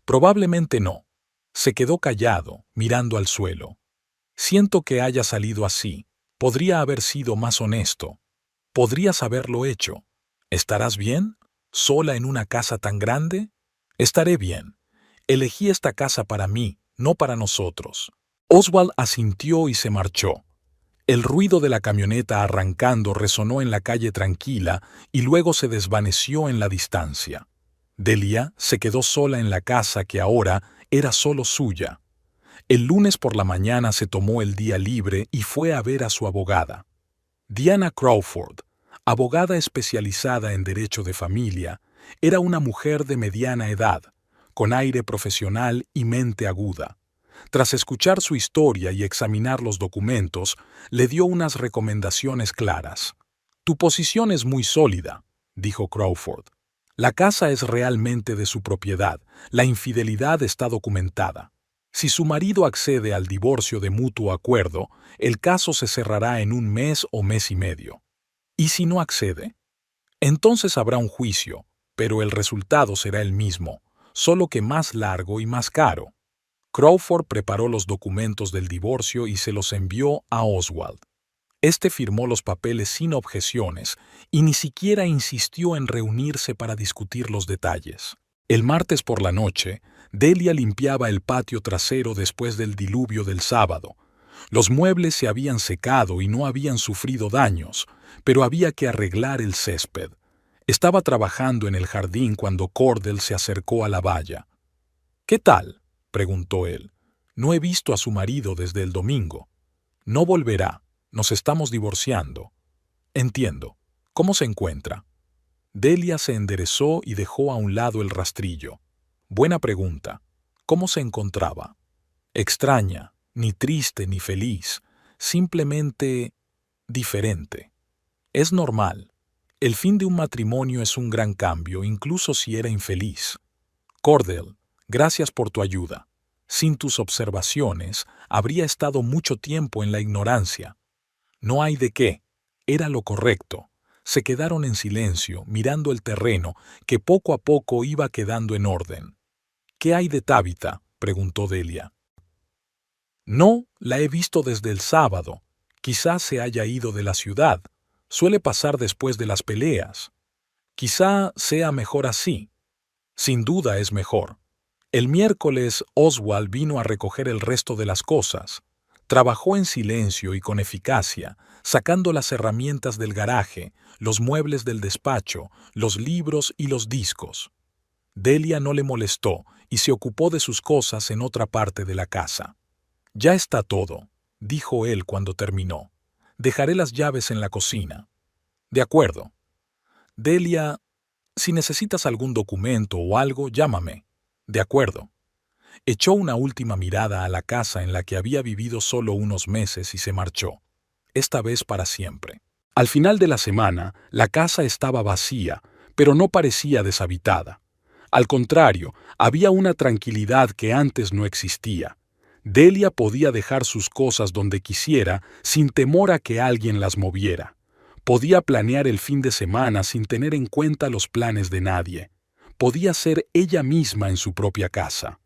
probablemente no. Se quedó callado, mirando al suelo. Siento que haya salido así. Podría haber sido más honesto. Podrías haberlo hecho. ¿Estarás bien? ¿Sola en una casa tan grande? Estaré bien. Elegí esta casa para mí, no para nosotros. Oswald asintió y se marchó. El ruido de la camioneta arrancando resonó en la calle tranquila y luego se desvaneció en la distancia. Delia se quedó sola en la casa que ahora era solo suya. El lunes por la mañana se tomó el día libre y fue a ver a su abogada. Diana Crawford, abogada especializada en derecho de familia, era una mujer de mediana edad, con aire profesional y mente aguda. Tras escuchar su historia y examinar los documentos, le dio unas recomendaciones claras. Tu posición es muy sólida, dijo Crawford. La casa es realmente de su propiedad, la infidelidad está documentada. Si su marido accede al divorcio de mutuo acuerdo, el caso se cerrará en un mes o mes y medio. ¿Y si no accede? Entonces habrá un juicio, pero el resultado será el mismo. solo que más largo y más caro. Crawford preparó los documentos del divorcio y se los envió a Oswald. Este firmó los papeles sin objeciones y ni siquiera insistió en reunirse para discutir los detalles. El martes por la noche, Delia limpiaba el patio trasero después del diluvio del sábado. Los muebles se habían secado y no habían sufrido daños, pero había que arreglar el césped. Estaba trabajando en el jardín cuando Cordell se acercó a la valla. «¿Qué tal?», preguntó él. «No he visto a su marido desde el domingo». «No volverá. Nos estamos divorciando». «Entiendo. ¿Cómo se encuentra?». Delia se enderezó y dejó a un lado el rastrillo. «Buena pregunta. ¿Cómo se encontraba?». «Extraña, ni triste ni feliz, simplemente diferente. Es normal. El fin de un matrimonio es un gran cambio, incluso si era infeliz. Cordell, gracias por tu ayuda. Sin tus observaciones, habría estado mucho tiempo en la ignorancia». «No hay de qué. Era lo correcto». Se quedaron en silencio, mirando el terreno, que poco a poco iba quedando en orden. «¿Qué hay de Tabitha?», preguntó Delia. «No, la he visto desde el sábado. Quizás se haya ido de la ciudad. Suele pasar después de las peleas. Quizá sea mejor así». «Sin duda es mejor. El miércoles Oswald vino a recoger el resto de las cosas. Trabajó en silencio y con eficacia, sacando las herramientas del garaje, los muebles del despacho, los libros y los discos. Delia no le molestó y se ocupó de sus cosas en otra parte de la casa. «Ya está todo», dijo él cuando terminó. «Dejaré las llaves en la cocina». «De acuerdo». «Delia, si necesitas algún documento o algo, llámame». «De acuerdo». Echó una última mirada a la casa en la que había vivido solo unos meses y se marchó, esta vez para siempre. Al final de la semana, la casa estaba vacía, pero no parecía deshabitada. Al contrario, había una tranquilidad que antes no existía. Delia podía dejar sus cosas donde quisiera sin temor a que alguien las moviera. Podía planear el fin de semana sin tener en cuenta los planes de nadie. Podía ser ella misma en su propia casa.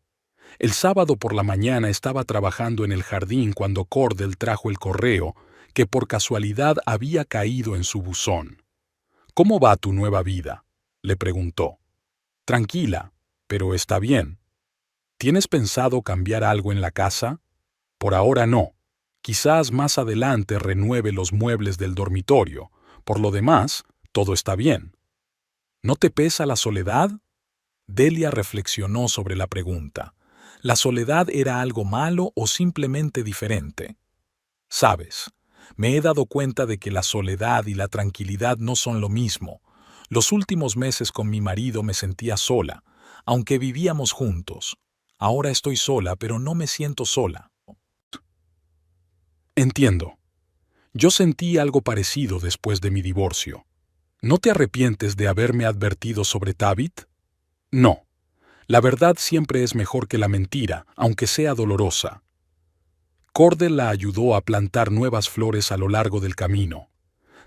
El sábado por la mañana estaba trabajando en el jardín cuando Cordell trajo el correo que por casualidad había caído en su buzón. «¿Cómo va tu nueva vida?», le preguntó. «Tranquila, pero está bien». «¿Tienes pensado cambiar algo en la casa?». «Por ahora no. Quizás más adelante renueve los muebles del dormitorio. Por lo demás, todo está bien». «¿No te pesa la soledad?». Delia reflexionó sobre la pregunta. ¿La soledad era algo malo o simplemente diferente? «Sabes, me he dado cuenta de que la soledad y la tranquilidad no son lo mismo. Los últimos meses con mi marido me sentía sola, aunque vivíamos juntos. Ahora estoy sola, pero no me siento sola». «Entiendo. Yo sentí algo parecido después de mi divorcio. ¿No te arrepientes de haberme advertido sobre Tabitha?». «No. La verdad siempre es mejor que la mentira, aunque sea dolorosa». Cordell la ayudó a plantar nuevas flores a lo largo del camino.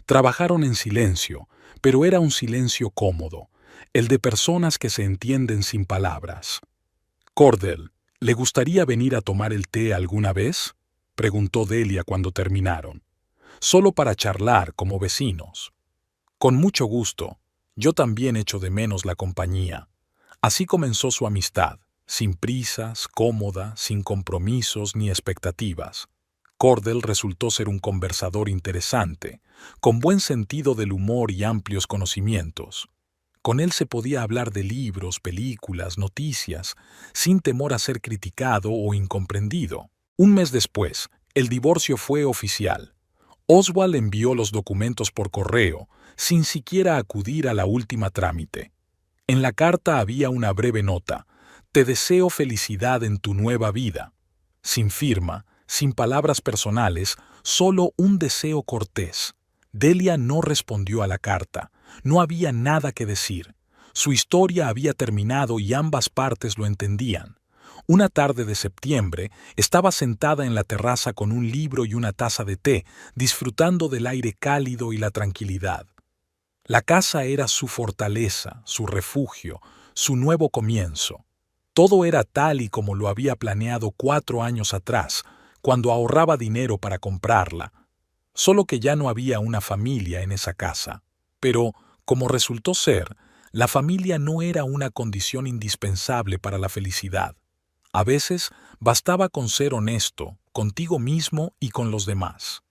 Trabajaron en silencio, pero era un silencio cómodo, el de personas que se entienden sin palabras. «Cordell, ¿le gustaría venir a tomar el té alguna vez?», preguntó Delia cuando terminaron. «Solo para charlar como vecinos». «Con mucho gusto. Yo también echo de menos la compañía». Así comenzó su amistad, sin prisas, cómoda, sin compromisos ni expectativas. Cordell resultó ser un conversador interesante, con buen sentido del humor y amplios conocimientos. Con él se podía hablar de libros, películas, noticias, sin temor a ser criticado o incomprendido. Un mes después, el divorcio fue oficial. Oswald envió los documentos por correo, sin siquiera acudir a la última trámite. En la carta había una breve nota: «Te deseo felicidad en tu nueva vida». Sin firma, sin palabras personales, solo un deseo cortés. Delia no respondió a la carta. No había nada que decir. Su historia había terminado y ambas partes lo entendían. Una tarde de septiembre, estaba sentada en la terraza con un libro y una taza de té, disfrutando del aire cálido y la tranquilidad. La casa era su fortaleza, su refugio, su nuevo comienzo. Todo era tal y como lo había planeado 4 años atrás, cuando ahorraba dinero para comprarla. Solo que ya no había una familia en esa casa. Pero, como resultó ser, la familia no era una condición indispensable para la felicidad. A veces bastaba con ser honesto, contigo mismo y con los demás.